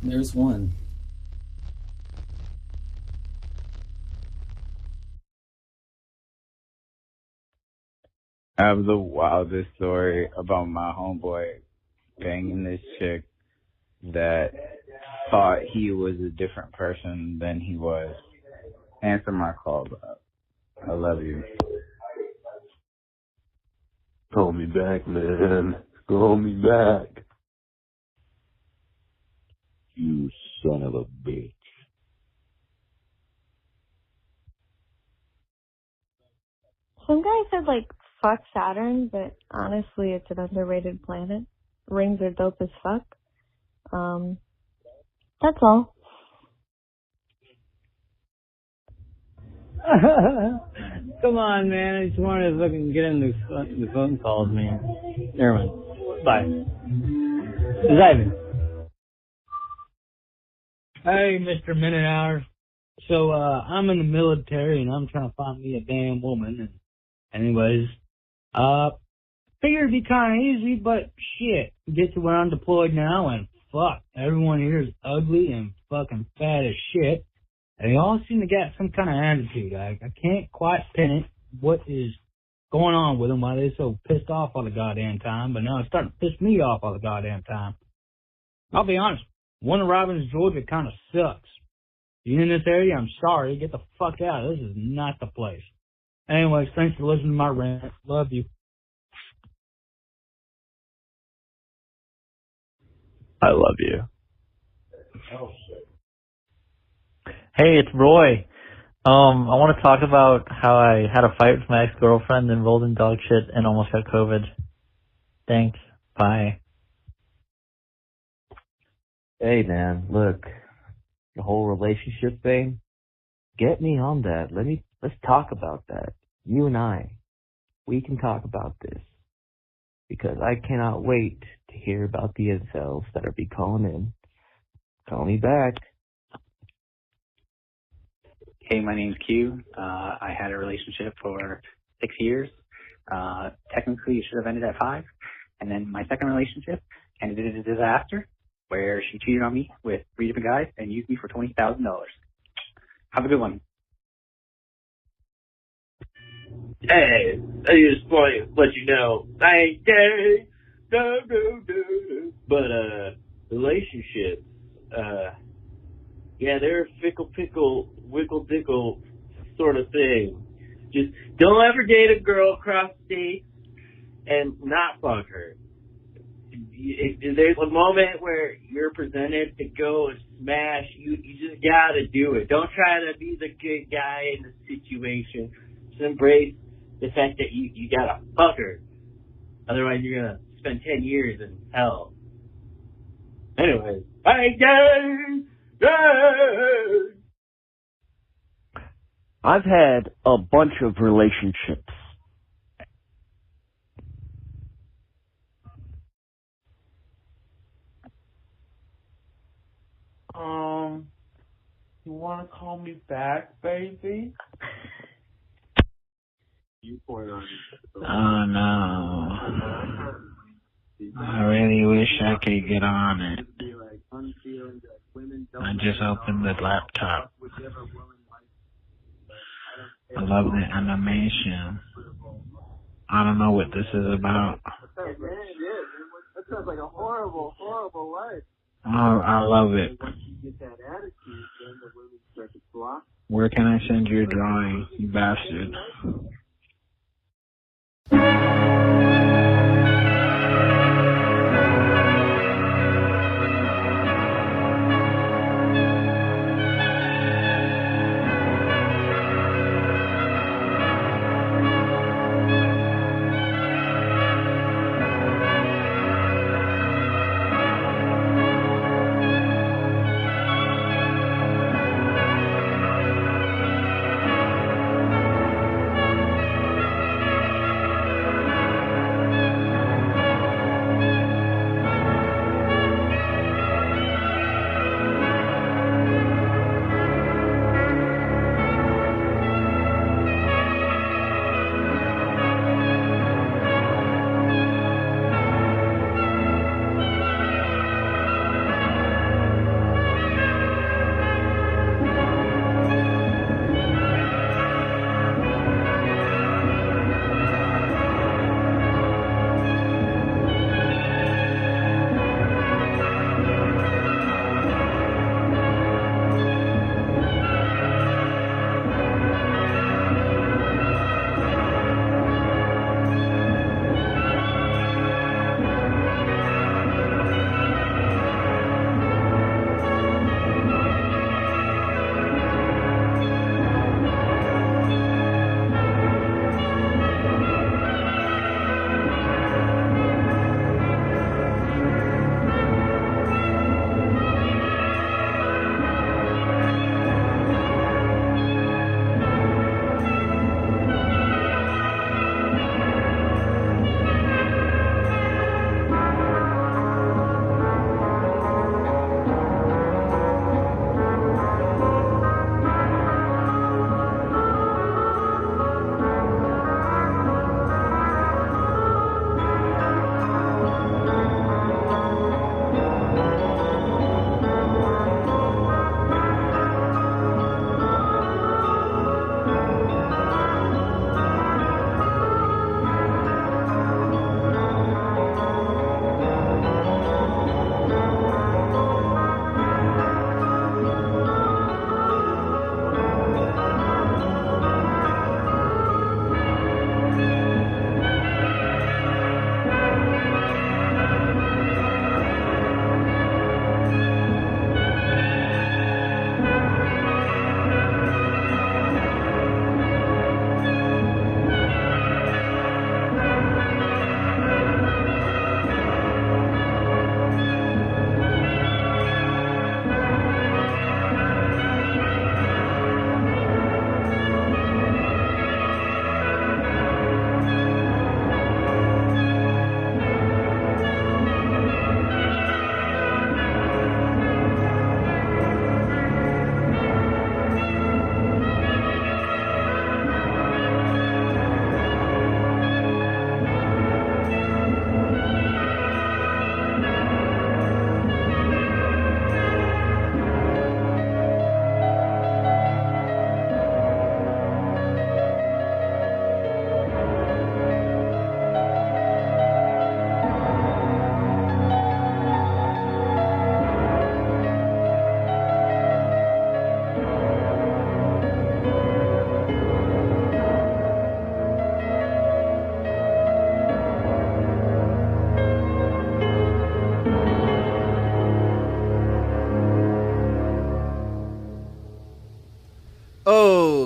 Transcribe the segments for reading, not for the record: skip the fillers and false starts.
There's one. I have the wildest story about my homeboy banging this chick that thought he was a different person than he was. Answer my call, bro. I love you. Call me back, man. Call me back. You son of a bitch. Some guy said, like, fuck Saturn, but honestly, it's an underrated planet. Rings are dope as fuck. That's all. Come on, man. I just wanted to fucking get in the phone calls, man. Never mind. Bye. This is Ivan. Hey, Mr. Minute Hour. So, I'm in the military and I'm trying to find me a damn woman. And anyways, figured it'd be kind of easy, but shit. Get to where I'm deployed now and fuck. Everyone here is ugly and fucking fat as shit. And they all seem to get some kind of attitude. I can't quite pin it. What is going on with them? Why they're so pissed off all the goddamn time? But now it's starting to piss me off all the goddamn time. I'll be honest. Warner Robins, Georgia kind of sucks. You in this area? I'm sorry. Get the fuck out. This is not the place. Anyways, thanks for listening to my rant. Love you. I love you. Oh, shit. Hey, it's Roy. I want to talk about how I had a fight with my ex-girlfriend, enrolled in dog shit, and almost got COVID. Thanks. Bye. Hey, man, look, the whole relationship thing, get me on that. Let's talk about that. You and I, we can talk about this. Because I cannot wait to hear about the incels that'll be calling in. Call me back. Hey, my name's Q. I had a relationship for 6 years. Technically, it should have ended at 5. And then my second relationship ended in a disaster where she cheated on me with 3 different guys and used me for $20,000. Have a good one. Hey, I just want to let you know, I ain't gay, no, but, relationships, yeah, they're a fickle pickle, wickle dickle sort of thing. Just don't ever date a girl across states and not fuck her. If there's a moment where you're presented to go and smash, you just gotta do it. Don't try to be the good guy in the situation. Just embrace the fact that you gotta fuck her. Otherwise you're gonna spend 10 years in hell. Anyways, I've had a bunch of relationships. You wanna call me back, baby? Oh no. I really wish I could get on it. I just opened the laptop. I love the animation. I don't know what this is about. That sounds like a horrible, horrible life. Oh, I love it. Once you get that attitude, then the women start to block. Where can I send your drawing, you bastard?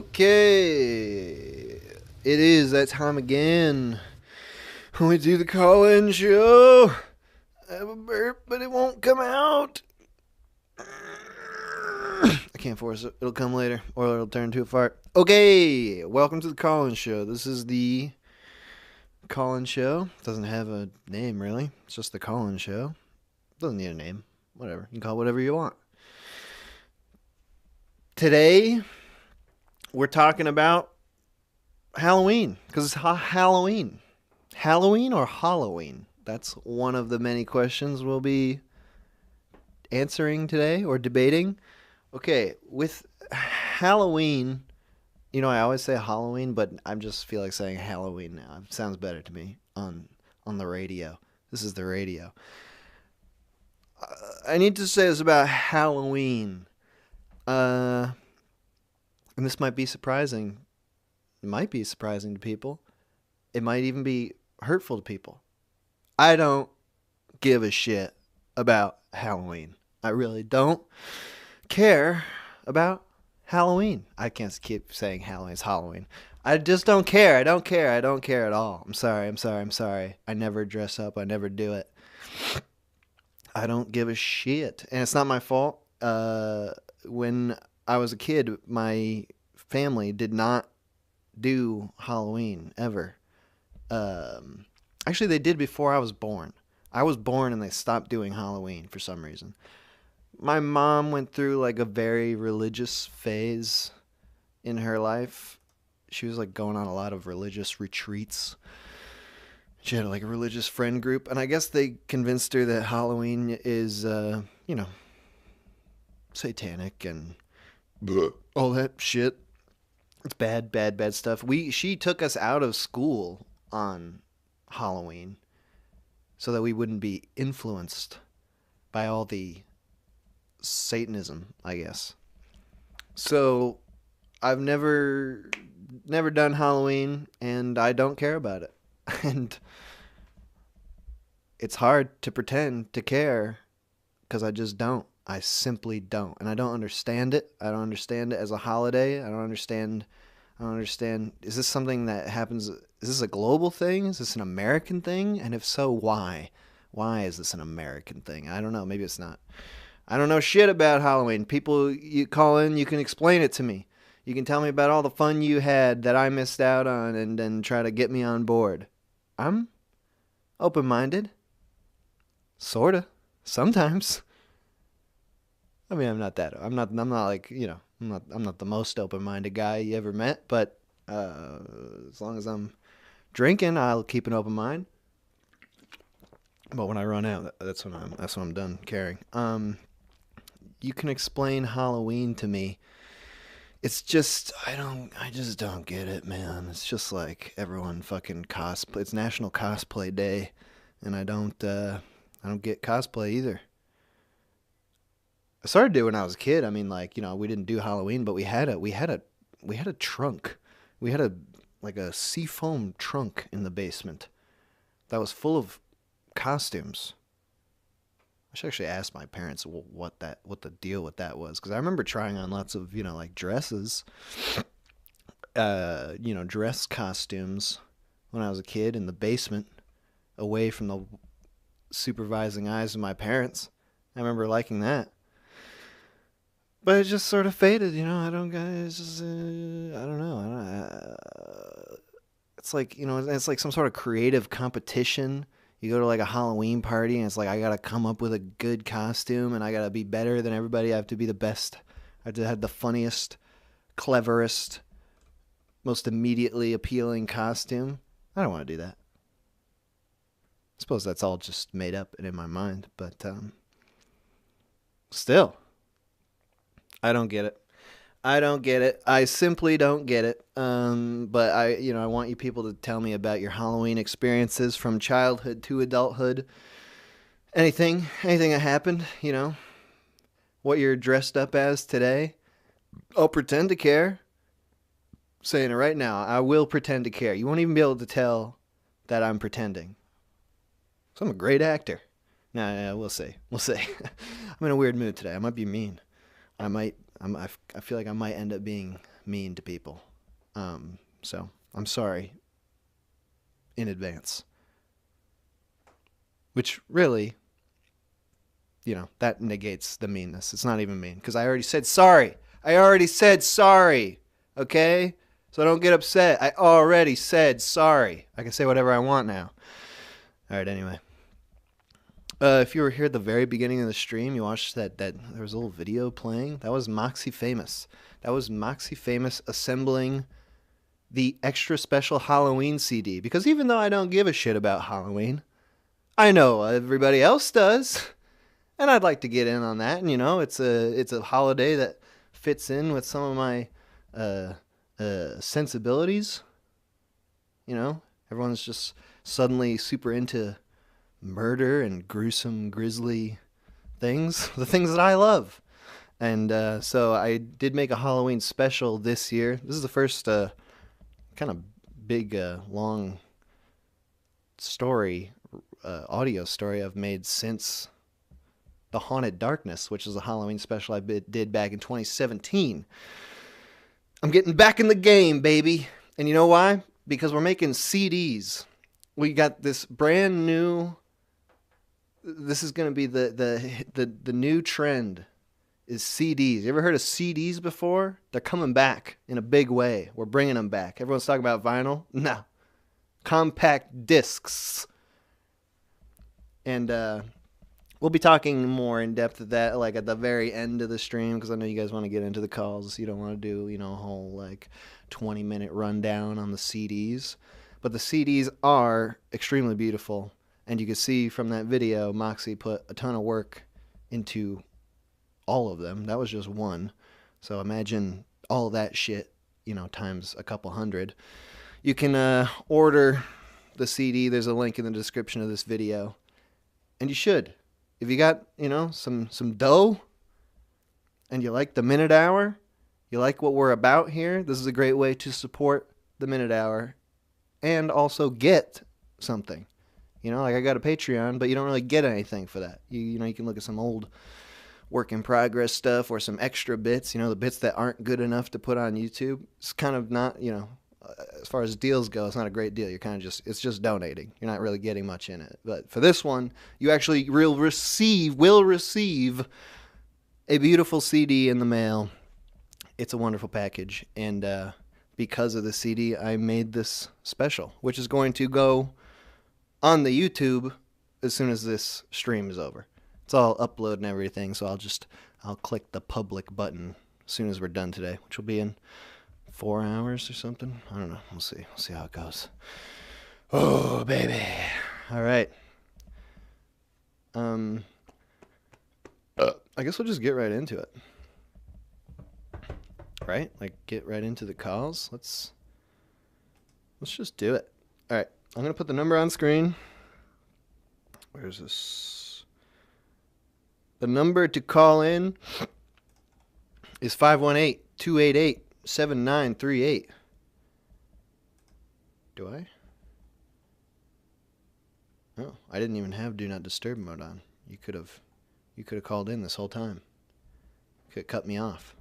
Okay. It is that time again when we do the call-in show. I have a burp, but it won't come out. I can't force it. It'll come later, or it'll turn into a fart. Okay, welcome to the call-in show. This is the call-in show. It doesn't have a name, really. It's just the call-in show. It doesn't need a name. Whatever. You can call it whatever you want. Today, we're talking about Halloween, because it's Halloween. Halloween or Halloween? That's one of the many questions we'll be answering today or debating. Okay, with Halloween, you know, I always say Halloween, but I just feel like saying Halloween now. It sounds better to me on the radio. This is the radio. I need to say this about Halloween. And this might be surprising. It might be surprising to people. It might even be hurtful to people. I don't give a shit about Halloween. I really don't care about Halloween. I can't keep saying Halloween. It's Halloween. I just don't care. I don't care. I don't care at all. I'm sorry. I never dress up. I never do it. I don't give a shit. And it's not my fault. When I was a kid, my family did not do Halloween ever. Actually, they did before I was born. I was born and they stopped doing Halloween for some reason. My mom went through like a very religious phase in her life. She was like going on a lot of religious retreats. She had like a religious friend group, and I guess they convinced her that Halloween is, satanic and all that shit. It's bad stuff. She took us out of school on Halloween so that we wouldn't be influenced by all the Satanism, I guess. So I've never done Halloween, and I don't care about it. And it's hard to pretend to care because I just don't. I simply don't. And I don't understand it. I don't understand it as a holiday. I don't understand. Is this something that happens? Is this a global thing? Is this an American thing? And if so, why? Why is this an American thing? I don't know. Maybe it's not. I don't know shit about Halloween. People, you call in, you can explain it to me. You can tell me about all the fun you had that I missed out on and then try to get me on board. I'm open-minded. Sorta. Sometimes. I mean, I'm not like, you know, I'm not the most open-minded guy you ever met, but as long as I'm drinking, I'll keep an open mind. But when I run out, that's when I'm done caring. You can explain Halloween to me. It's just, I just don't get it, man. It's just like everyone fucking cosplay. It's National Cosplay Day, and I don't get cosplay either. I started doing when I was a kid. I mean, like, you know, we didn't do Halloween, but we had a trunk. We had a seafoam trunk in the basement that was full of costumes. I should actually ask my parents what the deal with that was, because I remember trying on lots of, you know, like dresses, dress costumes when I was a kid in the basement, away from the supervising eyes of my parents. I remember liking that. But it just sort of faded, you know. I don't know. It's like, you know, it's like some sort of creative competition. You go to like a Halloween party and it's like, I gotta come up with a good costume and I gotta be better than everybody. I have to be the best. I have to have the funniest, cleverest, most immediately appealing costume. I don't want to do that. I suppose that's all just made up and in my mind, but still, I don't get it. I simply don't get it. But I want you people to tell me about your Halloween experiences from childhood to adulthood. Anything that happened, you know, what you're dressed up as today. I'll pretend to care. Saying it right now, I will pretend to care. You won't even be able to tell that I'm pretending. So I'm a great actor. Nah, we'll see. I'm in a weird mood today. I might be mean. I feel like I might end up being mean to people. So I'm sorry in advance. Which really, that negates the meanness. It's not even mean because I already said sorry. Okay? So don't get upset. I already said sorry. I can say whatever I want now. All right, anyway. If you were here at the very beginning of the stream, you watched that there was a little video playing. That was MoxieFamous. That was MoxieFamous assembling the extra special Halloween CD. Because even though I don't give a shit about Halloween, I know everybody else does. And I'd like to get in on that. And, it's a holiday that fits in with some of my sensibilities. Everyone's just suddenly super into murder and gruesome, grisly things, the things that I love. And so I did make a Halloween special this year. This is the first kind of big, long story, audio story I've made since The Haunted Darkness, which is a Halloween special I did back in 2017. I'm getting back in the game, baby. And you know why? Because we're making CDs. We got this brand new... This is going to be the new trend is CDs. You ever heard of CDs before? They're coming back in a big way. We're bringing them back. Everyone's talking about vinyl. No. Compact discs. And we'll be talking more in depth of that like at the very end of the stream because I know you guys want to get into the calls. You don't want to do, a whole 20-minute rundown on the CDs. But the CDs are extremely beautiful. And you can see from that video, Moxie put a ton of work into all of them. That was just one. So imagine all that shit, times a couple hundred. You can order the CD. There's a link in the description of this video. And you should. If you got, some dough and you like the Minute Hour, you like what we're about here, this is a great way to support the Minute Hour and also get something. I got a Patreon, but you don't really get anything for that. You can look at some old work in progress stuff or some extra bits, the bits that aren't good enough to put on YouTube. It's kind of not, as far as deals go, it's not a great deal. You're kind of it's just donating. You're not really getting much in it. But for this one, you actually will receive a beautiful CD in the mail. It's a wonderful package. And because of the CD, I made this special, which is going to go on the YouTube as soon as this stream is over. It's all upload and everything, so I'll click the public button as soon as we're done today, which will be in 4 hours or something. I don't know. We'll see. We'll see how it goes. Oh, baby. All right. I guess we'll just get right into it. Right? Get right into the calls. Let's just do it. All right. I'm going to put the number on screen. Where's this? The number to call in is 518-288-7938. Do I? Oh, I didn't even have Do Not Disturb mode on. You could have called in this whole time. You could have cut me off.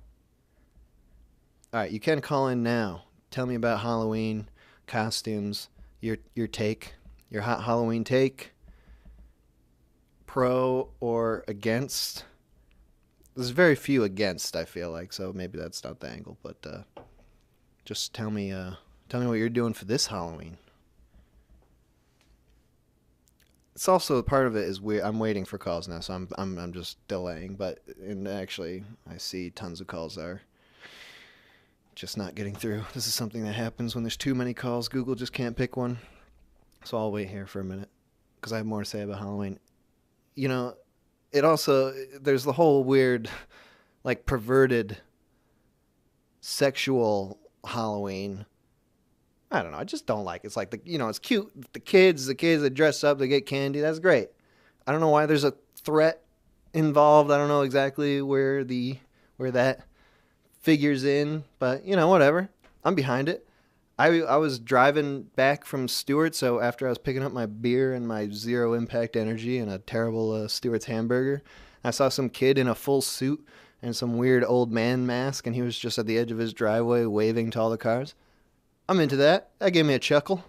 All right, you can call in now. Tell me about Halloween, costumes, your take, your hot Halloween take, pro or against. There's very few against, I feel like, so maybe that's not the angle, but just tell me what you're doing for this Halloween. It's also part of it is weird. I'm waiting for calls now, so I'm just delaying, and actually I see tons of calls are just not getting through. This is something that happens when there's too many calls. Google just can't pick one. So I'll wait here for a minute because I have more to say about Halloween. It also, there's the whole weird, perverted sexual Halloween. I don't know. I just don't like it. It's it's cute. The kids that dress up, they get candy. That's great. I don't know why there's a threat involved. I don't know exactly where that figures in, but whatever. I'm behind it. I was driving back from Stewart, so after I was picking up my beer and my Zero Impact Energy and a terrible Stewart's hamburger, I saw some kid in a full suit and some weird old man mask, and he was just at the edge of his driveway waving to all the cars. I'm into that. That gave me a chuckle.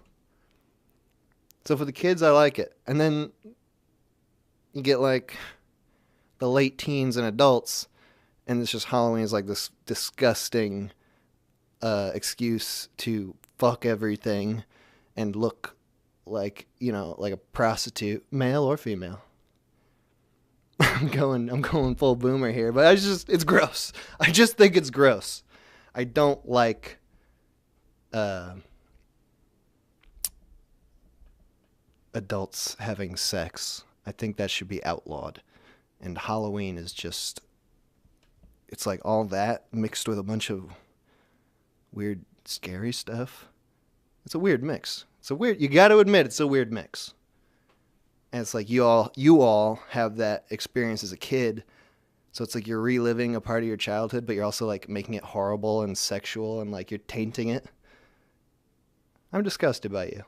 So for the kids, I like it. And then you get like the late teens and adults, and it's just Halloween is like this disgusting excuse to fuck everything and look like, like a prostitute, male or female. I'm going full boomer here, but it's gross. I just think it's gross. I don't like adults having sex. I think that should be outlawed. And Halloween is just, it's like all that mixed with a bunch of weird, scary stuff. It's a weird mix. You got to admit, it's a weird mix. And it's like you all have that experience as a kid. So it's like you're reliving a part of your childhood, but you're also like making it horrible and sexual and like you're tainting it. I'm disgusted by you.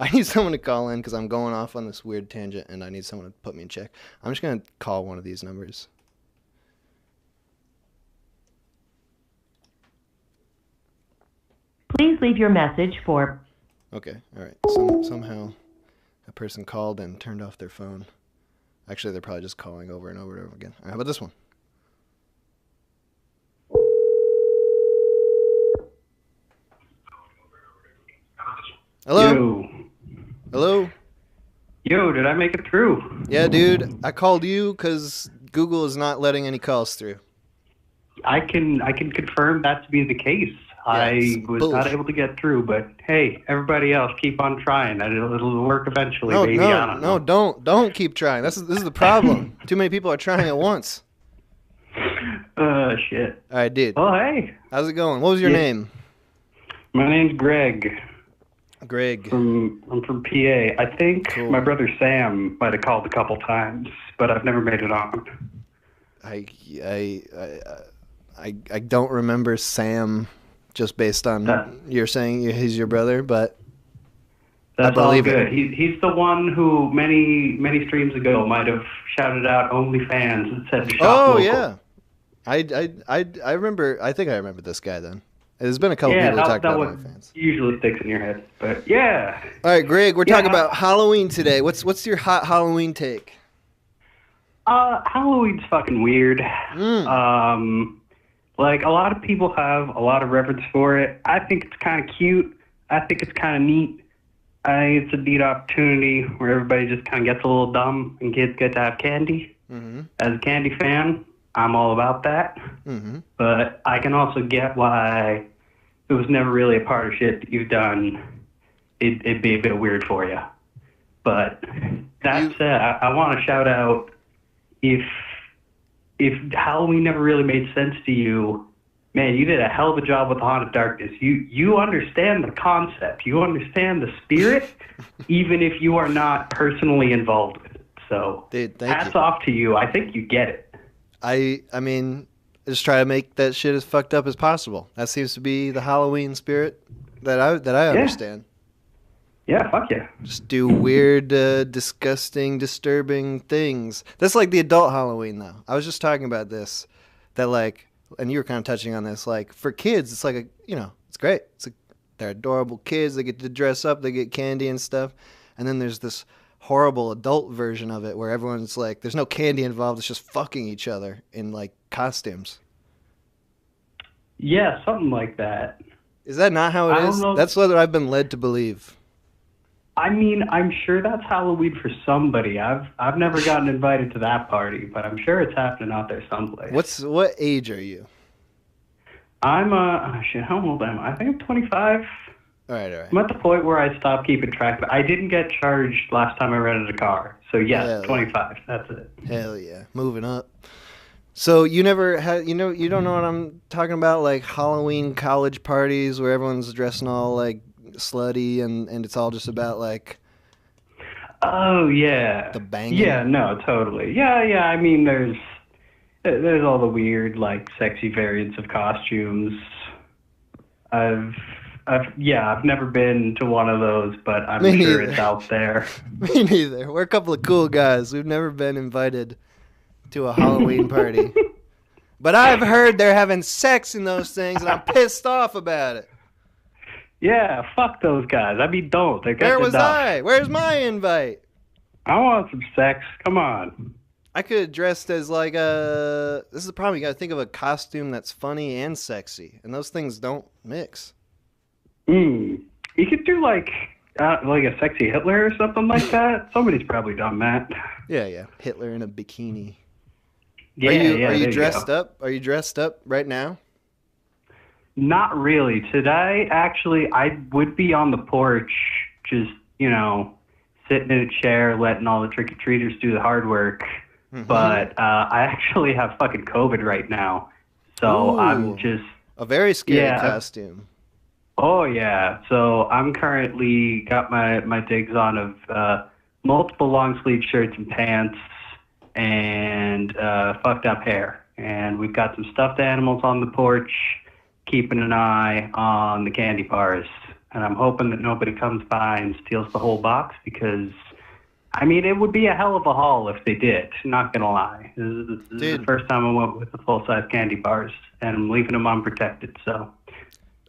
I need someone to call in because I'm going off on this weird tangent and I need someone to put me in check. I'm just going to call one of these numbers. Please leave your message for... Okay, all right. Somehow a person called and turned off their phone. Actually, they're probably just calling over and over and over again. All right, how about this one? Hello? Yo. Hello? Yo, did I make it through? Yeah, dude. I called you because Google is not letting any calls through. I can confirm that to be the case. Yeah, I was not able to get through, but hey, everybody else, keep on trying. It'll work eventually, baby. I don't know. Don't keep trying. This is the problem. Too many people are trying at once. Shit. All right, dude. Oh, hey. How's it going? What was your name? My name's Greg. Greg. I'm from PA. I think my brother Sam might have called a couple times, but I've never made it on. I don't remember Sam, just based on you're saying he's your brother, but that's I believe all good. it. He's the one who many streams ago might have shouted out OnlyFans and said shop local. Yeah. I remember. I think I remember this guy then. There's been a couple people who talked about OnlyFans. Usually sticks in your head, but yeah. All right, Greg, we're talking about Halloween today. What's your hot Halloween take? Halloween's fucking weird. Like, a lot of people have a lot of reverence for it. I think it's kind of cute. I think it's kind of neat. I think it's a neat opportunity where everybody just kind of gets a little dumb and kids get to have candy. Mm-hmm. As a candy fan, I'm all about that. Mm-hmm. But I can also get why it was never really a part of shit that you've done. It'd be a bit weird for you. But that said, I want to shout out if Halloween never really made sense to you, man, you did a hell of a job with Haunted Darkness. You understand the concept. You understand the spirit, even if you are not personally involved with it. So hats off to you. I think you get it. I mean, just try to make that shit as fucked up as possible. That seems to be the Halloween spirit that I understand. Yeah, fuck yeah. Just do weird, disgusting, disturbing things. That's like the adult Halloween, though. I was just talking about this, that like, and you were kind of touching on this, like, for kids, it's like, it's great. They're adorable kids. They get to dress up. They get candy and stuff. And then there's this horrible adult version of it where everyone's like, there's no candy involved. It's just fucking each other in, like, costumes. Yeah, something like that. Is that not how it is? That's what I've been led to believe. I mean, I'm sure that's Halloween for somebody. I've never gotten invited to that party, but I'm sure it's happening out there someplace. What age are you? I'm how old am I? I think I'm 25. All right. I'm at the point where I stopped keeping track of it. I didn't get charged last time I rented a car. So yes, 25. That's it. Hell yeah. Moving up. So you never had, you don't know what I'm talking about, like Halloween college parties where everyone's dressing all like slutty and it's all just about like oh yeah the banging. Yeah, no, totally. Yeah, I mean there's all the weird like sexy variants of costumes. I've never been to one of those, but I'm sure it's out there. Me neither. We're a couple of cool guys. We've never been invited to a Halloween party. But I've heard they're having sex in those things, and I'm pissed off about it. Yeah, fuck those guys. I mean, don't. They're Where getting was enough. I? Where's my invite? I want some sex. Come on. I could have dressed as like a... This is the problem. You got to think of a costume that's funny and sexy. And those things don't mix. You could do like a sexy Hitler or something like that. Somebody's probably done that. Yeah. Hitler in a bikini. Yeah, Are you there dressed go. up? Are you dressed up right now? Not really. Today, actually, I would be on the porch just, sitting in a chair, letting all the trick-or-treaters do the hard work. Mm-hmm. But I actually have fucking COVID right now. So I'm just... A very scary costume. Oh, yeah. So I'm currently got my digs on of multiple long-sleeve shirts and pants and fucked up hair. And we've got some stuffed animals on the porch, keeping an eye on the candy bars. And I'm hoping that nobody comes by and steals the whole box because, I mean, it would be a hell of a haul if they did, not going to lie. This is the first time I went with the full-size candy bars, and I'm leaving them unprotected, so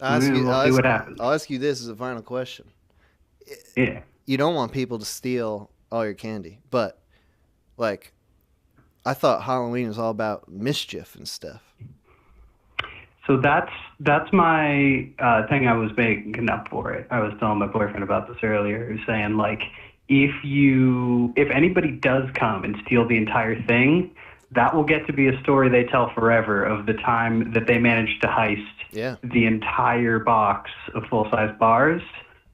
we'll see what happens. I'll ask you this as a final question. Yeah. You don't want people to steal all your candy, but, like, I thought Halloween was all about mischief and stuff. So that's my thing I was making up for it. I was telling my boyfriend about this earlier. He was saying, like, if anybody does come and steal the entire thing, that will get to be a story they tell forever of the time that they managed to heist the entire box of full-size bars,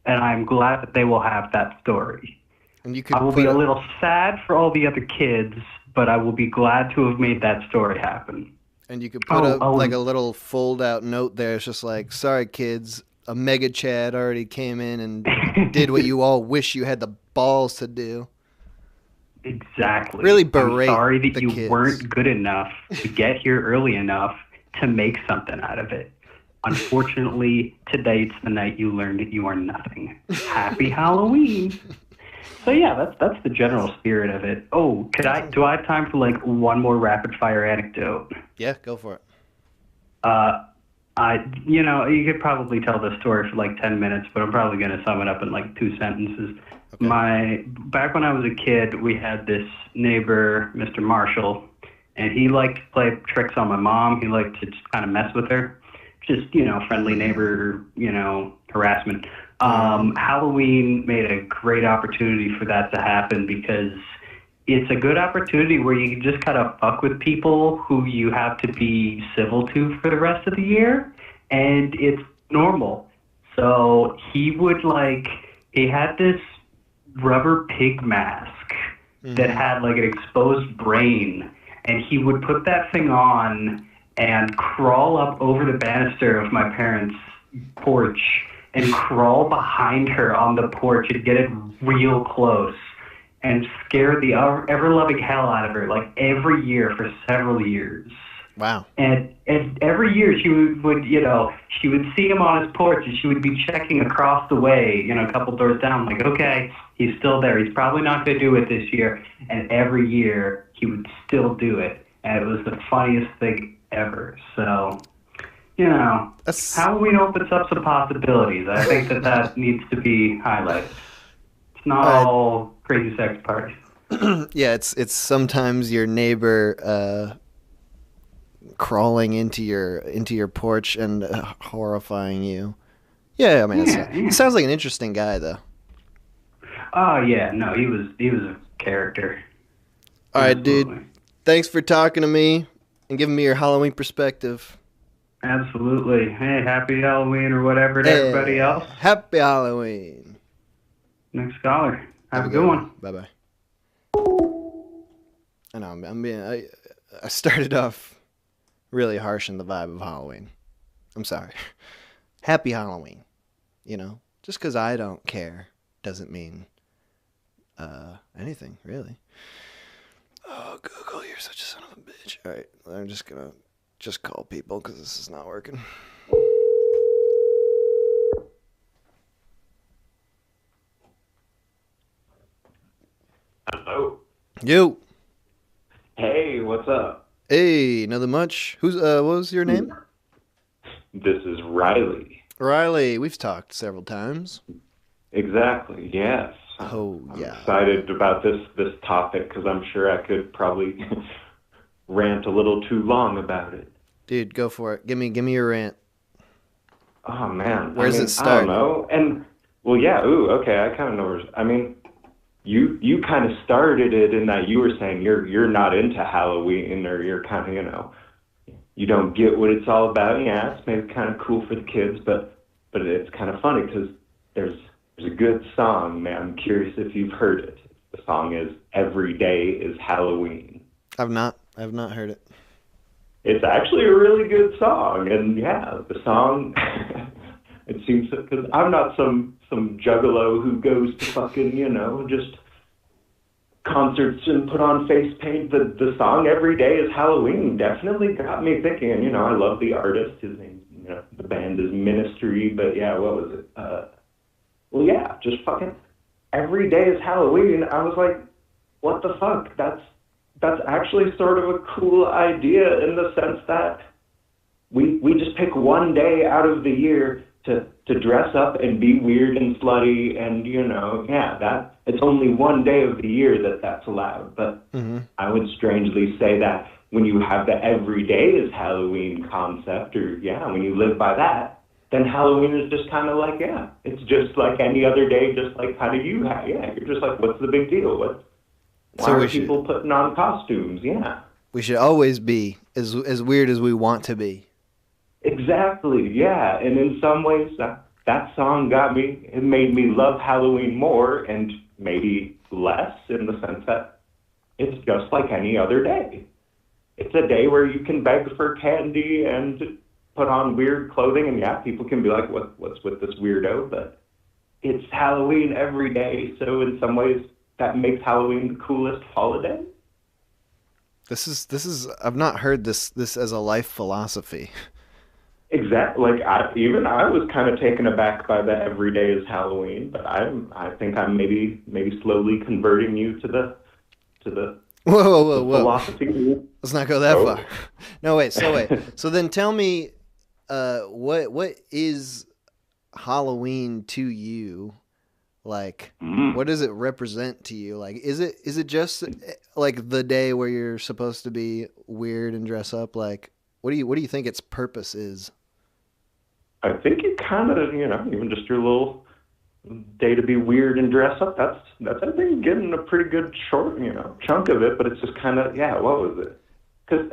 and I'm glad that they will have that story. And you could I will be a little sad for all the other kids, but I will be glad to have made that story happen. And you could put like a little fold-out note there. It's just like, sorry, kids, a mega Chad already came in and did what you all wish you had the balls to do. Exactly. Really berate I'm sorry that the you kids. weren't good enough to get here early enough to make something out of it. Unfortunately, today it's the night you learned that you are nothing. Happy Halloween. So yeah, that's the general spirit of it. Oh, do I have time for like one more rapid fire anecdote? Yeah, go for it. You could probably tell the story for like 10 minutes, but I'm probably going to sum it up in like 2 sentences. Okay. Back when I was a kid, we had this neighbor, Mr. Marshall, and he liked to play tricks on my mom. He liked to just kind of mess with her. Just, friendly neighbor, harassment. Halloween made a great opportunity for that to happen because it's a good opportunity where you can just kind of fuck with people who you have to be civil to for the rest of the year, and it's normal. So he had this rubber pig mask that had like an exposed brain, and he would put that thing on and crawl up over the banister of my parents' porch and crawl behind her on the porch and get it real close and scare the ever-loving hell out of her, like every year for several years. Wow. And every year she would see him on his porch and she would be checking across the way, a couple doors down, like, okay, he's still there. He's probably not going to do it this year. And every year he would still do it. And it was the funniest thing ever. So, Halloween opens up some possibilities. I think that needs to be highlighted. It's not all crazy sex parties. Yeah, it's sometimes your neighbor crawling into your porch and horrifying you. Yeah, I mean, it sounds like an interesting guy, though. Oh yeah, no, he was a character. All right, dude. Thanks for talking to me and giving me your Halloween perspective. Absolutely. Hey, happy Halloween or whatever to everybody else. Happy Halloween. Next caller. Have a good one. Bye-bye. I know, I started off really harsh in the vibe of Halloween. I'm sorry. Happy Halloween. Just because I don't care doesn't mean anything, really. Oh, Google, you're such a son of a bitch. All right, I'm just going to call people because this is not working. Hello. You. Hey, what's up? Hey, nothing much. What was your name? This is Riley. Riley. We've talked several times. Exactly. Yes. Oh I'm yeah. excited about this topic because I'm sure I could probably rant a little too long about it. Dude, go for it. Give me your rant. Oh man. Where does it I start? don't know. And well, yeah. Ooh. Okay. I kind of know. I mean, you kind of started it in that you were saying you're not into Halloween, or you're kind of, you don't get what it's all about. Yeah, it's maybe kind of cool for the kids, but it's kind of funny because there's a good song, man. I'm curious if you've heard it. The song is "Every Day is Halloween." I've not heard it. It's actually a really good song, and yeah, the song. It seems, because I'm not some juggalo who goes to fucking, just concerts and put on face paint. The song "Every Day is Halloween" definitely got me thinking. And I love the artist. His name, the band is Ministry. But yeah, what was it? Well, yeah, just fucking "Every Day is Halloween." I was like, what the fuck? That's actually sort of a cool idea, in the sense that we just pick one day out of the year to dress up and be weird and slutty, and that it's only one day of the year that's allowed. But I would strangely say that when you have the "every day is Halloween" concept, or when you live by that, then Halloween is just kind of like, it's just like any other day, just like kind of you have. Yeah, you're just like, what's the big deal? Why are people putting on costumes? Yeah. We should always be as weird as we want to be. Exactly, yeah. And in some ways, that song it made me love Halloween more, and maybe less, in the sense that it's just like any other day. It's a day where you can beg for candy and put on weird clothing, and people can be like, what's with this weirdo? But it's Halloween every day, so in some ways, that makes Halloween the coolest holiday. This is I've not heard this as a life philosophy. Exactly. Like I was kind of taken aback by the "every day is Halloween," but I think I'm maybe slowly converting you to the whoa. philosophy. Let's not go that far. No, wait. So then tell me, what is Halloween to you? Like, what does it represent to you? Like, is it just like the day where you're supposed to be weird and dress up? Like, what do you think its purpose is? I think it kind of, even just your little day to be weird and dress up. That's I think getting a pretty good short, chunk of it. But it's just kind of, what was it? Because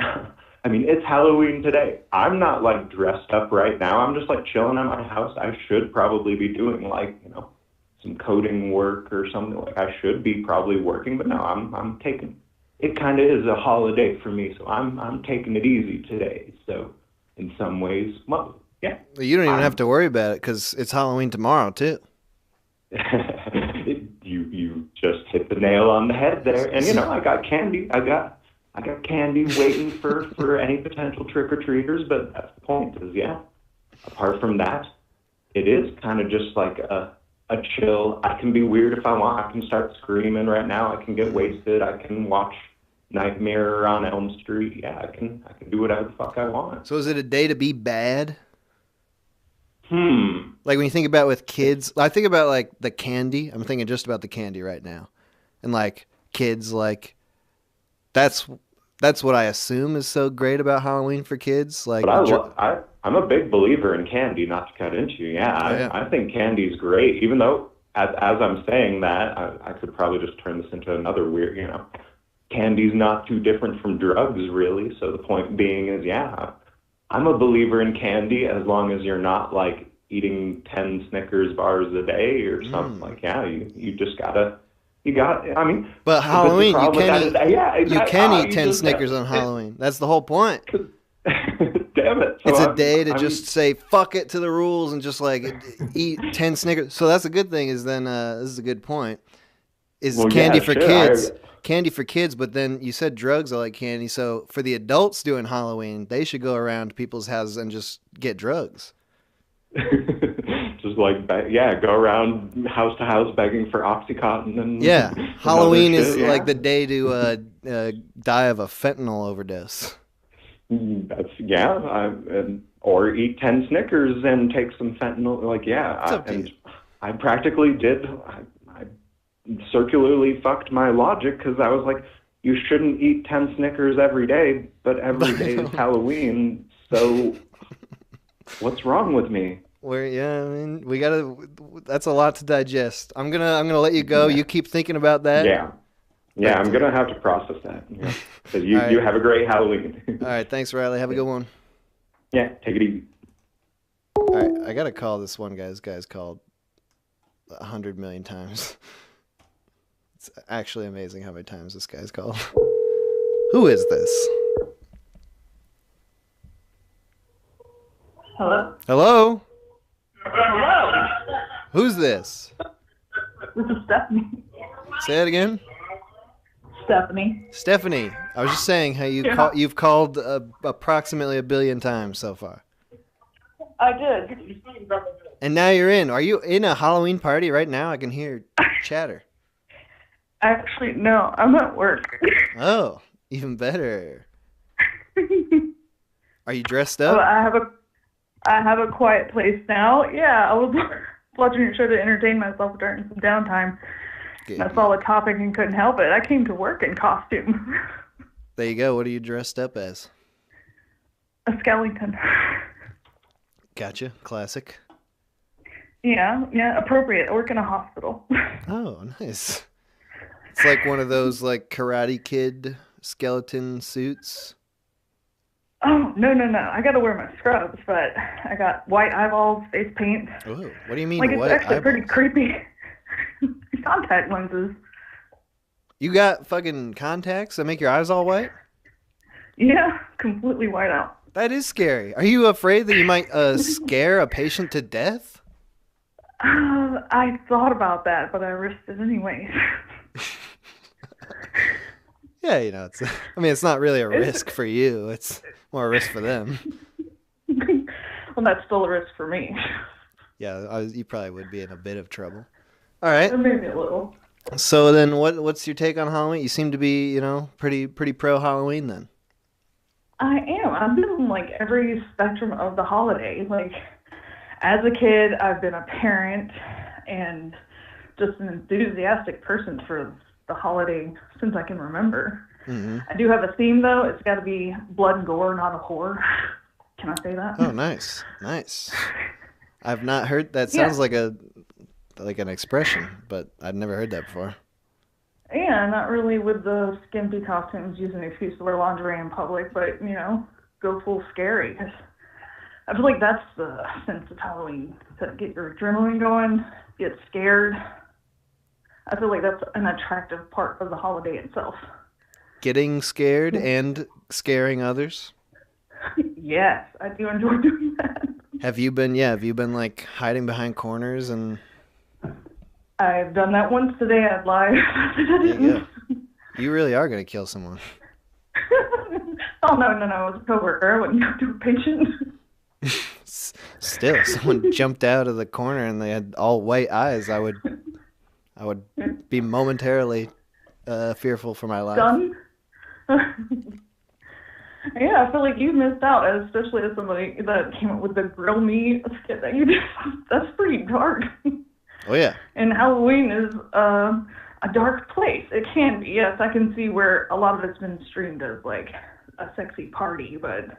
I mean, it's Halloween today. I'm not like dressed up right now. I'm just like chilling at my house. I should probably be doing like, some coding work or something. Like I should be probably working, but no, I'm taking. It kind of is a holiday for me, so I'm taking it easy today. So in some ways, well, yeah. You don't even have to worry about it because it's Halloween tomorrow too. You just hit the nail on the head there, and I got candy. I got candy waiting for any potential trick or treaters. But that's the point. Is apart from that, it is kind of just like a chill. I can be weird if I want. I can start screaming right now. I can get wasted. I can watch Nightmare on Elm Street. Yeah, I can do whatever the fuck I want. So is it a day to be bad? Like when you think about with kids, I think about like the candy. I'm thinking just about the candy right now. And like kids, like that's what I assume is so great about Halloween for kids. Like, but I'm a big believer in candy, not to cut into you. I think candy's great, even though as I'm saying that, I could probably just turn this into another weird, candy's not too different from drugs, really. So the point being is, I'm a believer in candy as long as you're not like eating 10 Snickers bars a day or something. Like, you just gotta. I mean, but Halloween, you can eat 10 just, Snickers on Halloween. That's the whole point. Damn it. So it's a day to just say fuck it to the rules and just like eat 10 Snickers. So that's a good thing is then, this is a good point, is candy for kids. Candy for kids, but then you said drugs are like candy. So for the adults doing Halloween, they should go around to people's houses and just get drugs. Just like, go around house to house begging for Oxycontin and Halloween is like the day to die of a fentanyl overdose. Or eat 10 Snickers and take some fentanyl. Like, I practically did. I circularly fucked my logic because I was like, you shouldn't eat 10 Snickers every day, but every day is Halloween, so what's wrong with me? We gotta. That's a lot to digest. I'm gonna let you go. You keep thinking about that. Yeah, I'm gonna have to process that. Yeah. So you have a great Halloween. All right, thanks, Riley. Have a good one. Yeah, take it easy. All right, I gotta call this one guy. This guy's called 100 million times. It's actually amazing how many times this guy's called. Who is this? Hello? Hello? Hello? Who's this? This is Stephanie. Say it again. Stephanie. I was just saying how you've called approximately 1 billion times so far. I did. And now you're in. Are you in a Halloween party right now? I can hear chatter. Actually, no. I'm at work. Oh, even better. Are you dressed up? Well, I have a quiet place now. Yeah, I was watching your show to entertain myself during some downtime. Good. I saw the topic and couldn't help it. I came to work in costume. There you go. What are you dressed up as? A skeleton. Gotcha. Classic. Yeah, appropriate. I work in a hospital. Oh, nice. It's like one of those like Karate Kid skeleton suits. Oh, no. I got to wear my scrubs, but I got white eyeballs, face paint. Oh, what do you mean like, white it's actually eyeballs? pretty creepy. Contact lenses. You got fucking contacts that make your eyes all white? Yeah, completely white out. That is scary. Are you afraid that you might scare a patient to death? I thought about that, but I risked it anyway. Yeah, it's not really a risk for you. It's more a risk for them. Well, that's still a risk for me. Yeah, you probably would be in a bit of trouble. All right. Maybe a little. So then what's your take on Halloween? You seem to be, pretty pro Halloween then. I am. I've been on, like, every spectrum of the holiday. Like, as a kid, I've been a parent and just an enthusiastic person for the holiday since I can remember. Mm-hmm. I do have a theme, though. It's got to be blood and gore, not a horror. Can I say that? Oh, nice. I've not heard that. Sounds like an expression, but I'd never heard that before. Yeah, not really with the skimpy costumes using an excuse to wear lingerie in public, but, go full scary. 'Cause I feel like that's the sense of Halloween, to get your adrenaline going, get scared. I feel like that's an attractive part of the holiday itself. Getting scared and scaring others? Yes, I do enjoy doing that. Have you been like hiding behind corners and... I've done that once today. I'd lie. There you go. You really are going to kill someone. Oh, no. I was a coworker. I wouldn't go to a patient. Still, someone jumped out of the corner and they had all white eyes. I would be momentarily fearful for my life. Done? Yeah, I feel like you missed out, especially as somebody that came up with the grill me skit that you did. That's pretty dark. Oh, yeah. And Halloween is a dark place. It can be, yes. I can see where a lot of it's been streamed as, like, a sexy party, but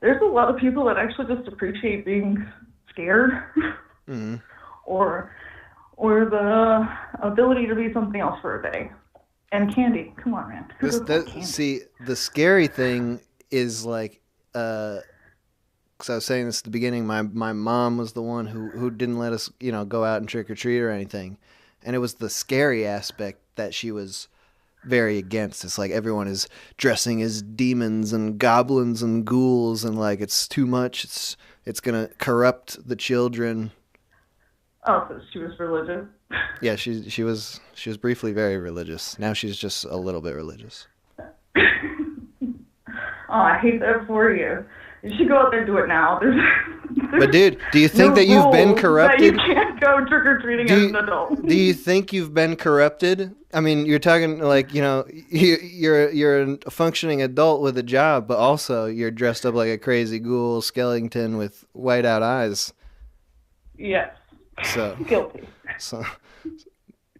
there's a lot of people that actually just appreciate being scared. Mm-hmm. or the ability to be something else for a day. And candy. Come on, man. See, the scary thing is like, because I was saying this at the beginning, my mom was the one who didn't let us, go out and trick or treat or anything. And it was the scary aspect that she was very against. It's like everyone is dressing as demons and goblins and ghouls, and like it's too much. It's gonna corrupt the children. Oh, so she was religious. Yeah, she was briefly very religious. Now she's just a little bit religious. Oh, I hate that for you. You should go out there and do it now. But dude, do you think no that you've been rules corrupted? That you can't go trick or treating as an adult. Do you think you've been corrupted? I mean, you're talking like, you know, you're a functioning adult with a job, but also you're dressed up like a crazy ghoul skeleton with white out eyes. Yes. So Guilty. So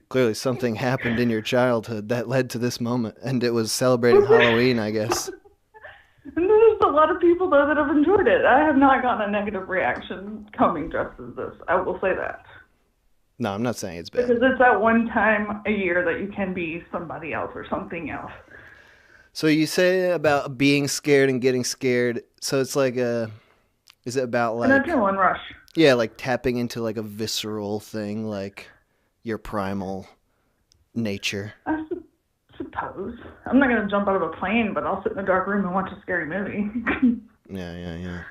clearly something happened in your childhood that led to this moment, and it was celebrating Halloween, I guess. And there's a lot of people, though, that have enjoyed it. I have not gotten a negative reaction coming dressed as this. I will say that. No, I'm not saying it's bad. Because it's that one time a year that you can be somebody else or something else. So you say about being scared and getting scared. So it's like is it about like... An adrenaline rush. Yeah, like tapping into like a visceral thing, like your primal nature. I suppose. I'm not going to jump out of a plane, but I'll sit in a dark room and watch a scary movie. Yeah.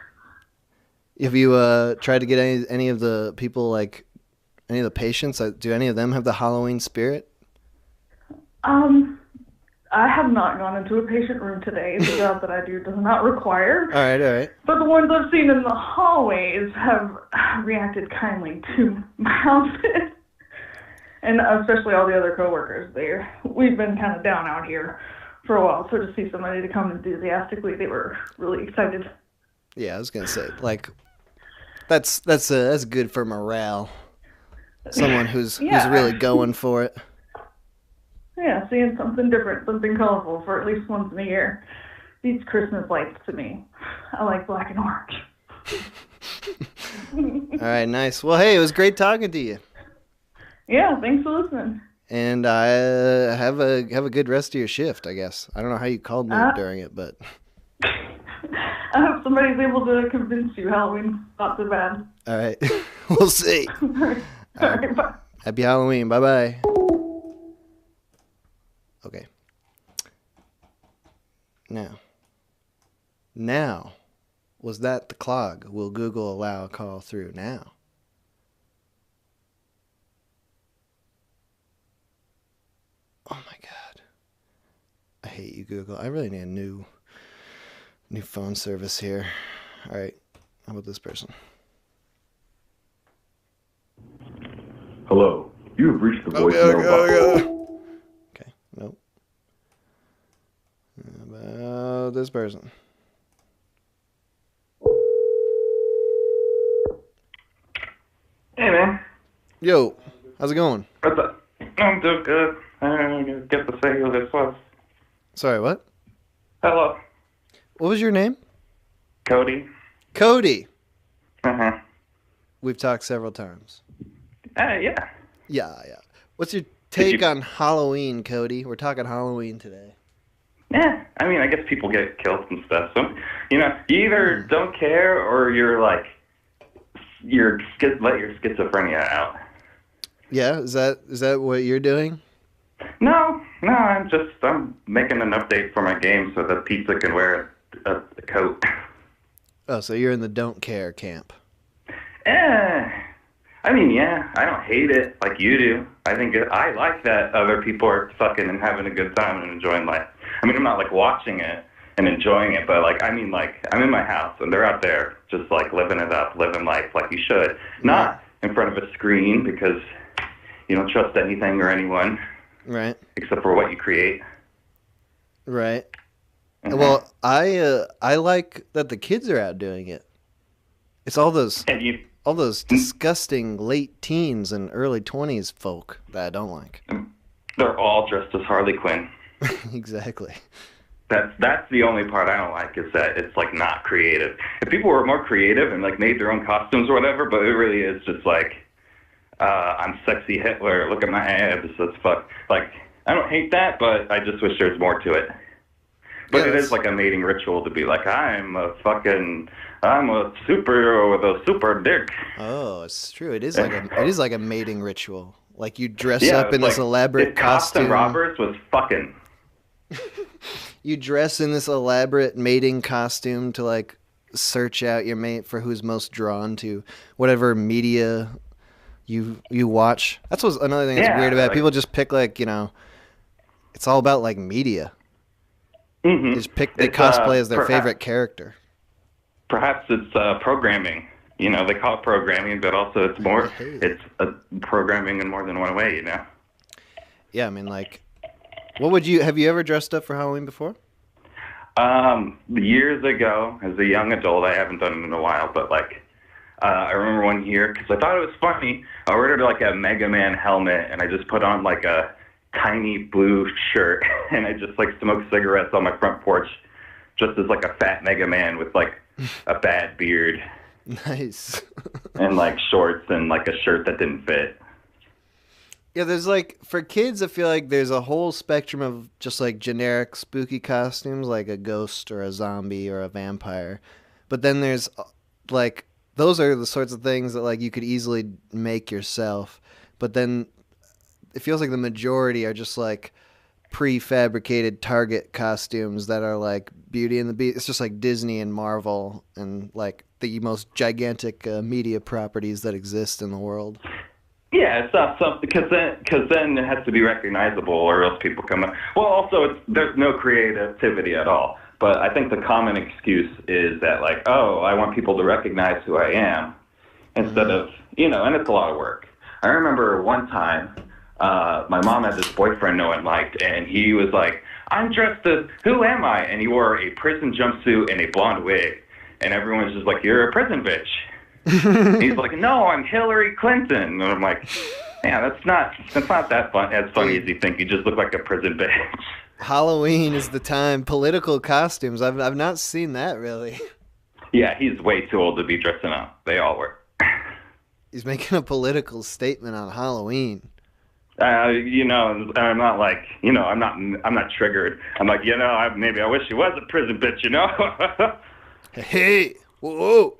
Have you tried to get any of the people, like any of the patients? Do any of them have the Halloween spirit? I have not gone into a patient room today. The job that I do does not require. All right. But the ones I've seen in the hallways have reacted kindly to my outfit. And especially all the other coworkers there. We've been kind of down out here for a while, so to see somebody to come enthusiastically, they were really excited. Yeah, I was gonna say, like, that's good for morale. Someone who's really going for it. Yeah, seeing something different, something colorful for at least once in a year. Beats Christmas lights to me. I like black and orange. All right, nice. Well, hey, it was great talking to you. Yeah, thanks for listening. And I have a good rest of your shift, I guess. I don't know how you called me during it, but I hope somebody's able to convince you Halloween's not so bad. all right. We'll see. All right, bye. Happy Halloween. Bye-bye. Okay. Now, was that the clog? Will Google allow a call through now? Oh my God. I hate you, Google. I really need a new phone service here. All right. How about this person? Hello. You have reached the voicemail box. Okay. Nope. How about this person? Hey, man. Yo. How's it going? What's up? I'm doing good. I get to say who this was. Sorry, what? Hello. What was your name? Cody. Cody. Uh-huh. We've talked several times. Yeah. Yeah. What's your take on Halloween, Cody? We're talking Halloween today. Yeah. I mean, I guess people get killed and stuff. So, you either don't care or you're like, let your schizophrenia out. Yeah, is that what you're doing? No, I'm making an update for my game so that Pizza can wear a coat. Oh, so you're in the don't care camp. I mean, yeah, I don't hate it like you do. I like that other people are fucking and having a good time and enjoying life. I mean, I'm not like watching it and enjoying it, but like, I mean, like, I'm in my house and they're out there just like living it up, living life like you should. Not in front of a screen because you don't trust anything or anyone. Right. Except for what you create. Right. Well, I like that the kids are out doing it. It's all those disgusting late teens and early 20s folk that I don't like. They're all dressed as Harley Quinn. Exactly. That's the only part I don't like is that it's like not creative. If people were more creative and like made their own costumes or whatever, but it really is just like I'm sexy Hitler, look at my abs, that's fuck. Like, I don't hate that, but I just wish there's more to it. But it is like a mating ritual to be like, I'm a superhero with a super dick. Oh, it's true. It is like a mating ritual. Like you dress up in this elaborate costume. Roberts was fucking. You dress in this elaborate mating costume to like search out your mate for who's most drawn to whatever media you watch. That's what's another thing that's weird about it. People just pick like, it's all about like media. Mm-hmm. They cosplay as their favorite character. perhaps it's programming. You know, they call it programming, but also it's more, it's programming in more than one way, you know? Yeah, I mean, like, have you ever dressed up for Halloween before? Years ago, as a young adult, I haven't done it in a while, but like, I remember one year, because I thought it was funny, I ordered like a Mega Man helmet, and I just put on like a tiny blue shirt, and I just like smoked cigarettes on my front porch, just as like a fat Mega Man with like a bad beard. Nice. And like shorts and like a shirt that didn't fit. Yeah, there's like, for kids, I feel like there's a whole spectrum of just like generic spooky costumes, like a ghost or a zombie or a vampire. But then there's like, those are the sorts of things that like you could easily make yourself. But then it feels like the majority are just like prefabricated Target costumes that are like Beauty and the Beast. It's just like Disney and Marvel and like the most gigantic media properties that exist in the world. Yeah, it's not something, because then it has to be recognizable, or else people come up. Well, also, there's no creativity at all. But I think the common excuse is that, like, oh, I want people to recognize who I am, instead of, you know, and it's a lot of work. I remember one time, my mom had this boyfriend no one liked, and he was like, I'm dressed as, who am I? And he wore a prison jumpsuit and a blonde wig. And everyone's just like, you're a prison bitch. He's like, no, I'm Hillary Clinton. And I'm like, yeah, that's not that fun, as funny as you think. You just look like a prison bitch. Halloween is the time. Political costumes. I've not seen that really. Yeah, he's way too old to be dressing up. They all were. He's making a political statement on Halloween. You know, I'm not like, you know, I'm not triggered. I'm like, you know, maybe I wish he was a prison bitch, you know? Hey, whoa.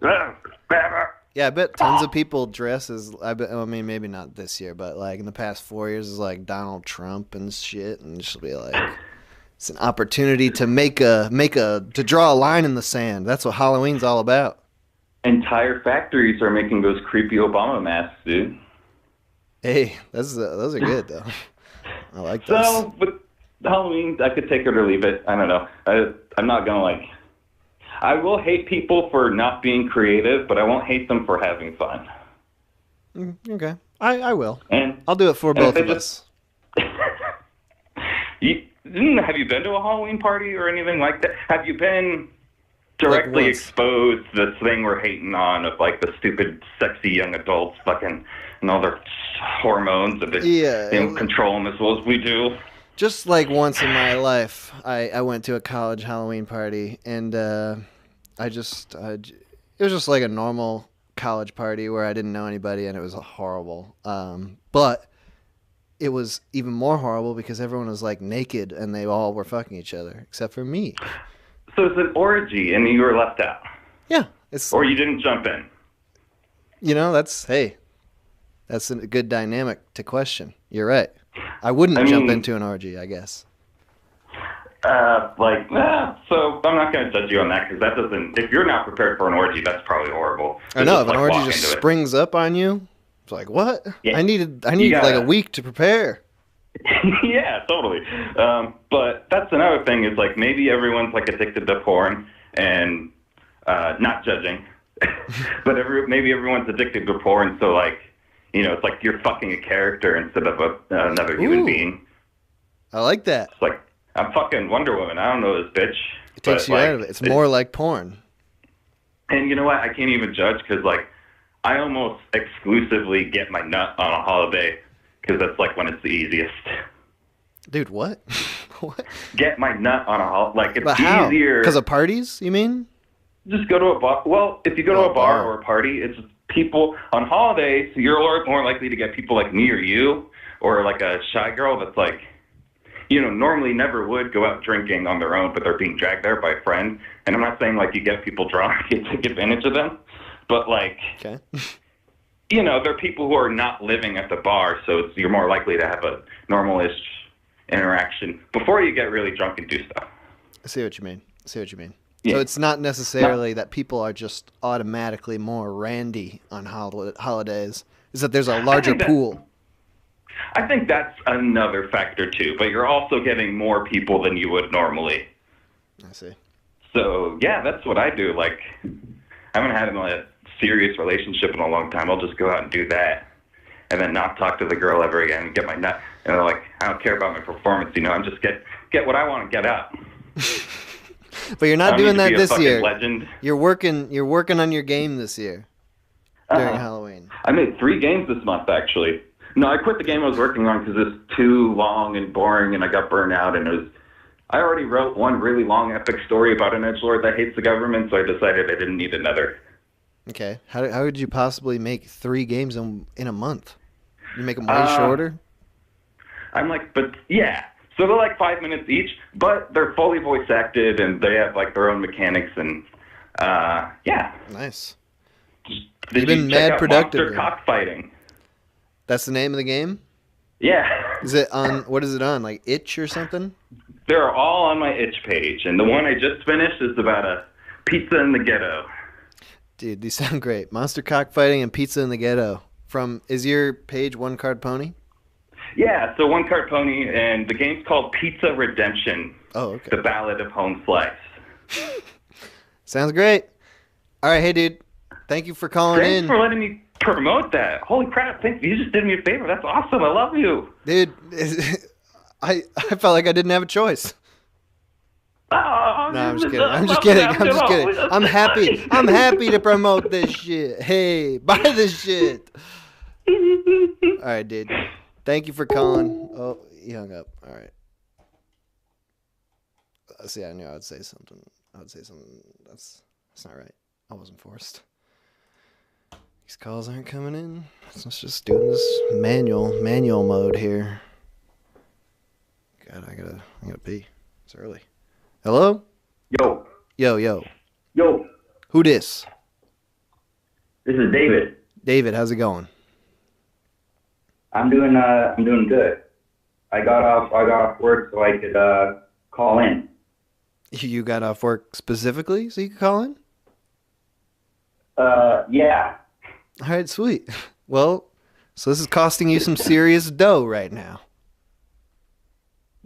Yeah, I bet tons of people dress as, I mean, maybe not this year, but like in the past 4 years is like Donald Trump and shit, and just be like, it's an opportunity to draw a line in the sand. That's what Halloween's all about. Entire factories are making those creepy Obama masks, dude. Hey, those are good though. I like those. those. So, with Halloween, I could take it or leave it. I don't know. I'm not gonna like. I will hate people for not being creative, but I won't hate them for having fun. Okay, I will. And I'll do it for both of us. Have you been to a Halloween party or anything like that? Have you been directly exposed to this thing we're hating on of like the stupid, sexy young adults fucking and all their hormones that they don't control them as well as we do? Just like once in my life, I went to a college Halloween party, and it was just like a normal college party where I didn't know anybody, and it was horrible. But it was even more horrible because everyone was like naked, and they all were fucking each other except for me. So it's an orgy, and you were left out. Yeah, or you didn't jump in. You know, that's a good dynamic to question. You're right. I wouldn't jump into an orgy, I guess. So I'm not going to judge you on that, because that doesn't. If you're not prepared for an orgy, that's probably horrible. I know, if an orgy just springs up on you, it's like, what? Yeah. I needed like a week to prepare. Yeah, totally. But that's another thing is like maybe everyone's like addicted to porn and not judging, but maybe everyone's addicted to porn. So like, you know, it's like you're fucking a character instead of another human being. I like that. It's like, I'm fucking Wonder Woman. I don't know this bitch. It takes you out of it. It's more like porn. And you know what? I can't even judge because like I almost exclusively get my nut on a holiday because that's like when it's the easiest. Dude, what? What? Get my nut on a holiday. Like it's how? easier. Because of parties, you mean? Just go to a bar. Well, if you go to a bar or a party, it's people on holidays. You're more likely to get people like me or you, or like a shy girl that's like, you know, normally never would go out drinking on their own, but they're being dragged there by a friend. And I'm not saying like you get people drunk and take advantage of them, but like, you know, they're people who are not living at the bar, so you're more likely to have a normal-ish interaction before you get really drunk and do stuff. I see what you mean. Yeah. So it's not necessarily that people are just automatically more randy on holidays. It's that there's a larger pool. I think that's another factor too, but you're also getting more people than you would normally. I see. So yeah, that's what I do. Like, I haven't had a serious relationship in a long time. I'll just go out and do that, and then not talk to the girl ever again. And get my nut, and they're like, I don't care about my performance. You know, I'm just get what I want to get out. But you're not doing that this year. Legend. You're working on your game this year during Halloween. I made 3 games this month, actually. No, I quit the game I was working on because it's too long and boring, and I got burned out. And I already wrote one really long, epic story about an edgelord that hates the government, so I decided I didn't need another. Okay. How would you possibly make 3 games in a month? You make them way shorter? I'm like, but yeah. So they're like 5 minutes each, but they're fully voice acted, and they have like their own mechanics, and yeah. Nice. You've been mad productive. Monster cockfighting. That's the name of the game? Yeah. Is it on? What is it on? Like Itch or something? They're all on my itch page, and the one I just finished is about a pizza in the ghetto. Dude, these sound great. Monster cockfighting and pizza in the ghetto. Is your page One Card Pony? Yeah, so One Card Pony, and the game's called Pizza Redemption. Oh, okay. The Ballad of Home Slice. Sounds great. All right, hey, dude. Thank you for calling in. Thanks for letting me promote that. Holy crap, thank you. You just did me a favor. That's awesome. I love you. Dude, I felt like I didn't have a choice. Oh, no, I'm just kidding. I'm happy to promote this shit. Hey, buy this shit. All right, dude. Thank you for calling. Oh, he hung up. All right. See, I knew I would say something. That's not right. I wasn't forced. These calls aren't coming in. So let's just doing this manual mode here. God, I gotta pee. It's early. Hello? Yo. Yo. Who this? This is David. David, how's it going? I'm doing good. I got off work so I could call in. You got off work specifically so you could call in? Yeah. All right, sweet. Well, so this is costing you some serious dough right now.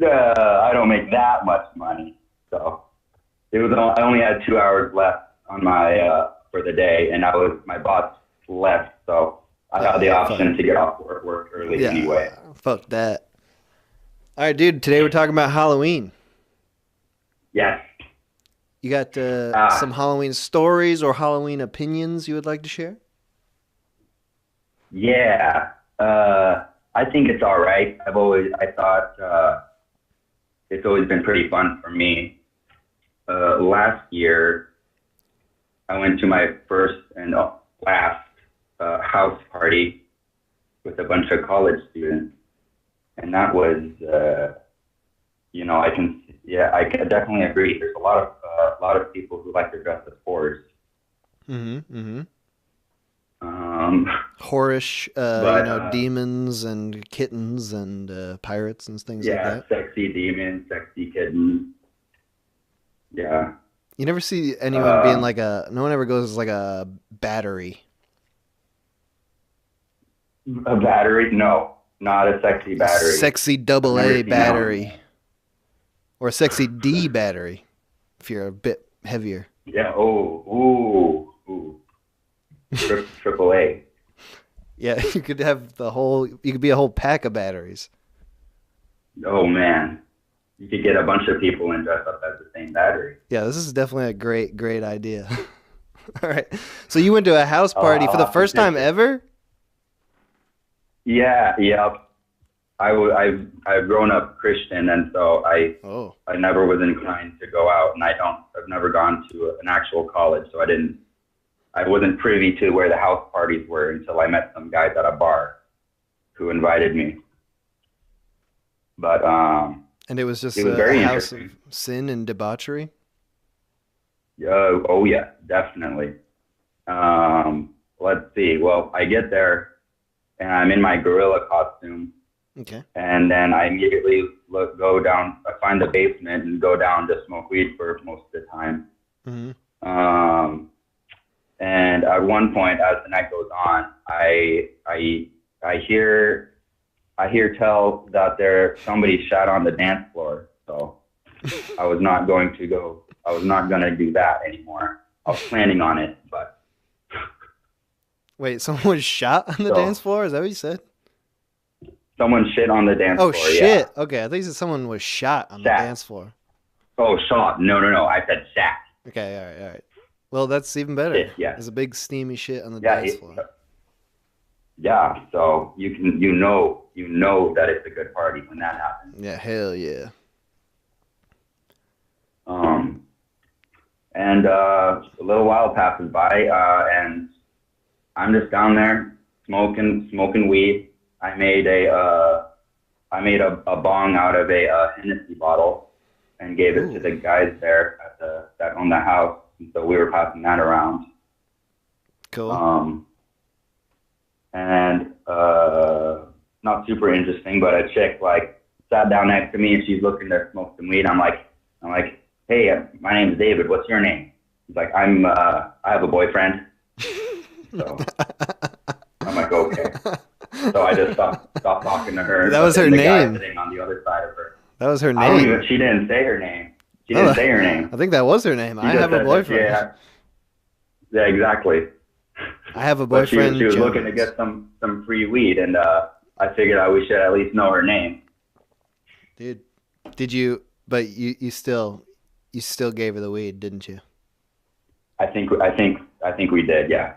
I don't make that much money, so I only had 2 hours left on my for the day, and my boss left, so I had the option to get off work early anyway. Fuck that. All right, dude. Today we're talking about Halloween. Yes. You got some Halloween stories or Halloween opinions you would like to share? Yeah. I think it's all right. I thought it's always been pretty fun for me. Last year, I went to my first and last house party with a bunch of college students, and that was, I can definitely agree. There's a lot of people who like to dress as whores. Horish, demons and kittens and pirates and things like that. Yeah, sexy demons, sexy kittens. Yeah. You never see anyone being like no one ever goes as like a battery. A battery? No, not a sexy battery. Sexy AA battery. Or a sexy D battery, if you're a bit heavier. Yeah, ooh. Triple A. Yeah, you could be a whole pack of batteries. Oh, man. You could get a bunch of people and dress up as the same battery. Yeah, this is definitely a great idea. All right. So you went to a house party for the first time ever? Yeah. I've grown up Christian, and so I never was inclined to go out, and I've never gone to an actual college, so I wasn't privy to where the house parties were until I met some guys at a bar who invited me. But and it was just very a house of sin and debauchery? Oh yeah, definitely. Let's see. Well, I get there and I'm in my gorilla costume. Okay. And then I immediately go down. I find the basement and go down to smoke weed for most of the time. Mm-hmm. And at one point, as the night goes on, I hear tell that somebody shat on the dance floor. So I was not going to do that anymore. I was planning on it, but Wait, someone was shot on the So- dance floor? Is that what you said? Someone shit on the dance Oh, floor. shit. Yeah. Okay, I think you said someone was shot on the Shot. dance floor. Oh, shot. No. I said shat. Okay, all right. Well, that's even better. Shit, yeah. There's a big steamy shit on the Yeah. dance floor. Yeah. So you know that it's a good party when that happens. Yeah, hell yeah. And a little while passes by, and I'm just down there smoking weed. I made a bong out of a Hennessy bottle and gave it to the guys there that own the house. And so we were passing that around. Cool. And not super interesting, but a chick like sat down next to me and she's looking to smoke some weed. I'm like, hey, my name's David. What's your name? He's like, I have a boyfriend. So I'm like, okay. So I just stopped talking to her. That was her And the guy name. sitting on the other side of her. That was her I don't name. even, she didn't say her name. She didn't say her name. I think that was her name. She I just have a said that, boyfriend. Yeah, exactly. I have a But boyfriend. she was Jones. looking to get some free weed, and I figured we should at least know her name. Dude, did you? But you still gave her the weed, didn't you? I think we did. Yeah.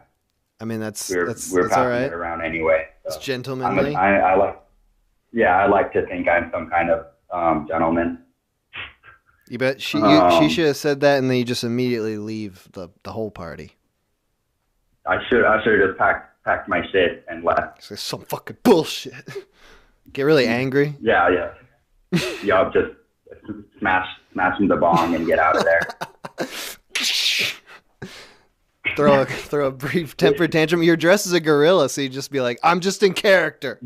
I mean, that's We're that's passing all right. it around anyway. So. It's gentlemanly. I like to think I'm some kind of gentleman. You bet she should have said that, and then you just immediately leave the whole party. I should have just packed my shit and left. It's some fucking bullshit. Get really angry. Yeah. Yup, just smashing the bong and get out of there. throw a brief temper tantrum. You're dressed as a gorilla, so you just be like, "I'm just in character."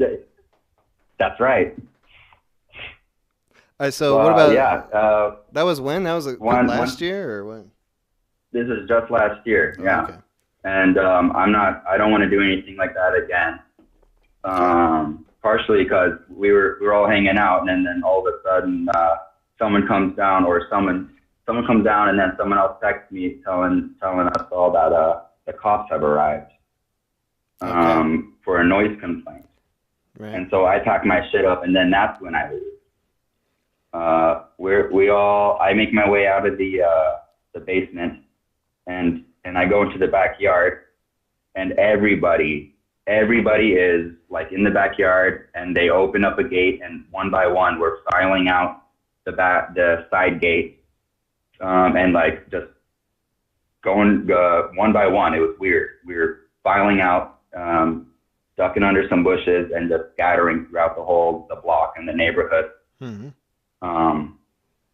That's right. All right, so what about? Yeah. That was when? That was last year or when? This is just last year. Yeah. Okay. And I don't want to do anything like that again. Partially because we were all hanging out, and then all of a sudden someone comes down, or someone comes down, and then someone else texts me telling us all that the cops have arrived for a noise complaint. Right. And so I pack my shit up, and then that's when I leave. I make my way out of the basement, and I go into the backyard, and everybody is like in the backyard, and they open up a gate, and one by one we're filing out the side gate, and like just going one by one. It was weird. We were filing out, ducking under some bushes, and just scattering throughout the block and the neighborhood. Mm-hmm.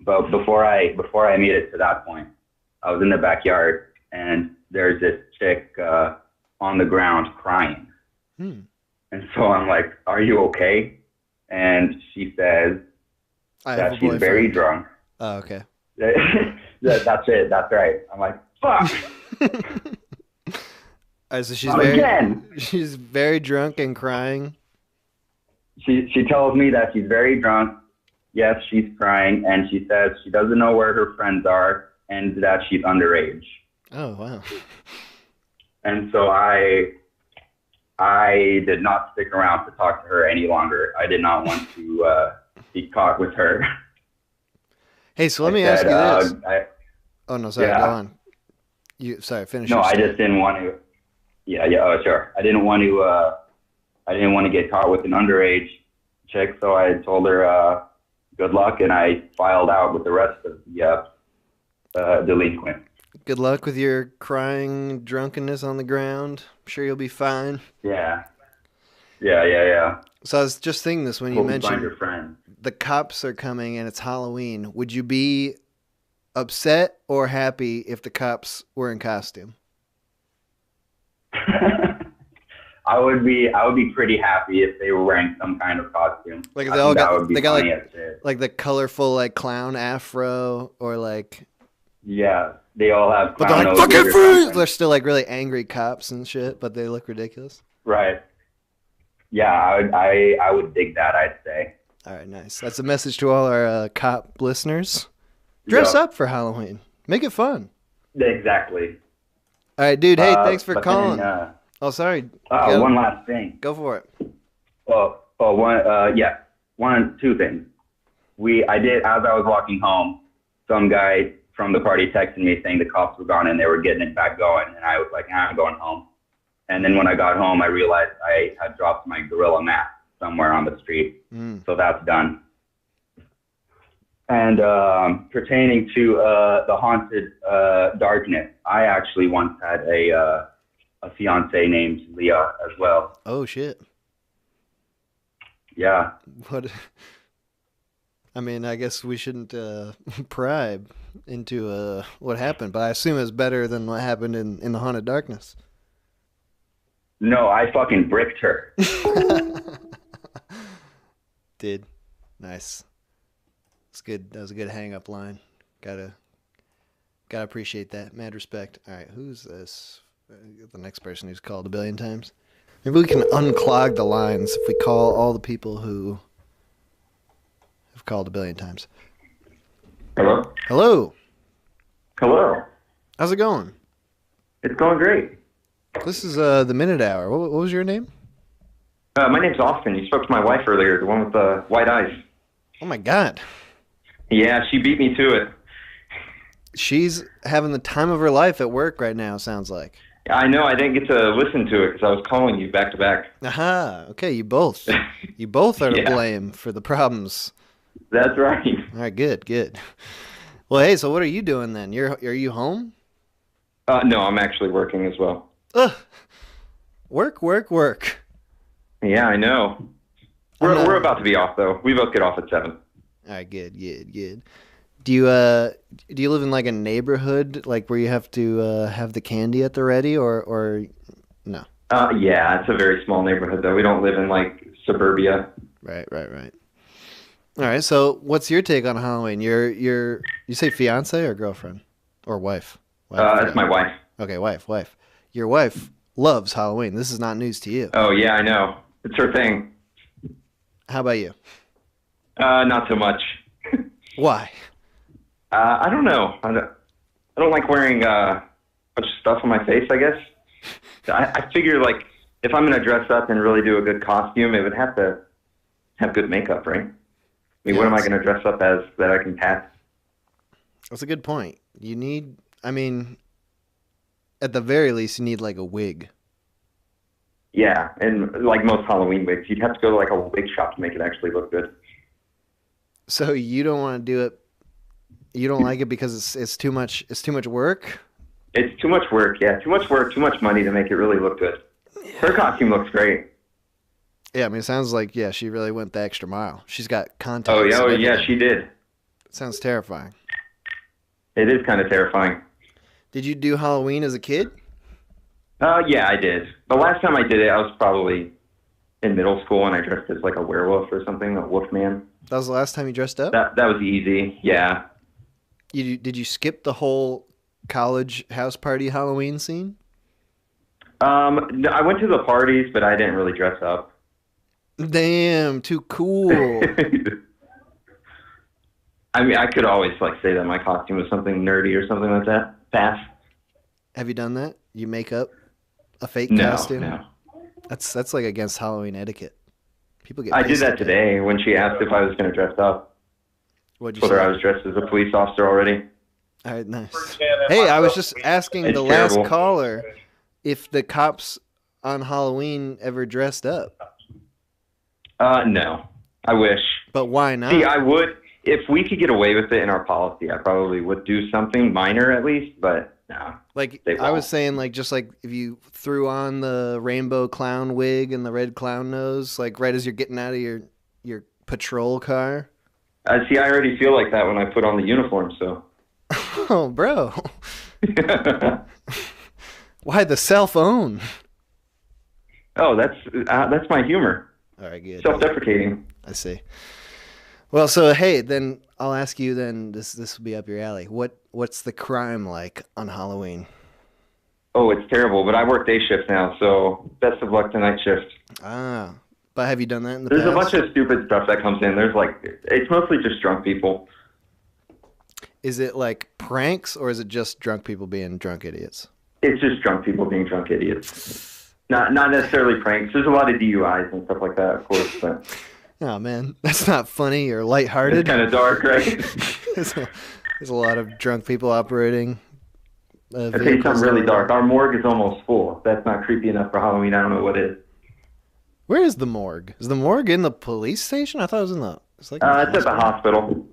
But before I made it to that point, I was in the backyard, and there's this chick on the ground crying. And so I'm like, "Are you okay?" And she says that she's very drunk. Oh, okay. That's it. That's right. I'm like, "Fuck." So she's very drunk and crying. She tells me that she's very drunk. Yes, she's crying, and she says she doesn't know where her friends are, and that she's underage. Oh, wow. And so I did not stick around to talk to her any longer. I did not want to be caught with her. Hey, so let me ask you this. Oh no, sorry. Go on. Finish. No, I just didn't want to. Yeah. Oh, sure. I didn't want to get caught with an underage chick, so I told her good luck, and I filed out with the rest of the delinquent. Good luck with your crying drunkenness on the ground. I'm sure you'll be fine. Yeah. So I was just thinking this when you Hope you mentioned find your friend. the cops are coming and it's Halloween. Would you be upset or happy if the cops were in costume? I would be pretty happy if they were wearing some kind of costume. Like I they all think that got would be they got funny as shit. like the colorful like clown afro or like. Yeah, they all have. But they're like fucking free. They're still like really angry cops and shit, but they look ridiculous. Right. Yeah, I would dig that. I'd say. All right, nice. That's a message to all our cop listeners. Dress up for Halloween. Make it fun. Exactly. All right, dude. Hey, thanks for calling. Oh, sorry. One last thing. Go for it. Two things. I did, as I was walking home, some guy from the party texted me saying the cops were gone and they were getting it back going. And I was like, I'm going home. And then when I got home, I realized I had dropped my gorilla mask somewhere on the street. So that's done. And pertaining to the haunted darkness, I actually once had a fiance named Leah as well. Oh, shit. Yeah. What? I mean, I guess we shouldn't pry into what happened, but I assume it's better than what happened in the haunted darkness. No, I fucking bricked her. Did. Nice. It's good. That was a good hang-up line. Gotta appreciate that. Mad respect. All right, who's this? The next person who's called a billion times. Maybe we can unclog the lines if we call all the people who have called a billion times. Hello? Hello. Hello. How's it going? It's going great. This is the Minute Hour. What was your name? My name's Austin. You spoke to my wife earlier, the one with the white eyes. Oh, my God. Yeah, she beat me to it. She's having the time of her life at work right now, sounds like. I know. I didn't get to listen to it because I was calling you back to back. Aha. Okay, you both are to blame for the problems. That's right. All right, good. Well, hey, so what are you doing then? Are you home? No, I'm actually working as well. Ugh. Work. Yeah, I know. We're about to be off though. We both get off at 7. All right, good. Do you live in like a neighborhood like where you have to have the candy at the ready or no? Yeah, it's a very small neighborhood though. We don't live in like suburbia. Right. All right, so what's your take on Halloween? You say fiance or girlfriend or wife? It's my wife. Okay, wife. Your wife loves Halloween. This is not news to you. Oh yeah, I know. It's her thing. How about you? Not so much. Why? I don't know. I don't like wearing a bunch of stuff on my face, I guess. I figure, like, if I'm going to dress up and really do a good costume, it would have to have good makeup, right? I mean, what am I going to dress up as that I can pass? That's a good point. You need, I mean, at the very least, you need, like, a wig. Yeah, and like most Halloween wigs, you'd have to go to, like, a wig shop to make it actually look good. So you don't want to do it. You don't like it because it's too much. It's too much work. It's too much work. Yeah, too much work, too much money to make it really look good. Yeah. Her costume looks great. Yeah, I mean, it sounds like she really went the extra mile. She's got contacts. Oh yeah, she did. It sounds terrifying. It is kind of terrifying. Did you do Halloween as a kid? Yeah, I did. The last time I did it, I was probably in middle school, and I dressed as like a werewolf or something, a wolf man. That was the last time you dressed up? That was easy, yeah. Did you skip the whole college house party Halloween scene? I went to the parties, but I didn't really dress up. Damn, too cool. I mean, I could always like say that my costume was something nerdy or something like that. Pass. Have you done that? You make up a fake costume? No. That's like against Halloween etiquette. People get. I did that today when she asked if I was going to dress up. What'd you Whether say? I was dressed as a police officer already. All right, nice. Hey, I was just asking the last caller if the cops on Halloween ever dressed up. No. I wish. But why not? See, I would. If we could get away with it in our policy, I probably would do something minor at least, but no. Like, I was saying, like, just like if you threw on the rainbow clown wig and the red clown nose, like right as you're getting out of your patrol car. See, I already feel like that when I put on the uniform, so. Oh, bro. Why the cell phone? Oh, that's my humor. All right, good. Self-deprecating. I see. Well, so hey, then I'll ask you. Then this will be up your alley. What's the crime like on Halloween? Oh, it's terrible. But I work day shift now, so best of luck to night shift. Ah, but have you done that in the There's past? a bunch of stupid stuff that comes in. There's like, it's mostly just drunk people. Is it like pranks or is it just drunk people being drunk idiots? It's just drunk people being drunk idiots. Not necessarily pranks. There's a lot of DUIs and stuff like that, of course. But Oh man, that's not funny or it's lighthearted. kind of dark, right? There's a lot of drunk people operating. I'll tell you something really dark. Our morgue is almost full. If that's not creepy enough for Halloween, I don't know what is. Where is the morgue? Is the morgue in the police station? I thought it was in the. It's like in It's at the hospital.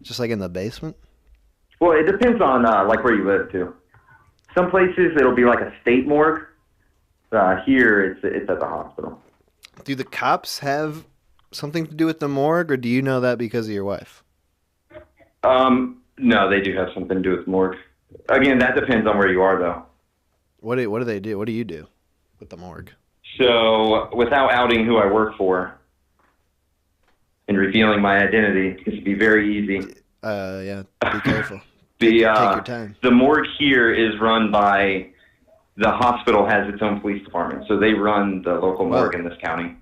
Just like in the basement. Well, it depends on like where you live too. Some places it'll be like a state morgue. Here it's at the hospital. Do the cops have something to do with the morgue, or do you know that because of your wife? No, they do have something to do with morgue. Again, that depends on where you are, though. What do they do? What do you do with the morgue? So, without outing who I work for and revealing my identity, because it'd be very easy. Yeah, be careful. Take your time. The morgue here is run by the hospital has its own police department, so they run the local morgue in this county.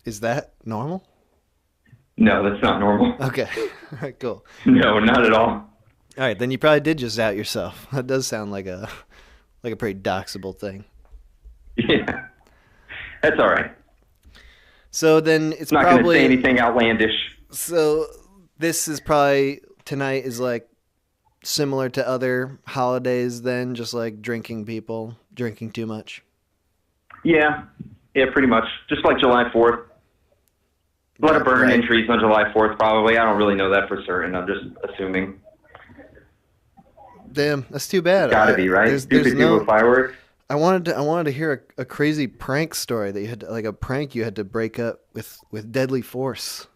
Is that normal? No, that's not normal. Okay, all right, cool. No, not at all. All right, then you probably did just out yourself. That does sound like a pretty doxable thing. Yeah, that's all right. So then it's not probably going to say anything outlandish. So this is probably tonight is like similar to other holidays. Then just like drinking too much. Yeah, pretty much. Just like July 4th. A lot of burn entries on July 4th, probably. I don't really know that for certain. I'm just assuming. Damn, that's too bad. Gotta be, right? Stupid people with fireworks. I wanted to hear a crazy prank story that you had to, like a prank you had to break up with deadly force.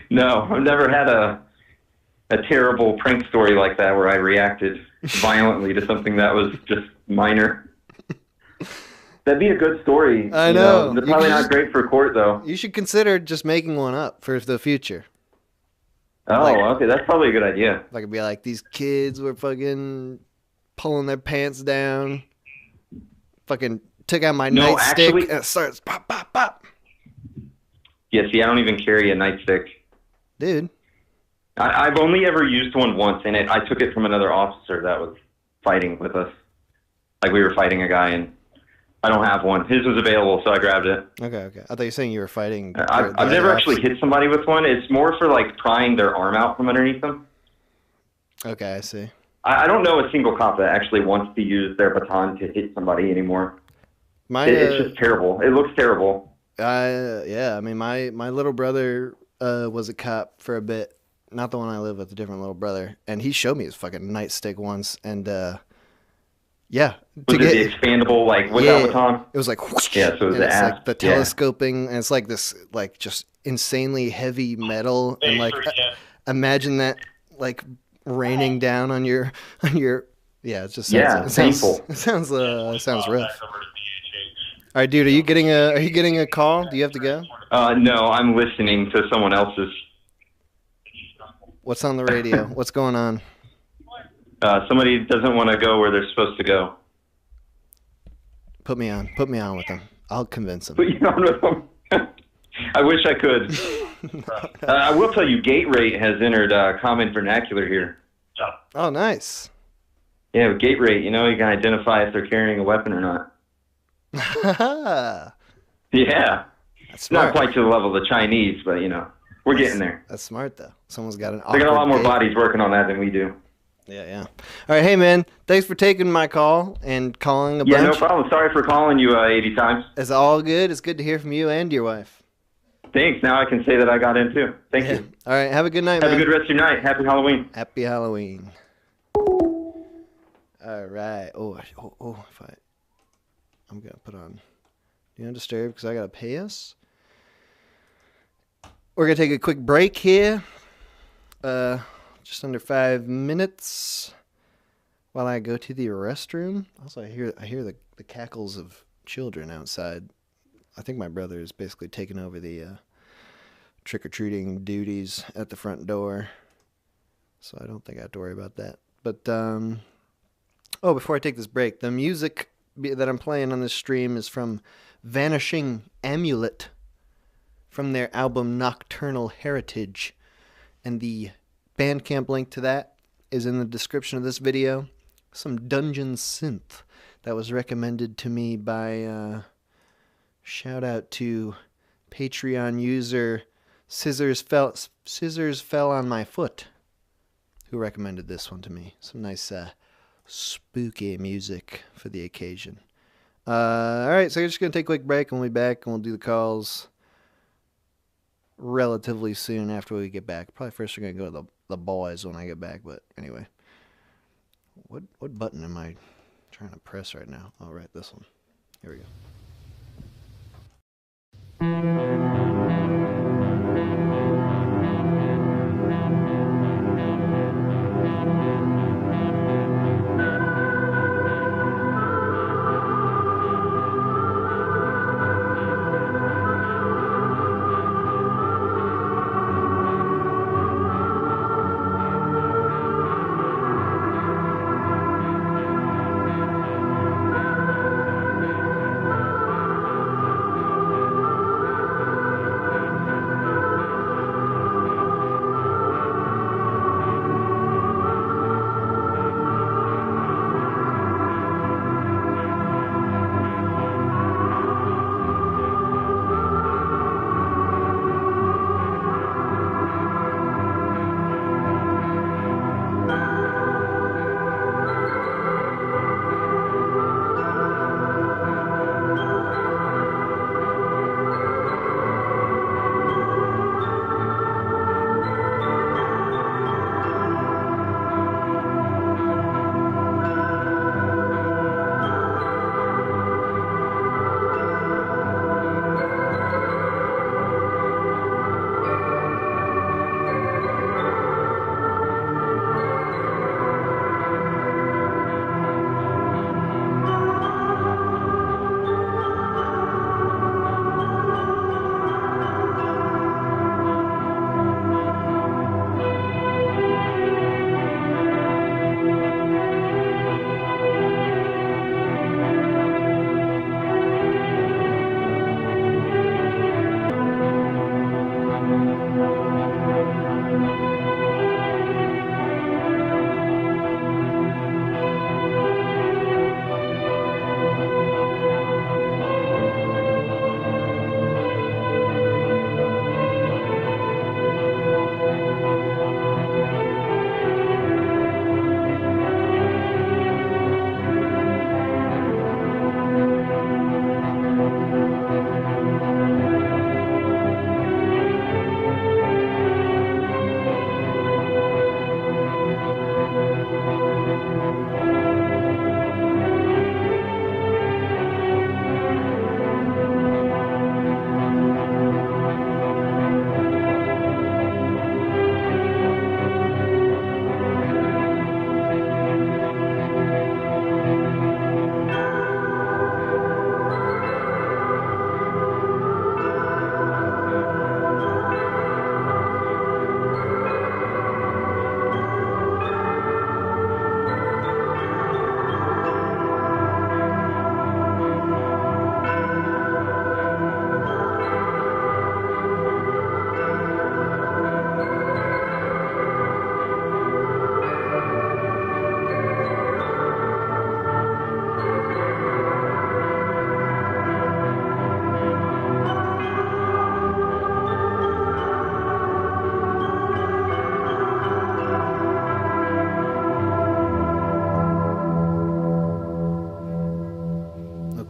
No, I've never had a terrible prank story like that where I reacted violently to something that was just minor. That'd be a good story. I know. They're probably not great for court, though. You should consider just making one up for the future. Oh, okay. That's probably a good idea. Like, it'd be like, these kids were fucking pulling their pants down. Fucking took out my nightstick and it starts pop, pop, pop. Yeah, see, I don't even carry a nightstick. Dude. I've only ever used one once, and I took it from another officer that was fighting with us. Like, we were fighting a guy, and I don't have one. His was available, so I grabbed it. Okay. I thought you were saying you were fighting. I've never actually hit somebody with one. It's more for, like, prying their arm out from underneath them. Okay, I see. I don't know a single cop that actually wants to use their baton to hit somebody anymore. It's just terrible. It looks terrible. Yeah, I mean, my little brother was a cop for a bit. Not the one I live with, a different little brother. And he showed me his fucking nightstick once, and yeah. Was it the expandable, like, without baton? It was like, whoosh, yeah, so it was and the it's ass. like the telescoping, and it's like this, like, just insanely heavy metal, and like, imagine that, like, raining down on your, yeah, it just sounds, painful. It sounds rough. All right, dude, are you getting a call? Do you have to go? No, I'm listening to someone else's. What's on the radio? What's going on? Somebody doesn't want to go where they're supposed to go. Put me on with them. I'll convince them. Put you on with them. I wish I could. I will tell you, Gate Rate has entered common vernacular here. Oh, nice. Yeah, with Gate Rate, you can identify if they're carrying a weapon or not. Yeah. That's smart. Not quite to the level of the Chinese, but, we're getting there. That's smart, though. Someone's got an They got a lot more gate. bodies working on that than we do. Yeah. All right, hey, man, thanks for taking my call and calling a bunch. Yeah, no problem. Sorry for calling you 80 times. It's all good. It's good to hear from you and your wife. Thanks. Now I can say that I got in, too. Thank you. All right, have a good night, man. man. Have a good rest of your night. Happy Halloween. Happy Halloween. All right. I'm going to put on Do Not Disturb because I got to pay us. We're going to take a quick break here. Just under 5 minutes while I go to the restroom. Also, I hear the cackles of children outside. I think my brother is basically taking over the trick-or-treating duties at the front door. So I don't think I have to worry about that. But, before I take this break, the music that I'm playing on this stream is from Vanishing Amulet from their album Nocturnal Heritage. And the Bandcamp link to that is in the description of this video. Some dungeon synth that was recommended to me by shout out to Patreon user Scissors Fell on My Foot, who recommended this one to me. Some nice spooky music for the occasion. All right, so we're just going to take a quick break, and we'll be back, and we'll do the calls relatively soon after we get back. Probably first we're going to go to the boys when I get back, but anyway. What button am I trying to press right now? Oh, right, this one. Here we go.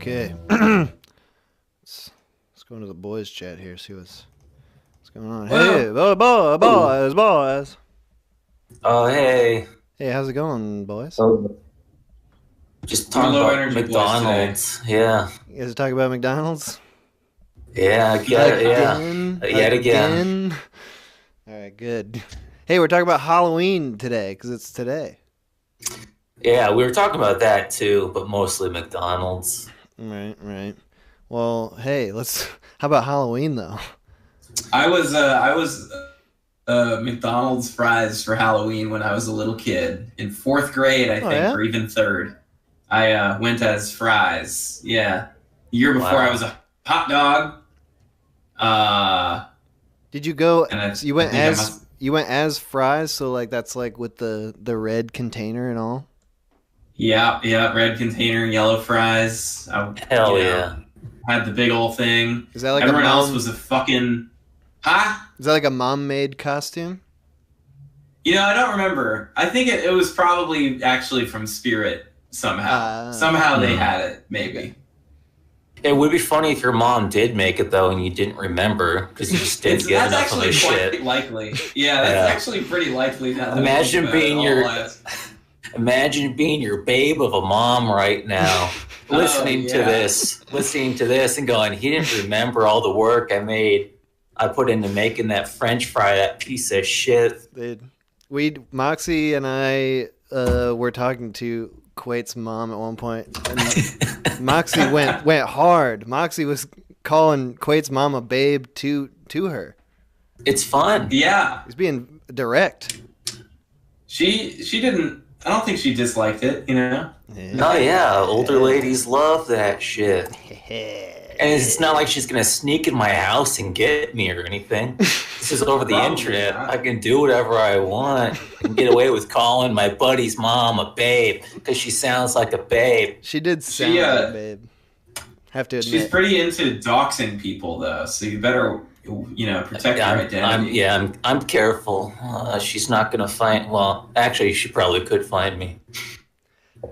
Okay. let's go into the boys chat here, see what's going on. Hey, boys. Oh, hey. Hey, how's it going, boys? Just talking about McDonald's. Yeah. You guys are talking about McDonald's? Yeah, yet again. All right, good. Hey, we're talking about Halloween today, because it's today. Yeah, we were talking about that too, but mostly McDonald's. Right. Well, hey, how about Halloween though? I was McDonald's fries for Halloween when I was a little kid in 4th grade, I think, yeah? or even 3rd. I went as fries. Yeah, the year before I was a hot dog. Did you go? You went as fries, so like that's like with the red container and all. Yeah, red container, yellow fries. Hell yeah. Had the big old thing. Is that like Everyone a mom? else was a fucking... Huh? Is that like a mom-made costume? I don't remember. I think it was probably actually from Spirit somehow. Somehow they had it, maybe. It would be funny if your mom did make it though, and you didn't remember because you just didn't get enough of the shit. That's actually quite likely. Yeah, that's actually pretty likely. Now that Imagine I think being about it. Imagine being your babe of a mom right now, listening to this, and going, "He didn't remember all the work I made. I put into making that French fry, that piece of shit." Moxie and I were talking to Quait's mom at one point, and Moxie went hard. Moxie was calling Quait's mom a babe to her. It's fun. Yeah, he's being direct. She didn't. I don't think she disliked it. Oh yeah, older ladies love that shit. And it's not like she's gonna sneak in my house and get me or anything. This is over the internet. I can do whatever I want. I can get away with calling my buddy's mom a babe because she sounds like a babe. She did sound like a babe. Have to admit. She's pretty into doxing people though, so you better protect your identity. I'm careful. She's not gonna find. Well, actually, she probably could find me.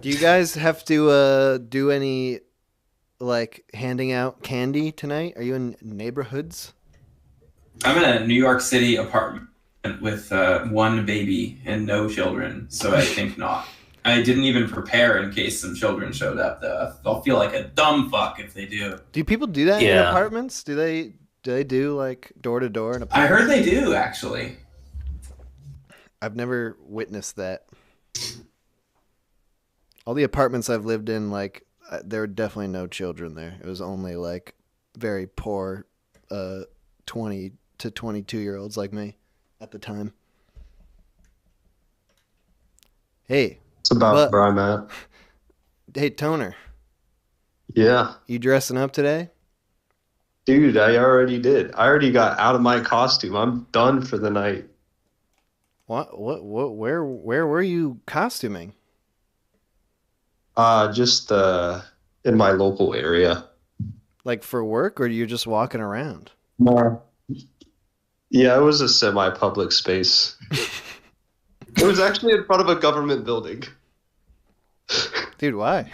Do you guys have to do any like handing out candy tonight? Are you in neighborhoods? I'm in a New York City apartment with one baby and no children, so I think not. I didn't even prepare in case some children showed up, though. I'll feel like a dumb fuck if they do. Do people do that in apartments? Do they do like door to door in apartments? I heard they do, actually. I've never witnessed that. All the apartments I've lived in, like, there were definitely no children there. It was only like very poor 20 to 22-year-olds like me at the time. Hey. It's about where I'm at. Hey, Toner. Yeah. You dressing up today? Dude, I already did. I already got out of my costume. I'm done for the night. What where were you costuming? Just in my local area. Like for work, or you're just walking around? No. Yeah, it was a semi-public space. It was actually in front of a government building. Dude, why?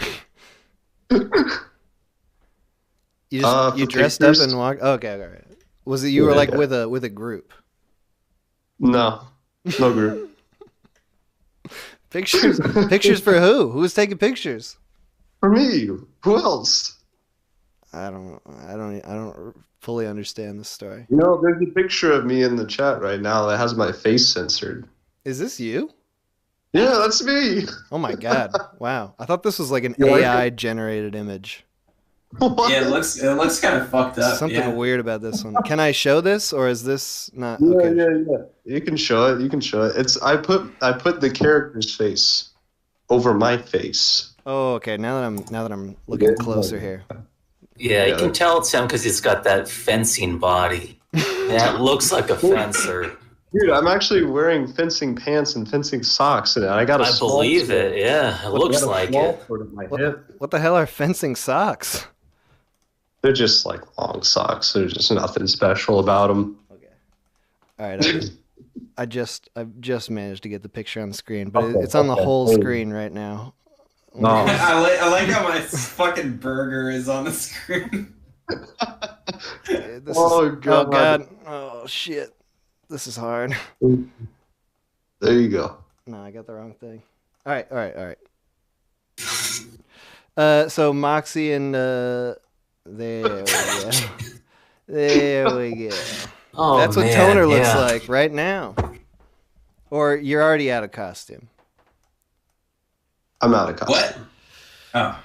You dressed up and walked. Oh, okay, all right. Was it you were like with a group? No group. Pictures for who? Who was taking pictures? For me. Who else? I don't fully understand this story. There's a picture of me in the chat right now that has my face censored. Is this you? Yeah, that's me. Oh my god! Wow, I thought this was like an AI generated image. What? Yeah, it looks kind of fucked up. Something weird about this one. Can I show this, or is this not? Yeah, okay. yeah. You can show it. It's I put the character's face over my face. Oh, okay. Now that I'm looking closer here. Yeah, you can tell it's him because he's got that fencing body. Yeah, it looks like a fencer. Dude, I'm actually wearing fencing pants and fencing socks, and I got a. I believe it. Yeah, it looks like it. What the hell are fencing socks? They're just like long socks. There's just nothing special about them. Okay. All right. I've just managed to get the picture on the screen, but it's on the whole screen right now. No. I like how my fucking burger is on the screen. Oh god. Oh shit. This is hard. There you go. No, I got the wrong thing. All right. So Moxie and there we go. There we go. Oh, that's what man, Toner looks like right now. Or you're already out of costume. I'm out of costume. What? Oh.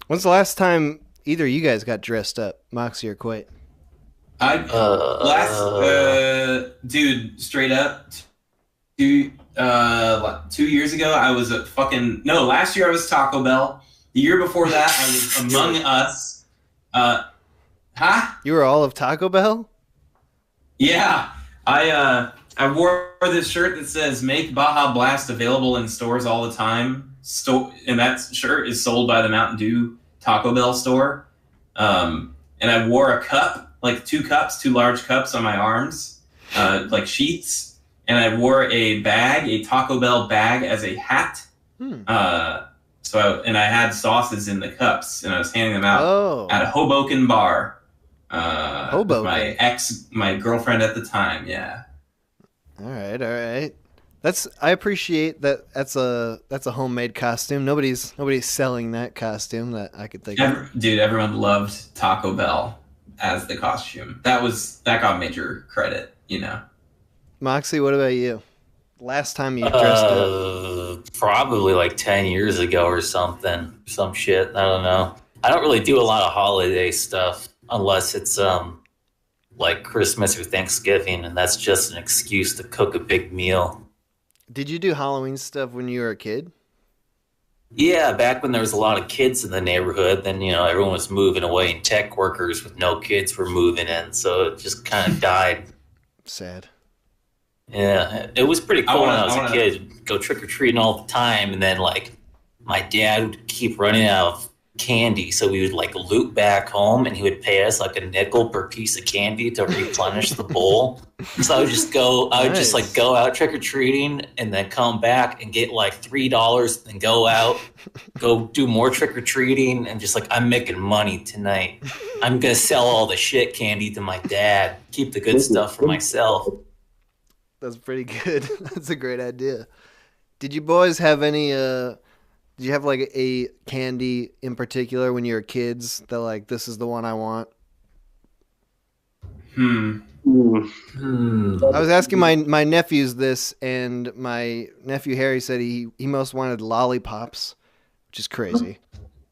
When's the last time either of you guys got dressed up, Moxie or Quait? Dude, straight up, 2 years ago, I was last year I was Taco Bell. The year before that, I was Among Us. You were all of Taco Bell? Yeah, I I wore this shirt that says "Make Baja Blast available in stores all the time." And that shirt is sold by the Mountain Dew Taco Bell store. And I wore a cup, like two large cups on my arms, like sheets. And I wore a bag, a Taco Bell bag, as a hat. And I had sauces in the cups, and I was handing them out at a Hoboken bar. With my girlfriend at the time. Yeah. All right. I appreciate that. That's a homemade costume. Nobody's selling that costume that I could think of. Dude, everyone loved Taco Bell as the costume. That got major credit, you know. Moxie, what about you? Last time you dressed up? Probably like 10 years ago or something. Some shit. I don't know. I don't really do a lot of holiday stuff unless it's like Christmas or Thanksgiving, and that's just an excuse to cook a big meal. Did you do Halloween stuff when you were a kid? Yeah, back when there was a lot of kids in the neighborhood, then, you know, everyone was moving away and tech workers with no kids were moving in, so it just kind of died. Sad. Yeah, it was pretty cool when I was a kid. Go trick-or-treating all the time, and then, like, my dad would keep running out of candy, so we would, like, loop back home, and he would pay us, like, a nickel per piece of candy to replenish the bowl. So I would just go out trick-or-treating, and then come back and get, like, $3, then go do more trick-or-treating, and just, like, I'm making money tonight. I'm gonna sell all the shit candy to my dad, keep the good stuff for myself. That's pretty good. That's a great idea. Did you boys have any, did you have like a candy in particular when you were kids that like, this is the one I want? I was asking my nephews this, and my nephew Harry said he most wanted lollipops, which is crazy.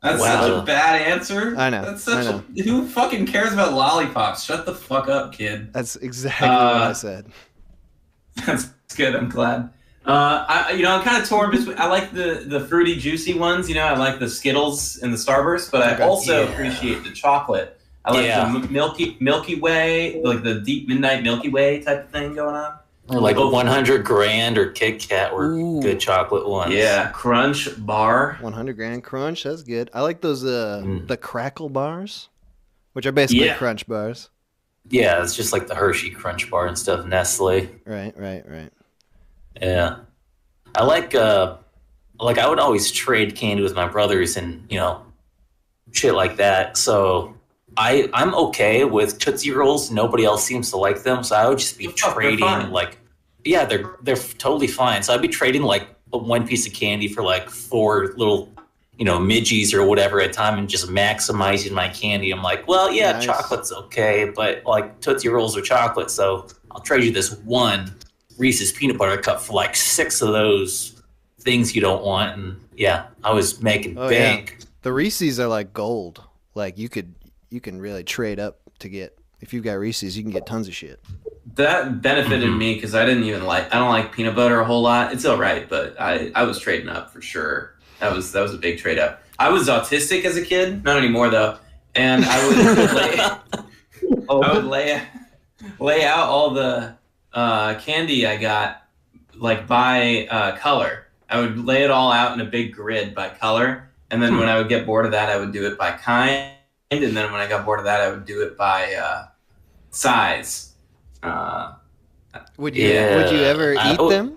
That's such a bad answer. I know. Who fucking cares about lollipops? Shut the fuck up, kid. That's exactly what I said. That's good. I'm glad. I'm kind of torn between. I like the fruity, juicy ones. You know, I like the Skittles and the Starburst, but I also appreciate the chocolate. I like the Milky Way, like the deep midnight Milky Way type of thing going on. Or like 100 Grand or Kit Kat were good chocolate ones. Yeah, Crunch Bar. 100 Grand Crunch, that's good. I like those the Crackle bars, which are basically Crunch bars. Yeah, it's just like the Hershey Crunch Bar and stuff, Nestle. Right. Yeah. I like I would always trade candy with my brothers and, you know, shit like that. So I'm okay with Tootsie Rolls. Nobody else seems to like them, so I would just be trading they're totally fine. So I'd be trading like one piece of candy for like 4 little, you know, midgies or whatever at a time, and just maximizing my candy. I'm like, well, yeah, nice. Chocolate's okay, but like Tootsie Rolls are chocolate, so I'll trade you this one Reese's peanut butter cup for like 6 of those things you don't want. And yeah, I was making bank. Yeah. The Reese's are like gold. Like you can really trade up to get, if you've got Reese's, you can get tons of shit. That benefited me because I don't like peanut butter a whole lot. It's all right, but I was trading up for sure. That was a big trade up. I was autistic as a kid, not anymore though, and I would lay out all the candy I got like by color. I would lay it all out in a big grid by color, and then when I would get bored of that, I would do it by kind, and then when I got bored of that, I would do it by size. Would you ever eat them?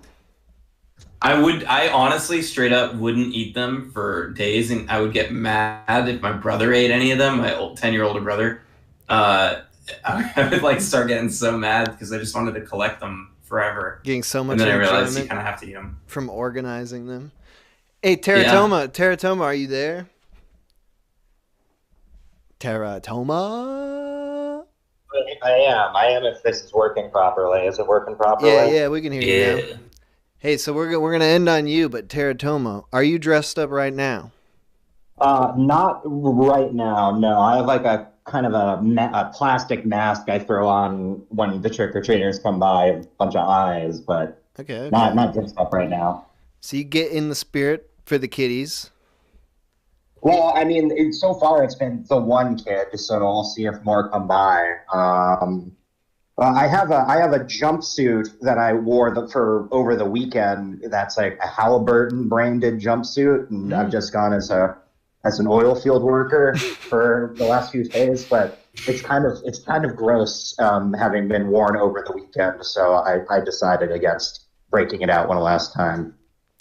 I honestly straight up wouldn't eat them for days, and I would get mad if my brother ate any of them, my 10-year-older brother. I would like start getting so mad because I just wanted to collect them forever. Getting so much and then I realized enjoyment you kind of have to eat them. From organizing them. Hey, Teratoma, are you there? Teratoma? I am if this is working properly. Is it working properly? Yeah, we can hear you now. Hey, so we're gonna end on you, but Teratoma, are you dressed up right now? Not right now. No, I have like a kind of a plastic mask I throw on when the trick or treaters come by, a bunch of eyes, but okay. Not dressed up right now. So you get in the spirit for the kiddies. Well, I mean, so far it's been the one kid, so we'll see if more come by. I have a jumpsuit that I wore for over the weekend. That's like a Halliburton branded jumpsuit, and I've just gone as an oil field worker for the last few days. But it's kind of gross having been worn over the weekend. So I decided against breaking it out one last time.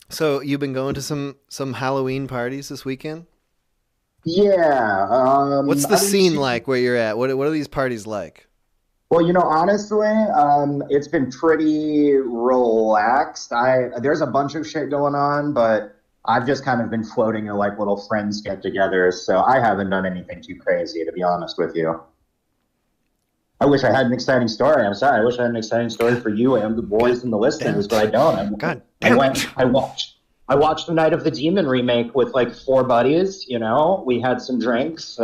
So you've been going to some Halloween parties this weekend? Yeah. What's the scene like where you're at? What are these parties like? Well, honestly, it's been pretty relaxed. There's a bunch of shit going on, but I've just kind of been floating in like little friends get-togethers, so I haven't done anything too crazy, to be honest with you. I wish I had an exciting story. I'm sorry. I wish I had an exciting story for you and the boys and the listeners, but I don't. I watched the Night of the Demon remake with like 4 buddies. We had some drinks.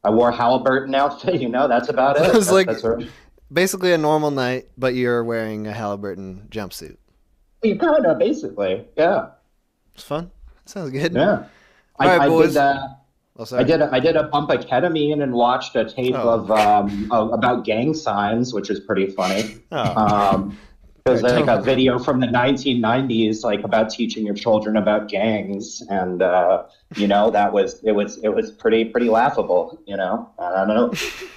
I wore a Halliburton outfit, that's about it. It was that's basically a normal night, but you're wearing a Halliburton jumpsuit. You kind of, basically, yeah. It's fun. Sounds good. Yeah. All right, boys. I did a bump of ketamine and watched a tape of about gang signs, which is pretty funny. It was like a video from the 1990s, like about teaching your children about gangs, and it was pretty laughable. I don't know.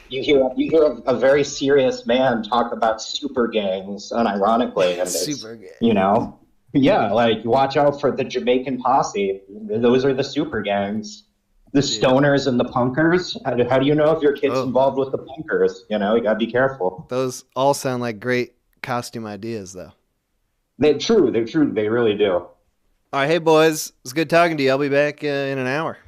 You hear a very serious man talk about super gangs, unironically, and super gang. Yeah, like watch out for the Jamaican posse. Those are the super gangs. The stoners and the punkers. How do you know if your kid's involved with the punkers? You gotta be careful. Those all sound like great costume ideas, though. They're true. They really do. All right, hey boys, it's good talking to you. I'll be back in an hour.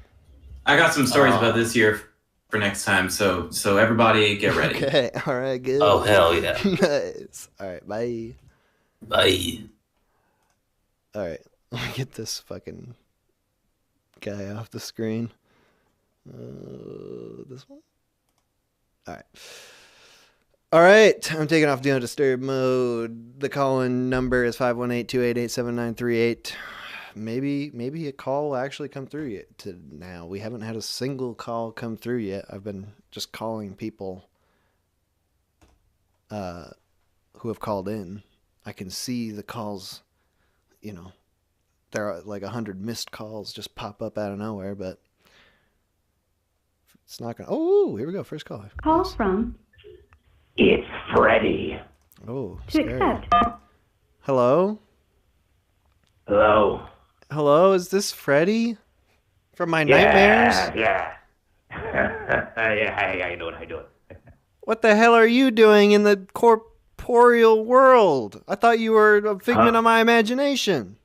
I got some stories about this year for next time, so everybody get ready. Okay, all right, good. Oh, hell yeah. Nice. All right, bye. Bye. All right, let me get this fucking guy off the screen. This one? All right. All right, I'm taking off Do Not Disturb mode. The call-in number is 518-288-7938. Maybe a call will actually come through yet now. We haven't had a single call come through yet. I've been just calling people who have called in. I can see the calls, there are like 100 missed calls just pop up out of nowhere, but it's not going to... Oh, here we go. First call. Call from... It's Freddy. Oh, To scary. accept. Hello? Hello. Hello, is this Freddy? From my nightmares? Yeah. How you doing? What the hell are you doing in the corporeal world? I thought you were a figment of my imagination.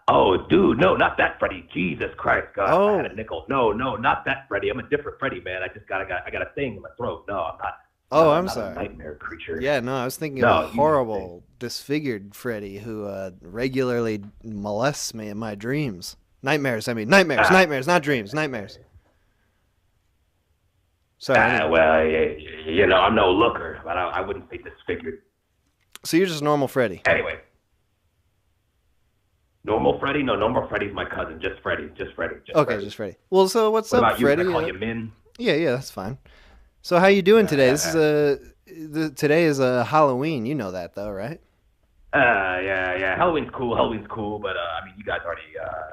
Oh, dude, no, not that Freddy. Jesus Christ, God, I had a nickel. No, not that Freddy. I'm a different Freddy, man. I got a thing in my throat. No, I'm not. Oh, no, I'm not sorry. A nightmare creature. Yeah, no, I was thinking of a horrible, disfigured Freddy who regularly molests me in my dreams. Nightmares, nightmares, not dreams, nightmares. Sorry. Well, I'm no looker, but I wouldn't say disfigured. So you're just normal Freddy. Anyway. Normal Freddy? No, normal Freddy's my cousin. Just Freddy. Just Freddy. Just Freddy. Well, so what's what up, about you? Freddy? Can I call you Min? Yeah, that's fine. So how you doing today? Today is a Halloween. You know that though, right? Yeah. Halloween's cool, but you guys already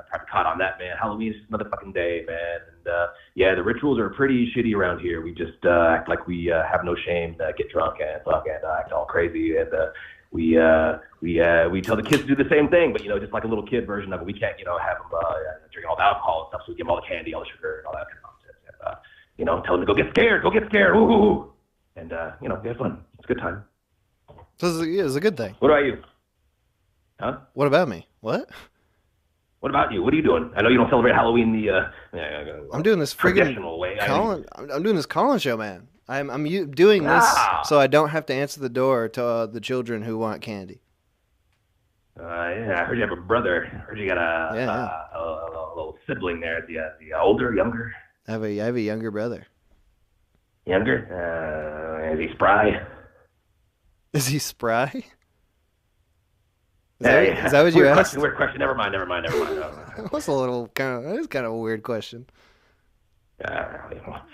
probably caught on that, man. Halloween's just another fucking day, man. And the rituals are pretty shitty around here. We just act like we have no shame, get drunk and fuck and act all crazy, and we tell the kids to do the same thing, but just like a little kid version of it. We can't have them drink all the alcohol and stuff, so we give them all the candy, all the sugar, and all that kind of nonsense. And tell them to go get scared, ooh, and we have fun. It's a good time. So it's a good thing. What about you? Huh? What about me? What? What about you? What are you doing? I know you don't celebrate Halloween I'm doing this friggin' way. I'm doing this call-in show, man. I'm doing this so I don't have to answer the door to the children who want candy. I heard you have a brother. I heard you got a little sibling there. Is he older, younger? I have a younger brother. Younger? Is he spry? Is he spry? Is that what you asked? Weird question. Never mind. That was a little kind of a weird question.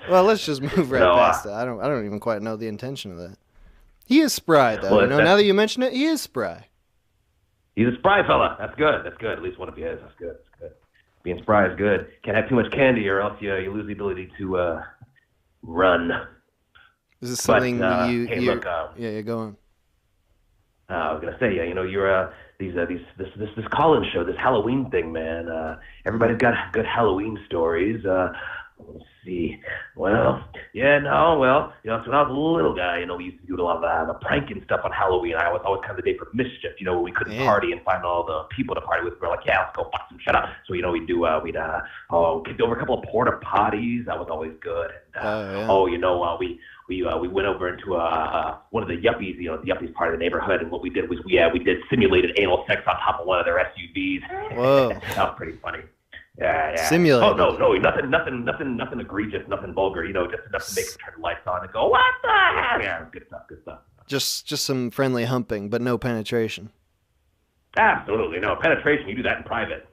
Well, let's just move right No, past that. I don't even quite know the intention of that. He is spry, though. Well, You know, that's- now that you mention it, he is spry. He's a spry fella. That's good. That's good. At least one of you is. That's good. That's good. Being spry is good. Can't have too much candy, or else you lose the ability to run. Is this something hey, you? look. Yeah, go on. I was gonna say, yeah, you know, you're this call-in show, this Halloween thing, man. Everybody's got good Halloween stories. Let's see. Well, yeah, no, well, you know, so when I was a little guy, you know, we used to do a lot of the pranking stuff on Halloween. I was always kind of the day for mischief, you know, when we couldn't party and find all the people to party with. We were like, yeah, let's go fuck some shit up. So, you know, we'd kicked over a couple of porta potties. That was always good. And, you know, we went over into one of the yuppies, you know, the yuppies part of the neighborhood, and what we did was we did simulated anal sex on top of one of their SUVs. Whoa. That was pretty funny. Yeah. Simulated. Oh no, nothing egregious, nothing vulgar. You know, just enough to make them turn the lights on and go, what the hell? Yeah, good stuff. Just some friendly humping, but no penetration. Absolutely no penetration. You do that in private.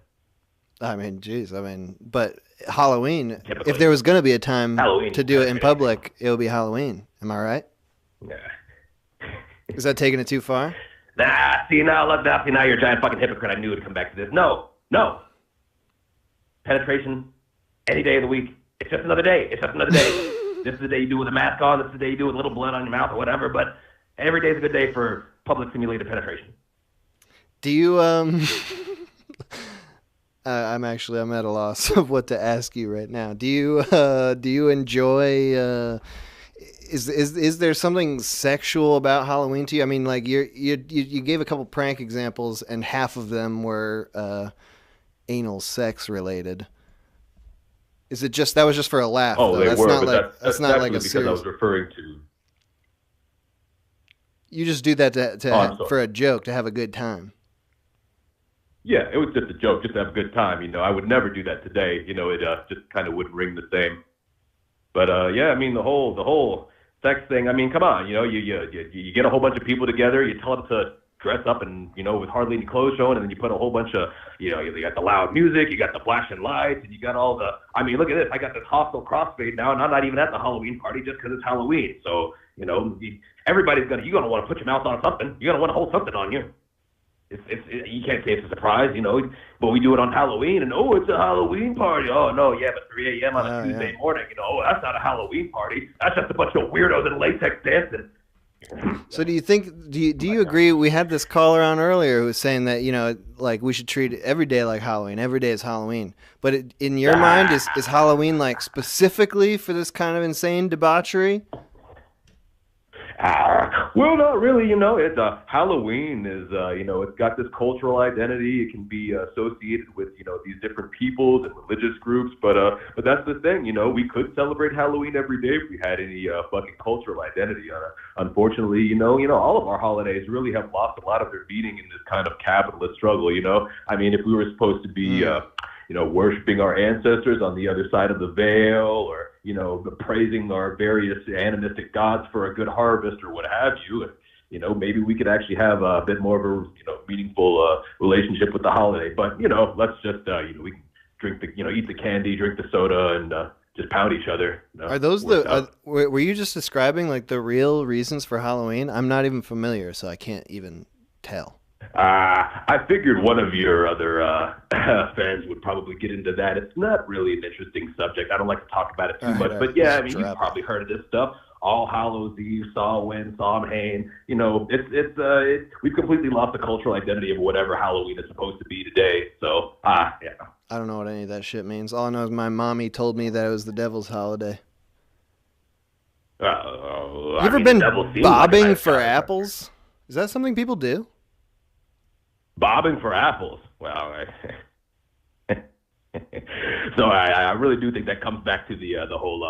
I mean, geez, but Halloween. Typically. If there was going to be a time Halloween to do it in public, it would be Halloween. Am I right? Yeah. Is that taking it too far? Now you're a giant fucking hypocrite. I knew it would come back to this. No. Penetration, any day of the week. It's just another day. This is the day you do it with a mask on. This is the day you do it with a little blood on your mouth or whatever. But every day is a good day for public simulated penetration. Do you I'm at a loss of what to ask you right now. Do you enjoy? Is there something sexual about Halloween to you? I mean, like you gave a couple prank examples, and half of them were anal sex related. Is it just that was just for a laugh? Oh, though? they That's were, not but like that's not like a because serious. I was referring to. You just do that I'm sorry. for a joke to have a good time. Yeah, it was just a joke, just to have a good time. You know, I would never do that today. You know, it just kind of wouldn't ring the same. But yeah, I mean the whole sex thing. I mean, come on, you know, you get a whole bunch of people together, you tell them to dress up and, you know, with hardly any clothes showing, and then you put a whole bunch of, you know, you got the loud music, you got the flashing lights, and you got all the, I mean, look at this, I got this hostile crossfade now, and I'm not even at the Halloween party just because it's Halloween. So, you know, you're gonna want to put your mouth on something. You're gonna want to hold something on you. You can't say it's a surprise, you know, but we do it on Halloween, and it's a Halloween party. Oh no, yeah, but 3 a.m. on a Tuesday morning, you know, that's not a Halloween party. That's just a bunch of weirdos in latex dancing. So do you agree? We had this caller on earlier who was saying that, you know, like we should treat every day like Halloween. Every day is Halloween. But in your mind, is Halloween like specifically for this kind of insane debauchery? Well, not really. You know, it's Halloween is you know, it's got this cultural identity. It can be associated with, you know, these different peoples and religious groups. But that's the thing. You know, we could celebrate Halloween every day if we had any fucking cultural identity. Unfortunately, you know, all of our holidays really have lost a lot of their meaning in this kind of capitalist struggle. You know, I mean, if we were supposed to be you know, worshiping our ancestors on the other side of the veil, or, you know, praising our various animistic gods for a good harvest or what have you. And, you know, maybe we could actually have a bit more of a, you know, meaningful relationship with the holiday. But, you know, let's just, you know, we can drink the, you know, eat the candy, drink the soda, and just pound each other. You know, Are those were you just describing like the real reasons for Halloween? I'm not even familiar, so I can't even tell. I figured one of your other fans would probably get into that. It's not really an interesting subject. I don't like to talk about it too much, but yeah, I mean, you've probably heard of this stuff. All Hallows Eve, Samhain, Samhain. You know, we've completely lost the cultural identity of whatever Halloween is supposed to be today. So, yeah. I don't know what any of that shit means. All I know is my mommy told me that it was the devil's holiday. You ever been bobbing for apples? Is that something people do? Bobbing for apples. Well, so I really do think that comes back to the whole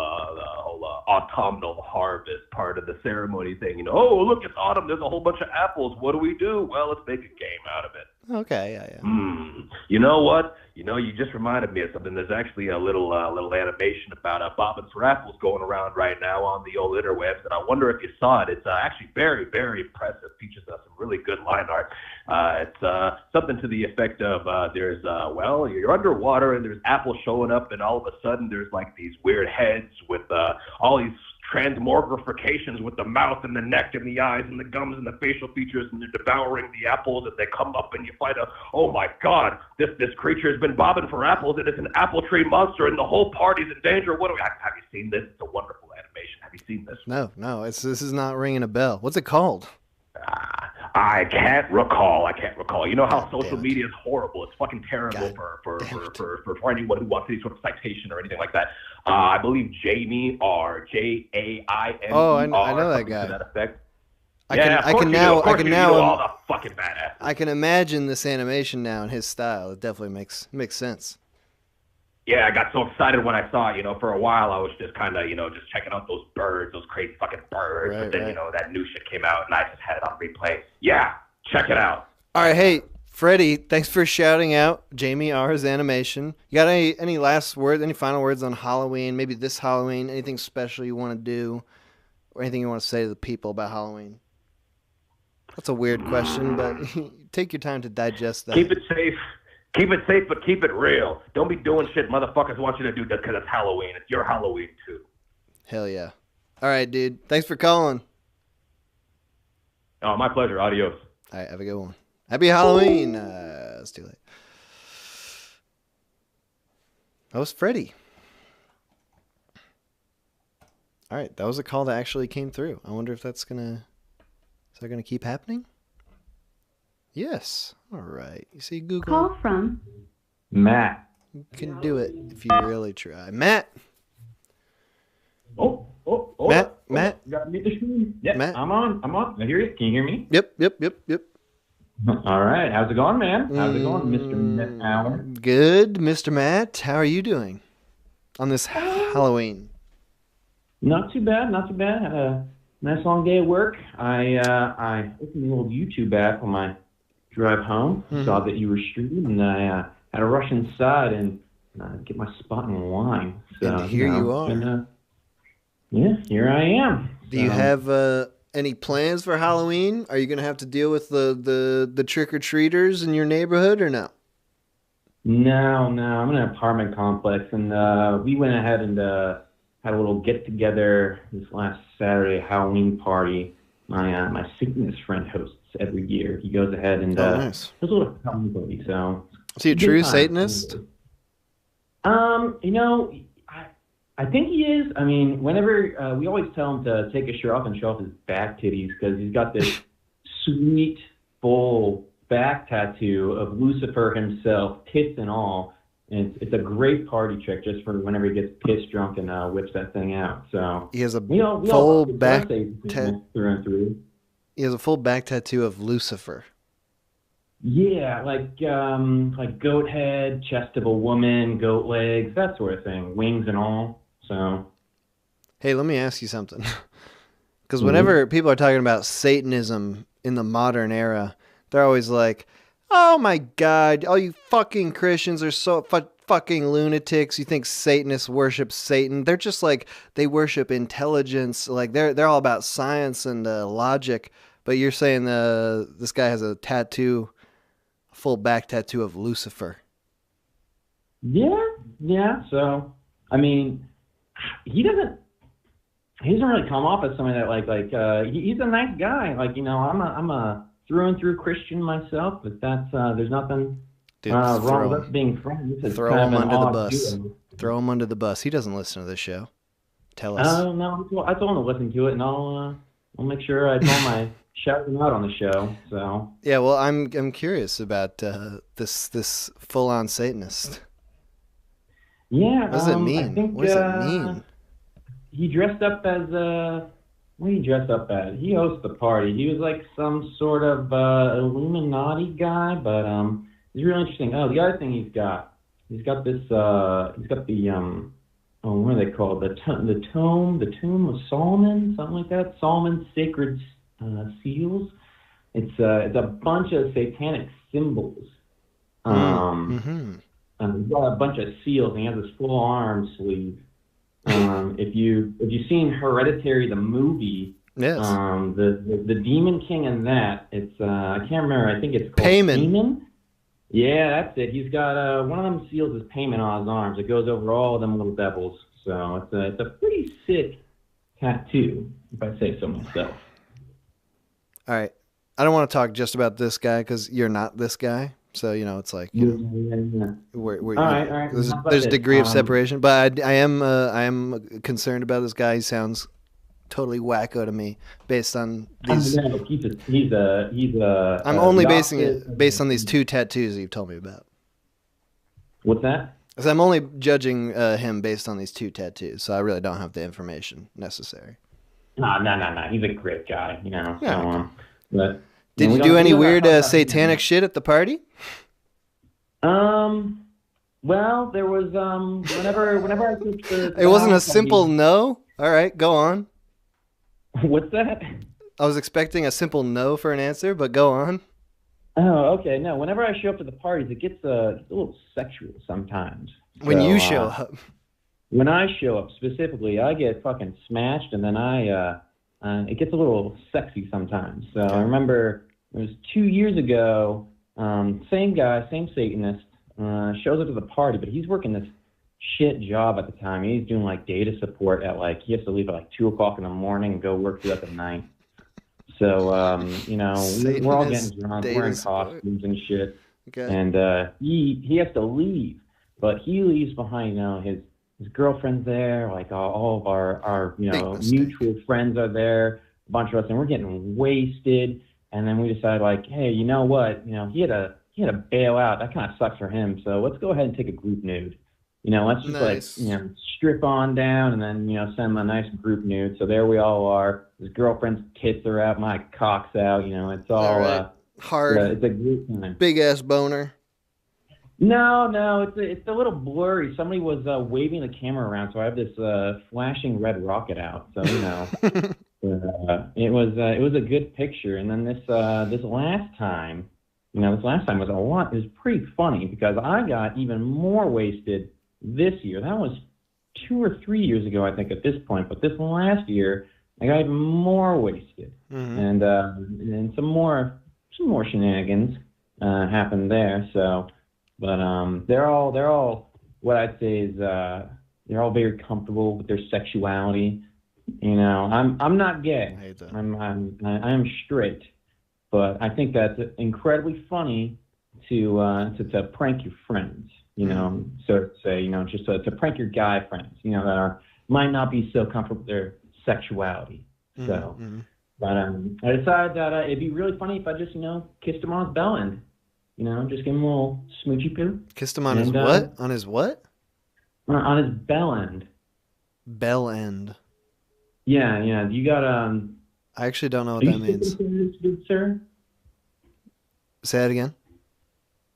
autumnal harvest part of the ceremony thing. You know, oh look, it's autumn. There's a whole bunch of apples. What do we do? Well, let's make a game out of it. Okay, yeah. You know what? You know, you just reminded me of something. There's actually a little animation about bobbing for apples going around right now on the old interwebs, and I wonder if you saw it. It's actually very, very impressive. Features some really good line art. It's something to the effect of there's well, you're underwater and there's apples showing up, and all of a sudden there's like these weird heads with all these transmogrifications with the mouth and the neck and the eyes and the gums and the facial features, and they're devouring the apples, and they come up and you find out, oh my god, this creature has been bobbing for apples and it's an apple tree monster and the whole party's in danger. Have you seen this? It's a wonderful animation. Have you seen this? No, this is not ringing a bell. What's it called? I can't recall. You know how social media is horrible. It's fucking terrible for anyone who wants any sort of citation or anything like that. I believe Jamie R. Jaimie. Oh, I know that guy. To that effect. I can now all the fucking badass. I can imagine this animation now in his style. It definitely makes sense. Yeah, I got so excited when I saw it. For a while I was just kind of, just checking out those birds, those crazy fucking birds. Right, but then, that new shit came out and I just had it on replay. Yeah, check it out. All right, hey, Freddie, thanks for shouting out Jamie R's animation. You got any last words, any final words on Halloween? Maybe this Halloween, anything special you want to do, or anything you want to say to the people about Halloween? That's a weird question, but take your time to digest that. Keep it safe. Keep it safe, but keep it real. Don't be doing shit motherfuckers want you to do just because it's Halloween. It's your Halloween, too. Hell yeah. All right, dude. Thanks for calling. Oh, my pleasure. Adios. All right, have a good one. Happy Halloween. It's too late. That was Freddie. All right, that was a call that actually came through. I wonder if is that gonna keep happening? Yes. All right. You see Google. Call from Matt. You can do it if you really try. Matt. Oh. Matt. You got me the screen. Yeah, Matt. I'm on. I hear you. Can you hear me? Yep. All right. How's it going, man? How's it going, Mr. Matt Hour? Good, Mr. Matt. How are you doing on this Halloween? Not too bad. Had a nice long day at work. I opened the old YouTube app on my drive home. Saw that you were streaming, and I had to rush inside and get my spot in line. So And here you are. And, yeah, here I am. Do you have any plans for Halloween? Are you going to have to deal with the trick-or-treaters in your neighborhood or no? No. I'm in an apartment complex, and we went ahead and had a little get-together this last Saturday, Halloween party. My Satan's friend hosts every year. He goes ahead and nice. does a little Halloween party. So is he a true Satanist? I think he is. I mean, whenever we always tell him to take his shirt off and show off his back titties because he's got this sweet, full back tattoo of Lucifer himself, tits and all. And it's a great party trick just for whenever he gets pissed drunk and whips that thing out. So he has a full back through and through. He has a full back tattoo of Lucifer. Yeah, like goat head, chest of a woman, goat legs, that sort of thing, wings and all. So, hey, let me ask you something. Because whenever people are talking about Satanism in the modern era, they're always like, "Oh my God, all you fucking Christians are so fucking lunatics. You think Satanists worship Satan? They're just like they worship intelligence. Like they're all about science and logic." But you're saying this guy has a tattoo, a full back tattoo of Lucifer. Yeah. So, I mean, he doesn't really come off as somebody that he's a nice guy. Like, I'm a through and through Christian myself, but that's there's nothing wrong with us being friends. Throw him under the bus. Throw him under the bus. He doesn't listen to this show. Tell us. No, I told him to listen to it, and I'll make sure I told my shout him out on the show. So yeah, well, I'm curious about this full on Satanist. Yeah, what does it mean? What does it mean? He dressed up as what did he dress up as? He hosts the party. He was like some sort of Illuminati guy, but it's really interesting. Oh, the other thing he's got this. He's got the what are they called? The tomb of Solomon, something like that. Solomon's sacred seals. It's a bunch of satanic symbols. He's got a bunch of seals, and he has this full arm sleeve. If you've seen Hereditary the movie, Yes. The Demon King and that, it's I can't remember. I think it's called Payman. Payman. Yeah, that's it. He's got one of them seals his payment on his arms. It goes over all of them little devils. So it's a pretty sick tattoo, if I say so myself. All right. I don't want to talk just about this guy because you're not this guy. So, it's like, we're, All right. there's How about a this? degree of separation. But I am concerned about this guy. He sounds totally wacko to me based on these. No, he's a. I'm only basing it based on these 2 tattoos you've told me about. What's that? So I'm only judging him based on these 2 tattoos. So I really don't have the information necessary. No. He's a great guy, Yeah. So, but did you do any weird satanic shit at the party? Well, there was whenever I took the It wasn't a house, simple no. All right, go on. What's that? I was expecting a simple no for an answer, but go on. Oh, okay. No, whenever I show up to the parties, it gets a little sexual sometimes. When So, you show up. When I show up specifically, I get fucking smashed, and then it gets a little sexy sometimes. So I remember it was 2 years ago. Same guy, same Satanist, shows up to the party, but he's working this shit job at the time. He's doing like data support at he has to leave at 2 o'clock in the morning and go work throughout the night. So, we're all getting drunk, wearing costumes and shit. Okay. And he has to leave, but he leaves behind, his girlfriend's there, all of our mutual friends are there, a bunch of us, and we're getting wasted. And then we decide, hey, you know what? He had to bail out. That kind of sucks for him. So let's go ahead and take a group nude. Let's just strip on down and then send him a nice group nude. So there we all are. His girlfriend's tits are out, my cock's out. It's all right. Hard. It's a group time. Big ass boner. No, it's a little blurry. Somebody was waving the camera around, so I have this flashing red rocket out. So it was a good picture. And then this last time, was a lot. It was pretty funny because I got even more wasted this year. That was 2 or 3 years ago, I think, at this point. But this last year, I got even more wasted, and some more shenanigans happened there. So. But they're all what I'd say is they're all very comfortable with their sexuality. I'm not gay. I'm straight, but I think that's incredibly funny to prank your friends. So to say, just to prank your guy friends. That might not be so comfortable with their sexuality. So, but I decided that it'd be really funny if I just kissed him on his bell end. Just give him a little smoochy poo. Kissed him on his what? On his what? On his bell end. Bell end. Yeah. You got I actually don't know what that means. Good sir? Say that again.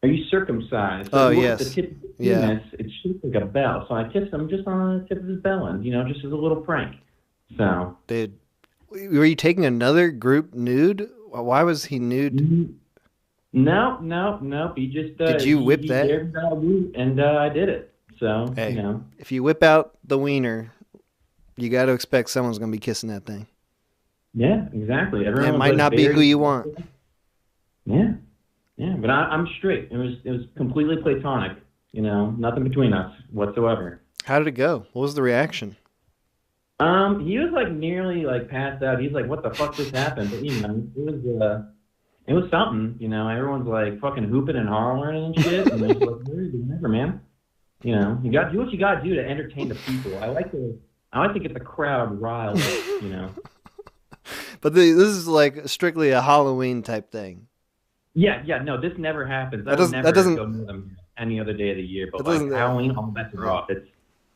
Are you circumcised? Oh, yes. The tip of the penis, it's shaped like a bell. So I kissed him just on the tip of his bell end. Just as a little prank. So. Dude, were you taking another group nude? Why was he nude? No. He just did you whip that? And I did it. So hey, if you whip out the wiener, you got to expect someone's gonna be kissing that thing. Yeah, exactly. It might not be who you want. Yeah. But I'm straight. It was completely platonic. Nothing between us whatsoever. How did it go? What was the reaction? He was nearly passed out. He's like, "What the fuck just happened?" But it was something, everyone's fucking hooping and hollering and shit. And they're like, whatever, man. You got to do what you got to do to entertain the people. I like to get the crowd riled up, But this is strictly a Halloween type thing. Yeah, no, this never happens. That doesn't go near them any other day of the year. But Halloween, all bets are off.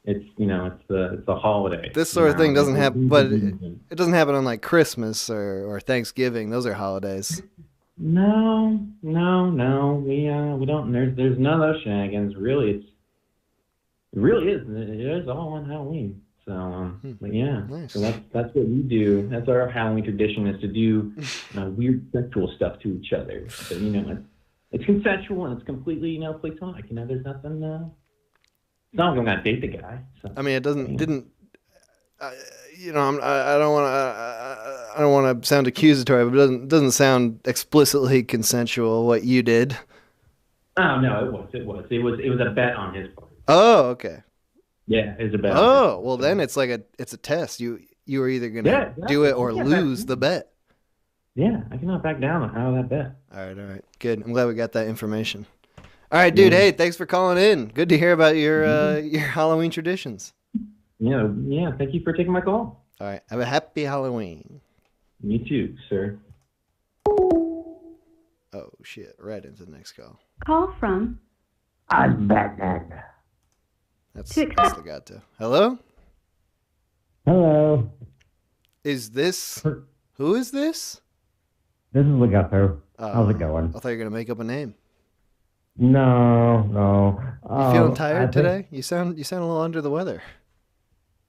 It's the holiday. This sort of thing doesn't happen, but it doesn't happen on Christmas or Thanksgiving. Those are holidays. No. We don't. There's none of those shenanigans. Really, it is all on Halloween. So, but yeah. Nice. So that's what we do. That's our Halloween tradition, is to do weird sexual stuff to each other. But it's consensual and it's completely platonic. There's nothing. It's not like I'm gonna date the guy. So, I mean, it didn't. I don't want to. I don't want to sound accusatory, but it doesn't sound explicitly consensual what you did. Oh no, it was a bet on his part. Oh, okay. Yeah, it was a bet. Oh, well then it's like it's a test. You were either gonna do it or lose the bet. Yeah, I cannot back down on how that bet. All right, good. I'm glad we got that information. All right, dude. Hey, thanks for calling in. Good to hear about your Halloween traditions. Yeah. Thank you for taking my call. All right, have a happy Halloween. You too, sir. Oh shit! Right into the next call. Call from. I'm Batman. That's the gato. Hello. Hello. Is this? Who is this? This is Legato. How's it going? I thought you were gonna make up a name. No. You feeling tired today? You sound a little under the weather.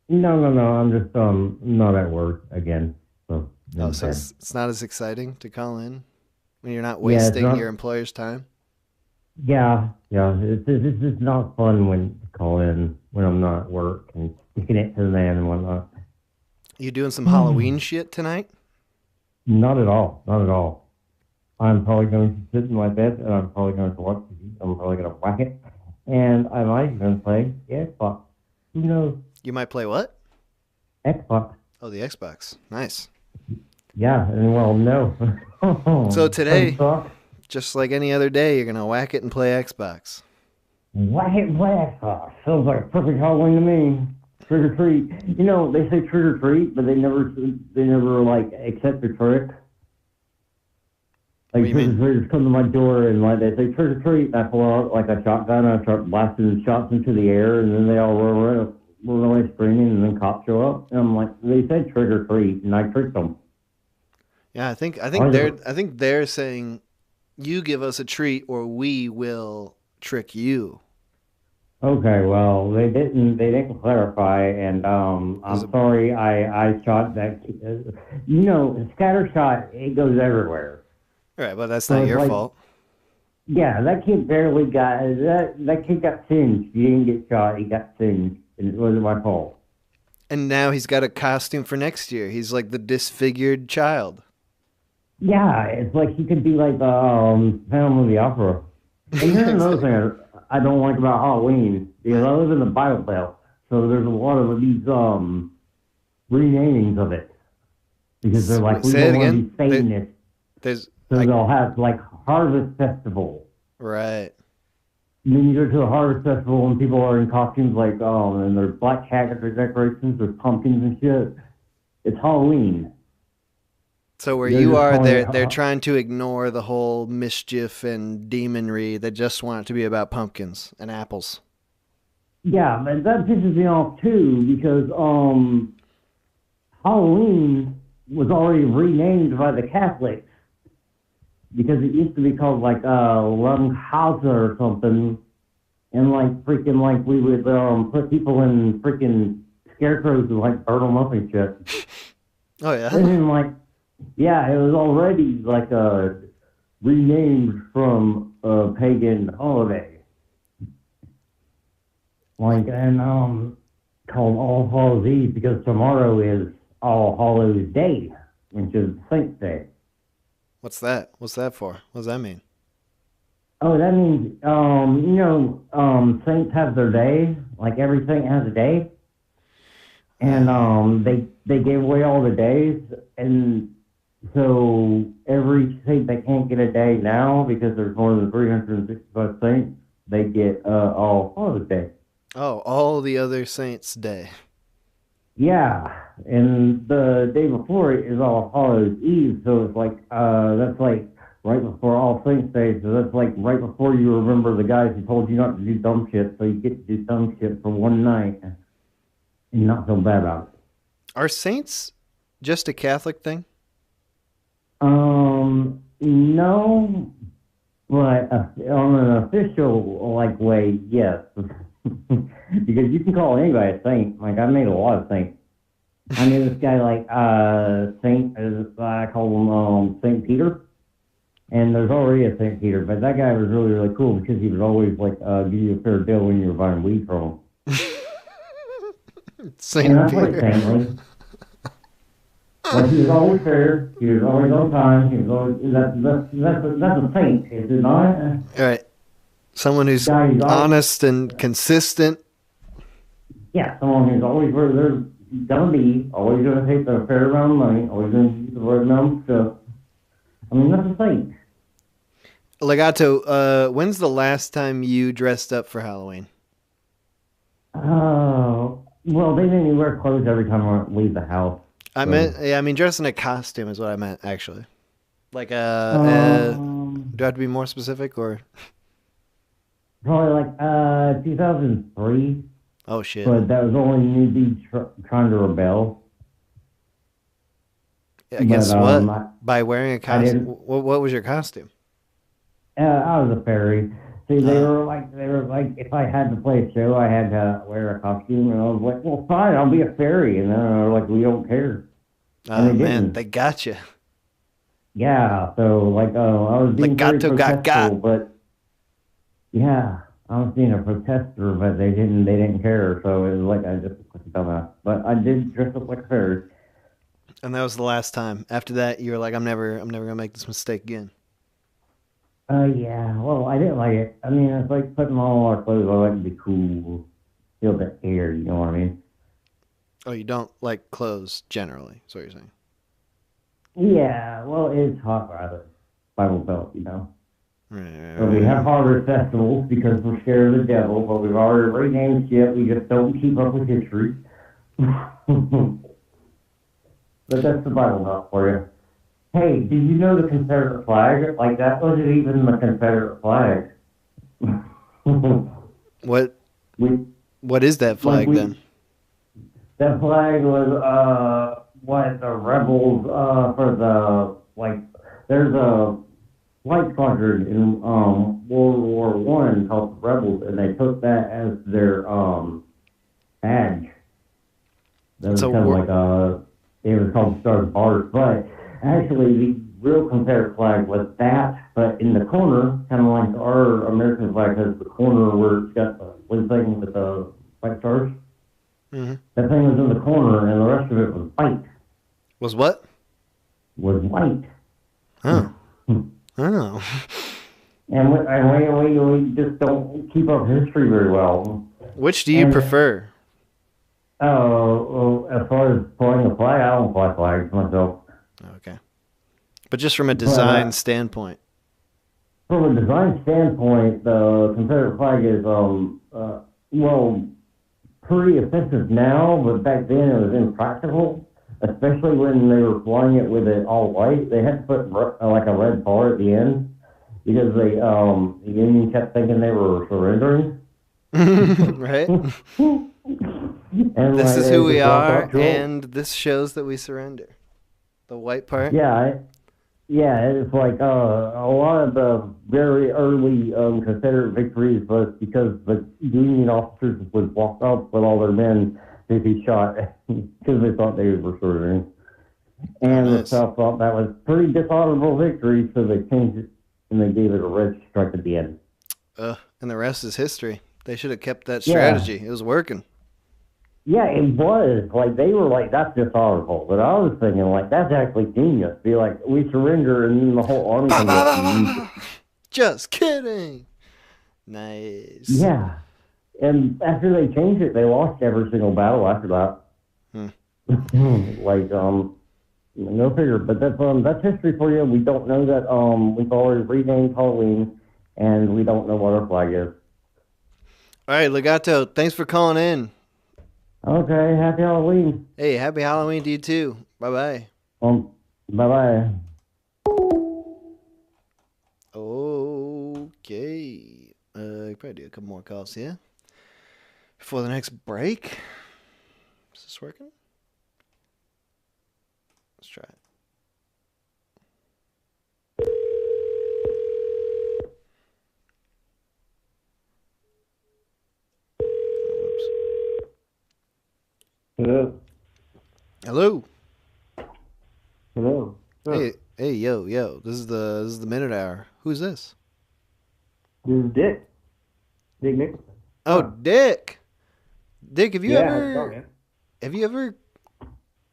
No. I'm just not at work again. So. So it's not as exciting to call in when you're not wasting your employer's time. Yeah. It's just not fun when to call in when I'm not at work and sticking it to the man and whatnot. You doing some Halloween shit tonight? Not at all. I'm probably going to sit in my bed and I'm probably going to watch TV. I'm probably going to whack it. And I might even play Xbox. Who knows? You might play what? Xbox. Oh, the Xbox. Nice. Yeah, and well, no. So today, just like any other day, you're going to whack it and play Xbox. Whack it and play Xbox. Sounds like a perfect Halloween to me. Trick or treat. You know, they say trick or treat, but they never like accept the trick. Like trick or treaters come to my door and like they say trick or treat, and I pull out like a shotgun and I start blasting shots into the air, and then they all run away screaming, and then cops show up, and I'm like, they said trick or treat, and I tricked them. Yeah, I think they're saying, you give us a treat or we will trick you. Okay, well, they didn't clarify, and I'm sorry I shot that. You know, scatter shot, it goes everywhere. All right, but that's not your fault. Yeah, that kid barely got that kid got singed. He didn't get shot. He got singed, and it wasn't my fault. And now he's got a costume for next year. He's like the disfigured child. Yeah, it's like he could be like the Phantom of the Opera. And here's another thing I don't like about Halloween, because I live in the Bible Belt, so there's a lot of these renamings of it. Because they're like, we don't want to be Satanists. So they'll have like Harvest Festival. Right. And then you go to a Harvest Festival and people are in costumes like, and there's black cat decorations, there's pumpkins and shit. It's Halloween. So where you are, they're trying to ignore the whole mischief and demonry. They just want it to be about pumpkins and apples. Yeah, but that pisses me off too, because Halloween was already renamed by the Catholics. Because it used to be called like Lumhauser or something, and like freaking like we would put people in freaking scarecrows and like burn them up and shit. Oh yeah. And then like, yeah, it was already like renamed from a pagan holiday. Like and called All Hallows Eve because tomorrow is All Hallows Day, which is Saints Day. What's that? What's that for? What does that mean? Oh, that means, saints have their day. Like every saint has a day. And they gave away all the days. And so every saint that can't get a day now, because there's more than 365 saints, they get All Hallows Day. Oh, all the other saints' day. Yeah, and the day before it is All Hallows Eve, so it's like, that's like right before All Saints Day, so that's like right before you remember the guys who told you not to do dumb shit, so you get to do dumb shit for one night and not feel bad about it. Are saints just a Catholic thing? No, but on an official, like, way, yes. Because you can call anybody a saint. Like, I made a lot of saints. I knew this guy, like, I call him St. Peter. And there's already a St. Peter, but that guy was really, really cool because he would always, like, give you a fair deal when you were buying weed from him. St. Peter. Family. But he was always fair. He was always on time. He was always that's a saint, is it not? All right. Someone who's Guy who's always- honest and consistent. Yeah, someone who's always where they're gonna be, always gonna take the fair amount of money, always gonna use the right amount of stuff. I mean, that's a saint. Legato, when's the last time you dressed up for Halloween? Oh, well, they didn't even wear clothes every time I leave the house. I so. meant, yeah, I mean, dress in a costume is what I meant, actually. Like, do I have to be more specific, or? Probably like 2003. Oh, shit. But that was only me trying to rebel. I guess But, what? By wearing a costume? What was your costume? I was a fairy. See, they were like, if I had to play a show, I had to wear a costume, and I was like, well, fine, I'll be a fairy, and then they were like, we don't care. Oh, and they man, didn't. they got you. Yeah, so like, I was being very Legato got protestful, but yeah, I was being a protester, but they didn't care, so it was like I just was a dumbass. But I did dress up like a fairy. And that was the last time. After that, you were like, I'm never gonna make this mistake again. Yeah, well, I didn't like it. I mean, it's like putting on all our clothes. I like to be cool, feel the air, you know what I mean? Oh, you don't like clothes generally, is what you're saying? Yeah, well, it's hot by the Bible Belt, you know. Right. So we have harvest festivals because we're scared of the devil, but we've already renamed shit. We just don't keep up with history. But that's the Bible Belt for you. Hey, did you know the Confederate flag? Like, that wasn't even the Confederate flag. What is that flag then? That flag was, what the rebels, for the, like, there's a flight squadron in, World War One called the Rebels, and they took that as their, badge. That was So kind of like, it was called Stars and Bars, but actually the real Confederate flag was that, but in the corner, kind of like our American flag has the corner where it's got the one thing with the white stars. Mm-hmm. That thing was in the corner, and the rest of it was white. Was what? Was white. Oh. Oh. And we just don't keep up history very well. Which do you prefer? Oh, as far as flying a flag, I don't fly flags myself. Okay. But just from a design standpoint. From a design standpoint, the Confederate flag is, well, pretty offensive now, but back then it was impractical, especially when they were flying it with it all white. They had to put like a red bar at the end because the Union kept thinking they were surrendering. Right? And this like, is who we are, control. and this shows that we surrender. The white part? Yeah, it's like a lot of the very early Confederate victories was because the Union officers would walk up with all their men to be shot because they thought they were surrendering. And the South thought that was pretty dishonorable victory, so they changed it and they gave it a red stripe at the end. And the rest is history. They should have kept that strategy. It was working. Yeah, it was. Like, they were like, that's dishonorable. But I was thinking, like, that's actually genius. Be like, we surrender, and then the whole army comes up and use it. Just kidding. Nice. Yeah. And after they changed it, they lost every single battle after that. Like, no figure. But that's history for you. We don't know that, we've already renamed Halloween, and we don't know what our flag is. All right, Legato, thanks for calling in. Okay, happy Halloween. Hey, happy Halloween to you too. Bye-bye. Bye-bye. Okay. Probably do a couple more calls here before the next break. Is this working? Let's try it. Hello. Hello. Hello. Hey, yo. This is the minute hour. Who's this? This is Dick. Dick Nicholson. Oh, Dick. Dick, have you Yeah, how's it going, man? have you ever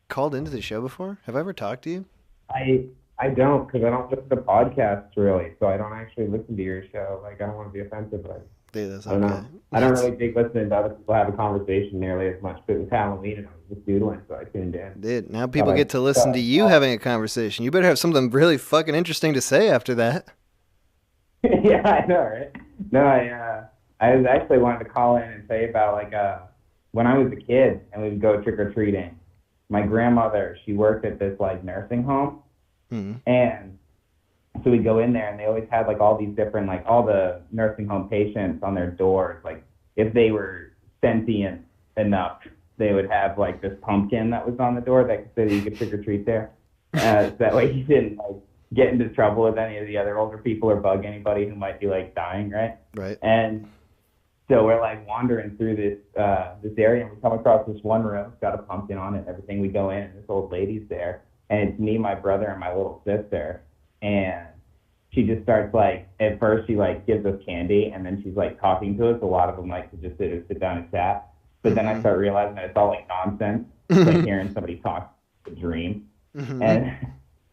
called into the show before? Have I ever talked to you? I don't, because I don't listen to podcasts really, so I don't actually listen to your show. Like, I don't want to be offensive, but Dude, that's I don't okay. know. I don't really think listening to other people have a conversation nearly as much. But it was Halloween and I was just doodling, so I tuned in. Dude, now people get to listen to you having a conversation. You better have something really fucking interesting to say after that. Yeah, I know, right? No, I was actually wanted to call in and say about like when I was a kid and we would go trick or treating. My grandmother, she worked at this like nursing home, and so we'd go in there and they always had like all these different like all the nursing home patients on their doors. Like if they were sentient enough, they would have like this pumpkin that was on the door that said you could trick or treat there. So that way you didn't like get into trouble with any of the other older people or bug anybody who might be like dying, right? Right. And so we're like wandering through this area and we come across this one room. It's got a pumpkin on it and everything. We go in and this old lady's there and it's me, my brother, and my little sister. And she just starts like, at first she like gives us candy and then she's like talking to us. A lot of them like to just sit down and chat. But then I start realizing that it's all like nonsense. It's like hearing somebody talk a dream. And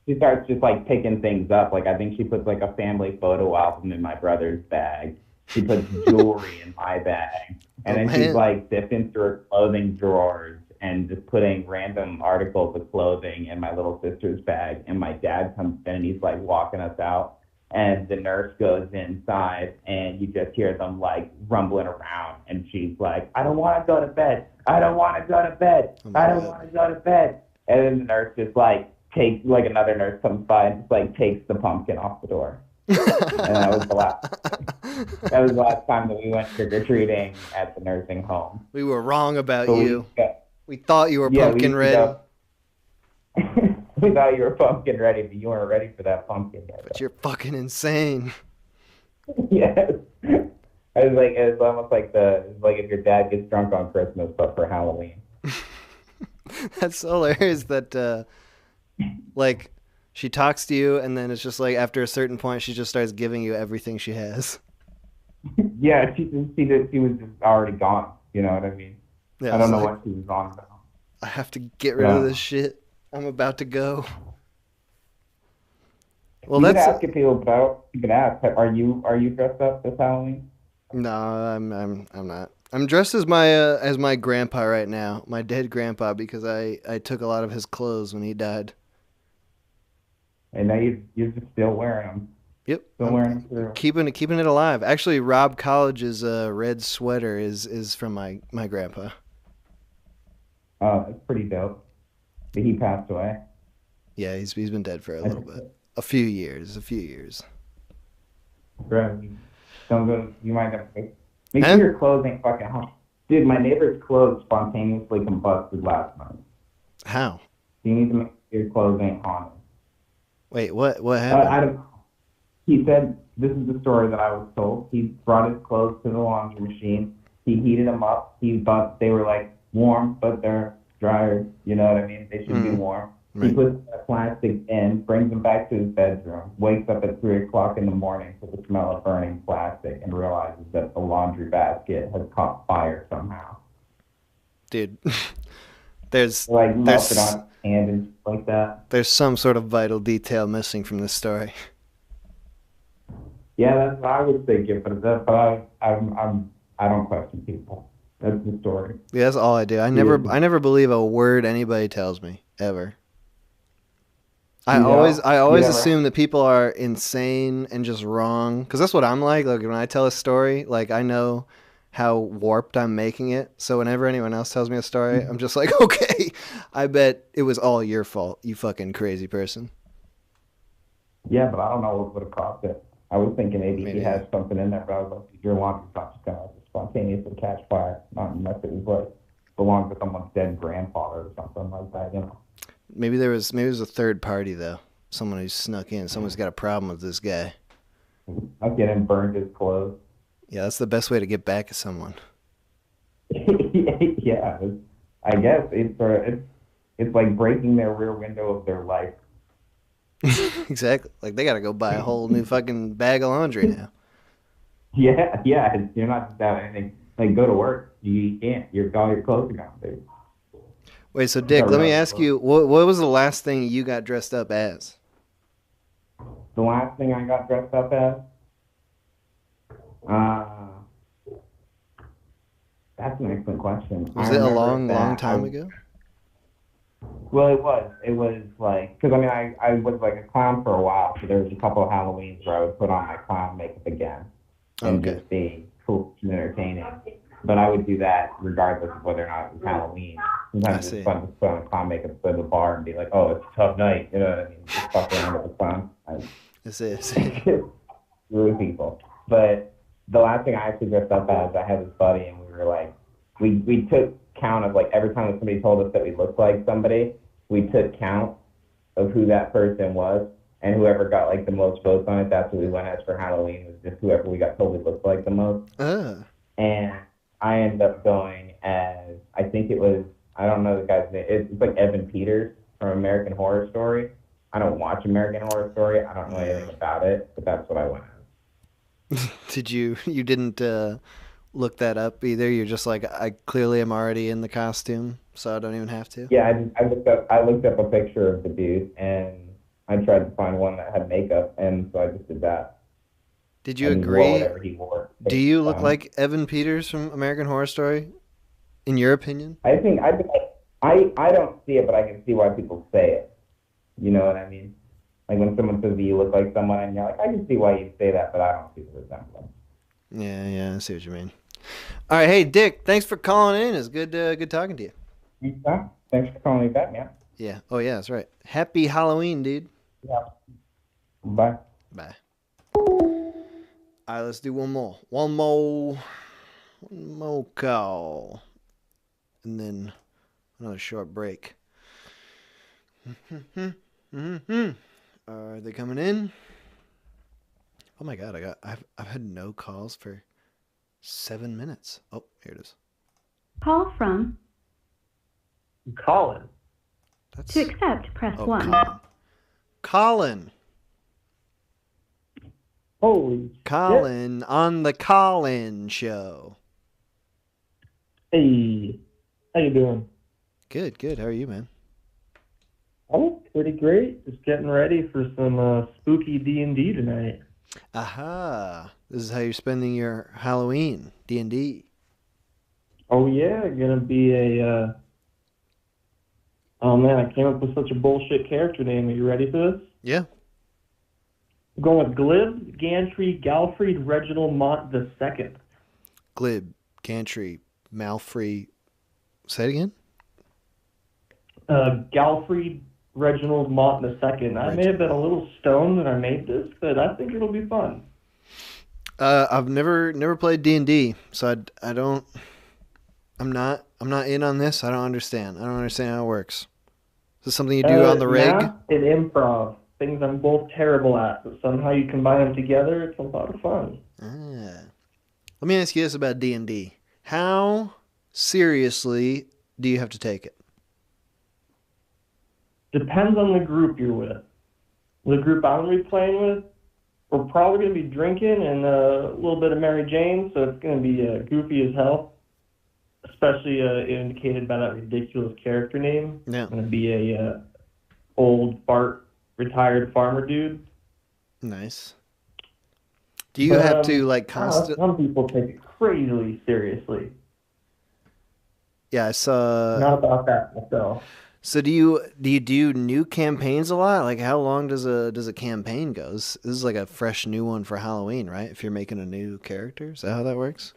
she starts just like picking things up. Like I think she puts like a family photo album in my brother's bag. She puts jewelry in my bag. And then she's like sifting through her clothing drawers and just putting random articles of clothing in my little sister's bag. And my dad comes in and he's like walking us out. And the nurse goes inside and you just hear them like rumbling around. And she's like, I don't want to go to bed. I don't want to go to bed. I don't want to go to bed. And then the nurse just like takes, like another nurse comes by and just like takes the pumpkin off the door. And that was the last time that we went trick-or-treating at the nursing home. We were wrong about you. We thought you were pumpkin ready. We thought you were pumpkin ready, but you weren't ready for that pumpkin yet. But you're fucking insane. Yes. I was like, it's almost like if your dad gets drunk on Christmas, but for Halloween. That's so hilarious that, like, she talks to you, and then it's just like after a certain point, she just starts giving you everything she has. Yeah, she was just already gone. You know what I mean? Yeah, I don't know like, what she was on about. I have to get rid of this shit. I'm about to go. Well, you that's could ask if people, but you could ask. Are you dressed up this Halloween? No, I'm not. I'm dressed as my grandpa right now, my dead grandpa, because I took a lot of his clothes when he died. And now you're just still wearing them. Yep. Still wearing them through. Keeping it alive. Actually, Rob College's red sweater is from my grandpa. Oh, that's pretty dope. He passed away. Yeah, he's been dead for a little bit. A few years. Right. Don't go. You might have to make sure your clothes ain't fucking hot. Dude, my neighbor's clothes spontaneously combusted last night. How? You need to make sure your clothes ain't haunted. Wait, what happened? I don't. He said this is the story that I was told. He brought his clothes to the laundry machine. He heated them up. He thought they were like warm, but they're drier. You know what I mean? They should be warm. Right. He puts the plastic in, brings them back to his bedroom, wakes up at 3 o'clock in the morning to the smell of burning plastic, and realizes that the laundry basket has caught fire somehow. Dude, there's melted on his hand and shit like that. There's some sort of vital detail missing from this story. Yeah, that's what I was thinking, but I don't question people. That's the story. Yeah, that's all I do. I never believe a word anybody tells me ever. I always assume that people are insane and just wrong, because that's what I'm like. Like when I tell a story, like I know how warped I'm making it. So whenever anyone else tells me a story, I'm just like, okay, I bet it was all your fault, you fucking crazy person. Yeah, but I don't know what would have caused it. I was thinking maybe he had something in there, but I was like, your laundry's not just gonna spontaneously catch fire, not unless it was like belonged to someone's dead grandfather or something like that, you know. Maybe there was a third party though. Someone who snuck in. Someone's got a problem with this guy. I'll get him burned his clothes. Yeah, that's the best way to get back at someone. Yeah, I guess it's like breaking their rear window of their life. Exactly. Like they got to go buy a whole new fucking bag of laundry now. Yeah. You're not just out anything. Like go to work. You can't. All your clothes are gone, dude. Wait, so Dick, let me ask you, what was the last thing you got dressed up as? The last thing I got dressed up as? That's an excellent question. Was it a long time ago? Well, it was. It was like, because I mean, I was like a clown for a while, so there was a couple of Halloweens where I would put on my clown makeup again and just be cool and entertaining. But I would do that regardless of whether or not it was Halloween. Sometimes it's fun to put on clown makeup, go to the bar and be like, oh, it's a tough night. You know what I mean? Just fuck around with the clown. That's it. Rude people. But the last thing I actually dressed up as, I had this buddy and we were like, we took count of like every time that somebody told us that we looked like somebody, we took count of who that person was, and whoever got like the most votes on it, that's what we went as for Halloween, was just whoever we got told we looked like the most. And I ended up going as, I think it was, I don't know the guy's name, it's like Evan Peters from American Horror Story. I don't watch American Horror Story, I don't know anything about it, but that's what I went as. You didn't look that up either? You're just like, I clearly am already in the costume, so I don't even have to? Yeah, I looked up a picture of the dude, and I tried to find one that had makeup, and so I just did that. Did you and agree? Wore whatever he wore. Do you look like Evan Peters from American Horror Story, in your opinion? I don't see it, but I can see why people say it. You know what I mean? Like when someone says that you look like someone, and you're like, I can see why you say that, but I don't see the resemblance. Yeah, I see what you mean. All right, hey Dick, thanks for calling in. It's good talking to you. Yeah, thanks for calling me back, man. Yeah. Oh yeah, that's right. Happy Halloween, dude. Yeah. Bye. Bye. All right, let's do one more call, and then another short break. Are they coming in? Oh my God, I've had no calls for 7 minutes. Oh, here it is. Call from. Colin. To accept, press 1. Colin. Holy Colin on the Colin Show. Hey, how you doing? Good. How are you, man? Oh, pretty great. Just getting ready for some spooky D&D tonight. Aha. This is how you're spending your Halloween, D&D. Oh, yeah. Gonna be a... Oh, man, I came up with such a bullshit character name. Are you ready for this? Yeah. I'm going with Glib, Gantry, Galfried, Reginald Mont II. Glib, Gantry, Malfrey. Say it again? Galfried, Reginald Mont II. I may have been a little stoned when I made this, but I think it'll be fun. I've never played D&D, so I'm not in on this. I don't understand how it works. Is this something you do on the rig? Math and improv. Things I'm both terrible at, but somehow you combine them together, it's a lot of fun. Let me ask you this about D&D. How seriously do you have to take it? Depends on the group you're with. The group I'm going to be playing with, we're probably going to be drinking and a little bit of Mary Jane, so it's going to be goofy as hell. Especially indicated by that ridiculous character name. Yeah. It's going to be a old fart retired farmer dude. Nice. Do you have to some people take it crazily seriously. Yeah, I saw. Not about that myself. So do you do new campaigns a lot? Like how long does a campaign go? This is like a fresh new one for Halloween, right? If you're making a new character, is that how that works?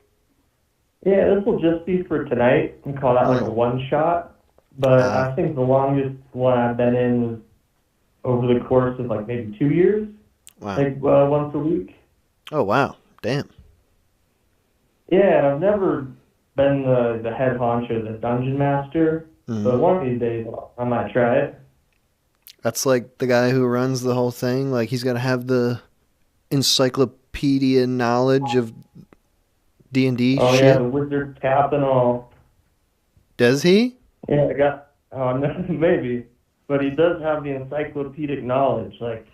Yeah, this will just be for tonight. We call that like a one shot. But I think the longest one I've been in was over the course of like maybe 2 years. Wow. Like once a week. Oh wow, damn. Yeah, and I've never been the head honcho, the dungeon master. But one of these days I might try it. That's like the guy who runs the whole thing. Like he's got to have the encyclopedia knowledge of D&D Oh shit. yeah, the wizard cap and all. Does he? Yeah, maybe. But he does have the encyclopedic knowledge, like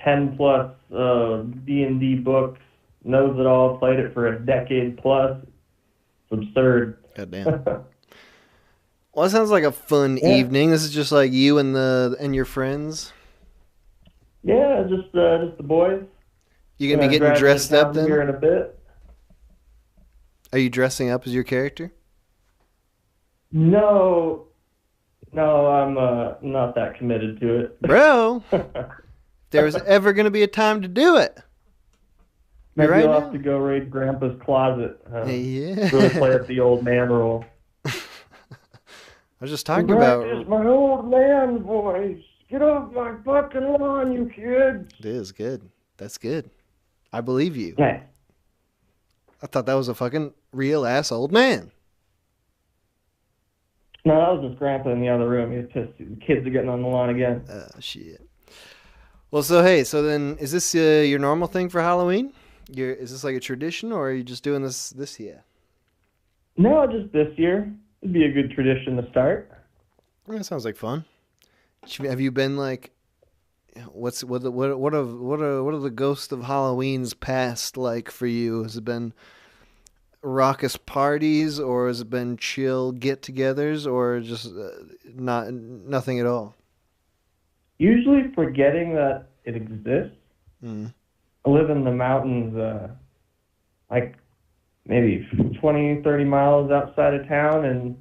10 plus D&D books, knows it all, played it for a decade plus. It's absurd. Goddamn. Well, it sounds like a fun Yeah. evening. This is just like you and your friends. Yeah, just the boys. You gonna be getting drive into dressed up town then? here in a bit. Are you dressing up as your character? No, I'm not that committed to it, Bro. If there was ever gonna be a time to do it. Maybe right I'll now? have to go raid Grandpa's closet. Yeah. Really play up the old man role. I was just talking Practice about. my old man voice. Get off my fucking lawn, you kids. It is good. That's good. I believe you. Nice. I thought that was a fucking real ass old man. No, that was just Grandpa in the other room. He was pissed. The kids are getting on the lawn again. Shit. Well, so then, is this your normal thing for Halloween? Is this like a tradition, or are you just doing this year? No, just this year. It'd be a good tradition to start. That sounds like fun. Have you been like? What are the ghosts of Halloween's past like for you? Has it been raucous parties, or has it been chill get-togethers, or just nothing at all? Usually forgetting that it exists. Mm. I live in the mountains, like maybe 20, 30 miles outside of town, and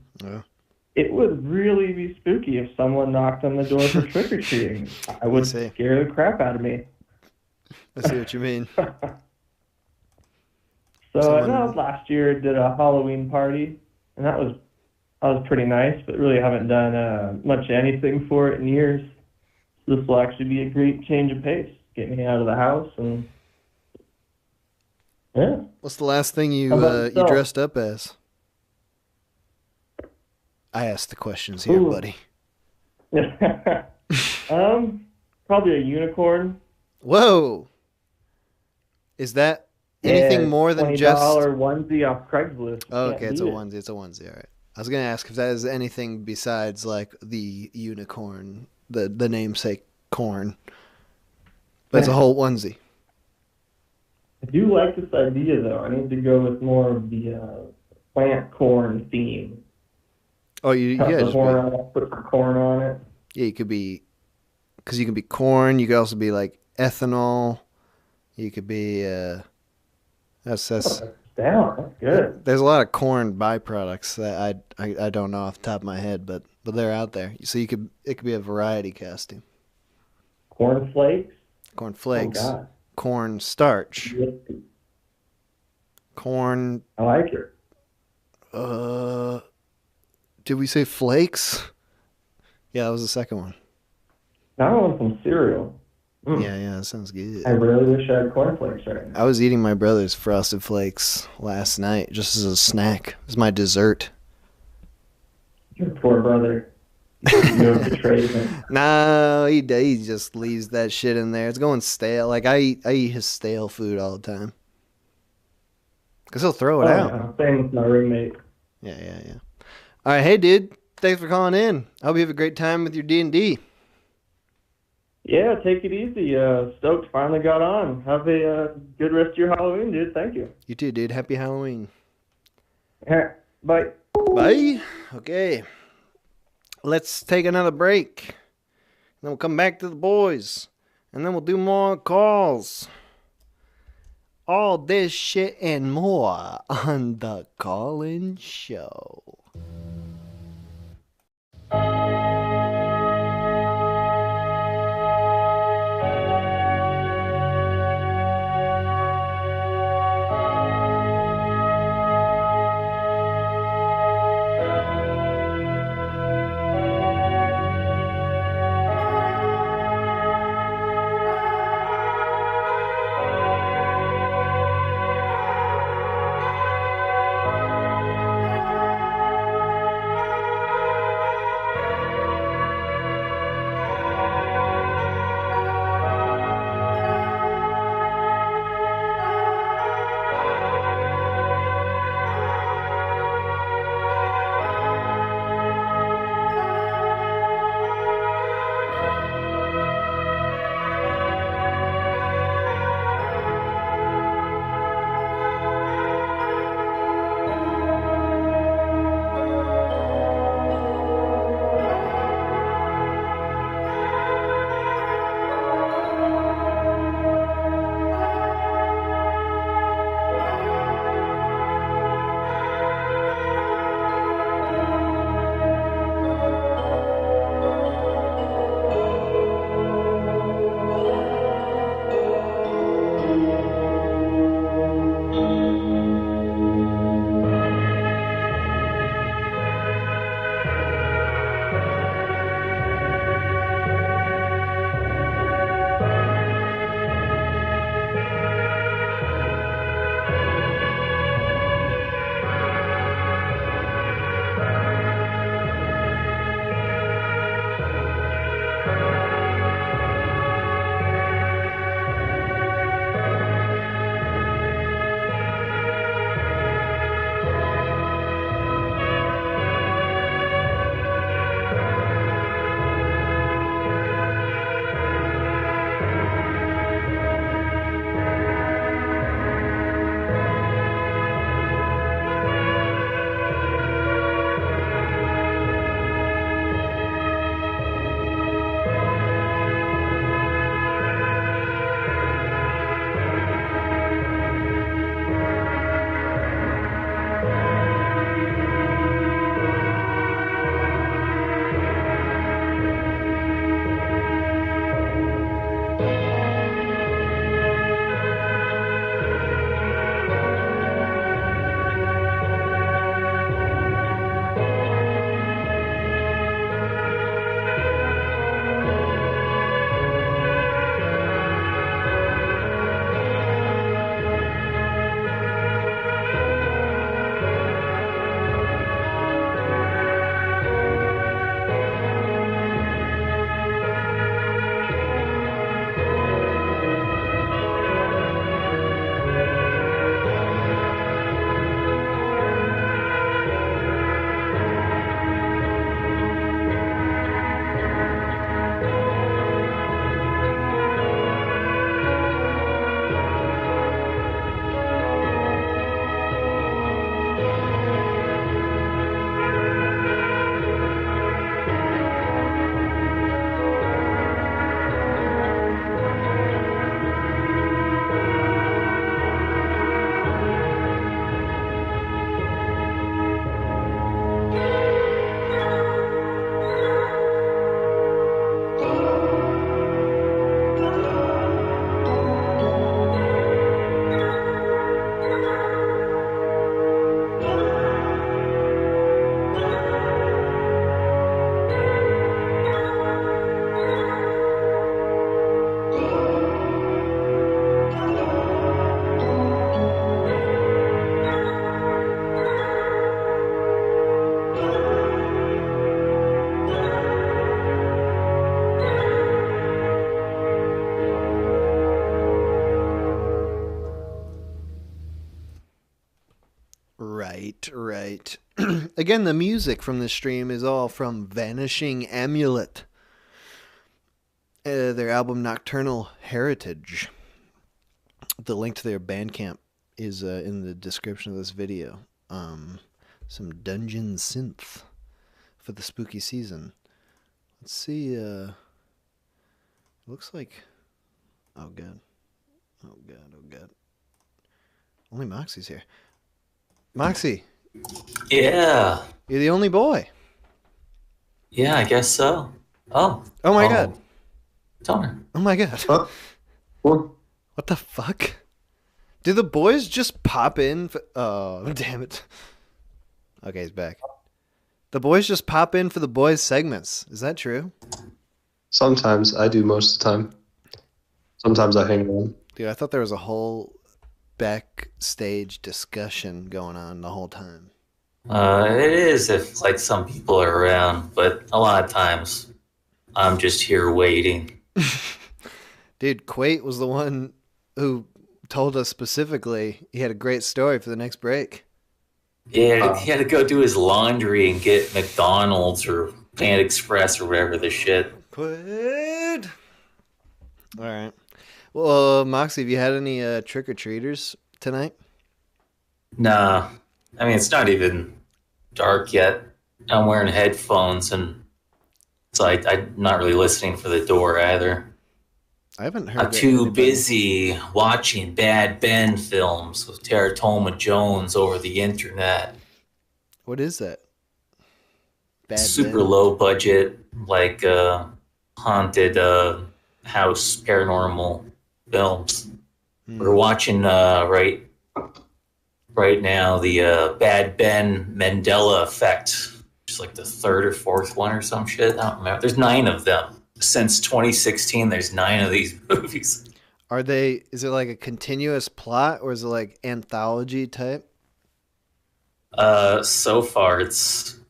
it would really be spooky if someone knocked on the door for trick-or-treating. I would scare the crap out of me. I see what you mean. So I know last year I did a Halloween party, and that was pretty nice, but really haven't done much anything for it in years. So this will actually be a great change of pace. Get me out of the house, and yeah. What's the last thing you dressed up as? I asked the questions here, buddy. Probably a unicorn. Whoa. Is that anything more than just $20 onesie off Craigslist? Oh, okay, it's a beat it. onesie. It's a onesie. All right. I was gonna ask if that is anything besides like the unicorn, the namesake corn, but it's a whole onesie. I do like this idea, though. I need to go with more of the plant corn theme. Oh, you Cut the just horn off, put some corn on it. yeah, you could be, because you can be corn. You could also be like ethanol. You could be that's Down. That's good. There's a lot of corn byproducts that I don't know off the top of my head, but they're out there. So it could be a variety costume. Corn flakes. Corn flakes. Oh, God. Corn starch. Corn. I like it. Did we say flakes? Yeah, that was the second one. Now I want some cereal. Yeah, that sounds good. I really wish I had cornflakes right now. I was eating my brother's Frosted Flakes last night just as a snack. It was my dessert. Your poor brother. You betrayed him. No, he just leaves that shit in there. It's going stale. Like I eat his stale food all the time. Because he'll throw it out. Yeah. Same with my roommate. Yeah. All right, hey, dude. Thanks for calling in. I hope you have a great time with your D&D. Yeah, take it easy. Stoked finally got on. Have a good rest of your Halloween, dude. Thank you. You too, dude. Happy Halloween. Bye. Bye. Okay. Let's take another break. Then we'll come back to the boys. And then we'll do more calls. All this shit and more on the Call-In Show. Right. Again, the music from this stream is all from Vanishing Amulet. Their album Nocturnal Heritage. The link to their Bandcamp is in the description of this video. Some dungeon synth for the spooky season. Let's see. Looks like. Oh god. Only Moxie's here. Moxie. Yeah. You're the only boy. Yeah, I guess so. Oh. Oh my god. Toner. Oh my god. What the fuck? Do the boys just pop in? Oh, damn it. Okay, he's back. The boys just pop in for the boys' segments. Is that true? Sometimes. I do most of the time. Sometimes I hang around. Dude, I thought there was a whole backstage discussion going on the whole time. It is if like some people are around, but a lot of times I'm just here waiting. Dude, Quate was the one who told us specifically he had a great story for the next break. Yeah, he had to go do his laundry and get McDonald's or Panda Express or whatever the shit. Quate! All right. Well, Moxie, have you had any trick-or-treaters tonight? Nah. I mean, it's not even dark yet. I'm wearing headphones, and it's like I'm not really listening for the door either. I haven't heard. I'm too busy watching Bad Ben films with Teratoma Jones over the internet. What is that? Super low budget, like haunted house paranormal films. We're watching right now the Bad Ben Mandela Effect. It's like the third or fourth one or some shit. I don't remember. There's 9 of them. Since 2016, there's 9 of these movies. Is it like a continuous plot or is it like anthology type? So far it's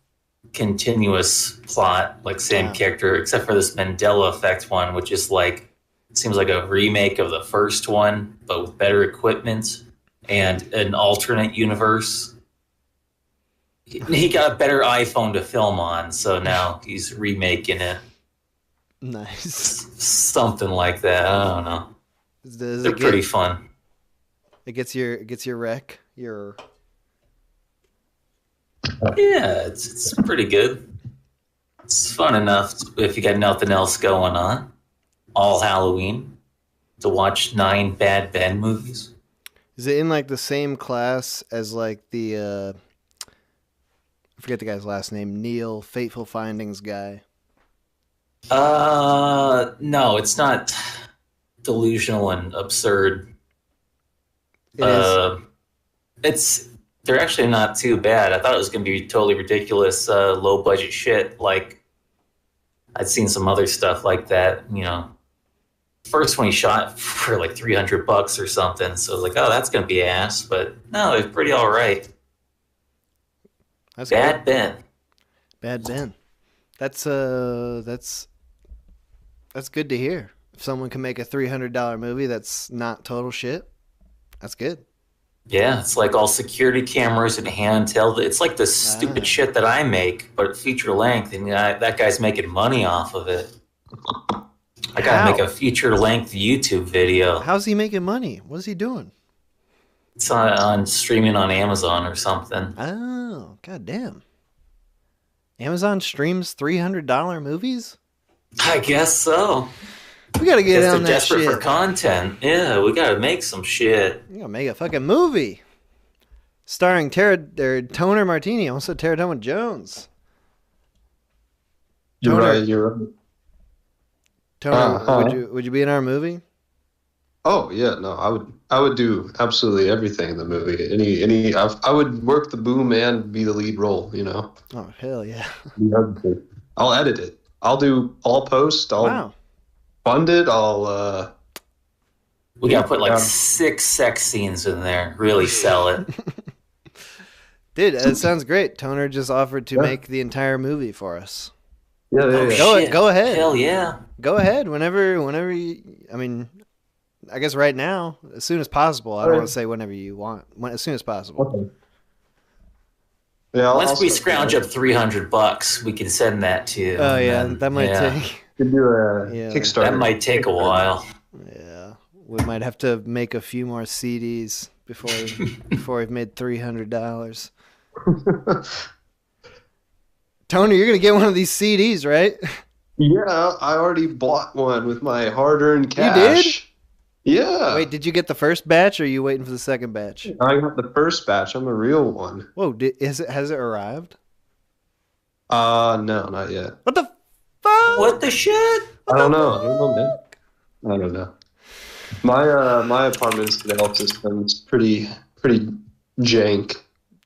continuous plot, like same character, except for this Mandela Effect one, which is like, it seems like a remake of the first one, but with better equipment and an alternate universe. He got a better iPhone to film on, so now he's remaking it. Nice. Something like that. I don't know. They're pretty fun. It gets your wreck. Your Yeah, it's pretty good. It's fun enough if you got nothing else going on. All Halloween to watch 9 Bad Ben movies. Is it in like the same class as like the I forget the guy's last name, Neil, Fateful Findings guy? No, it's not delusional and absurd. They're actually not too bad. I thought it was going to be totally ridiculous, low budget shit. Like I'd seen some other stuff like that, you know. First one he shot for like $300 or something, so I was like, oh, that's going to be ass. But no, it's pretty all right. That's Bad Ben. Bad Ben. That's good to hear. If someone can make a $300 movie that's not total shit, that's good. Yeah, it's like all security cameras and handheld. It's like the stupid shit that I make, but feature length, and that guy's making money off of it. I gotta make a feature length YouTube video. How's he making money? What is he doing? It's on streaming on Amazon or something. Oh, goddamn. Amazon streams $300 movies? I guess so. We gotta get on that desperate shit. For content. Yeah, we gotta make some shit. You gotta make a fucking movie. Starring Toner Martini, also Teratoma Jones. You're right. Toner, would you be in our movie? Oh yeah, no, I would do absolutely everything in the movie. I would work the boom and be the lead role, you know. Oh hell yeah! I'll edit it. I'll do all post. I'll fund it. We gotta put like 6 sex scenes in there. Really sell it. Dude, it sounds great. Toner just offered to make the entire movie for us. Yeah. Go ahead. Hell yeah. Go ahead. Whenever you. I mean, I guess right now, as soon as possible. I don't want to say whenever you want. As soon as possible. Okay. Yeah, Once we scrounge up $300, we can send that to you. Oh and yeah, then- that might yeah. take. Could do a Yeah. Kickstarter. That might take a while. Yeah, we might have to make a few more CDs before we've made $300. Tony, you're gonna get one of these CDs, right? Yeah, I already bought one with my hard-earned cash. You did? Yeah. Wait, did you get the first batch, or are you waiting for the second batch? I got the first batch. I'm a real one. Whoa, has it arrived? No, not yet. What the fuck? What the shit? I don't know, man. I don't know. My apartment's mail system's pretty jank.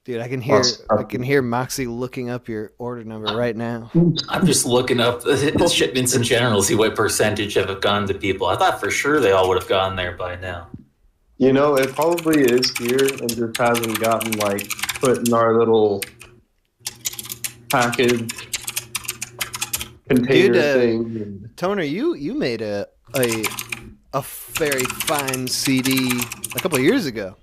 Dude, I can hear Moxie looking up your order number right now. I'm just looking up the shipments in general, see what percentage have gone to people. I thought for sure they all would have gone there by now. You know, it probably is here and just hasn't gotten like put in our little package container thing. Toner, you made a very fine CD a couple of years ago.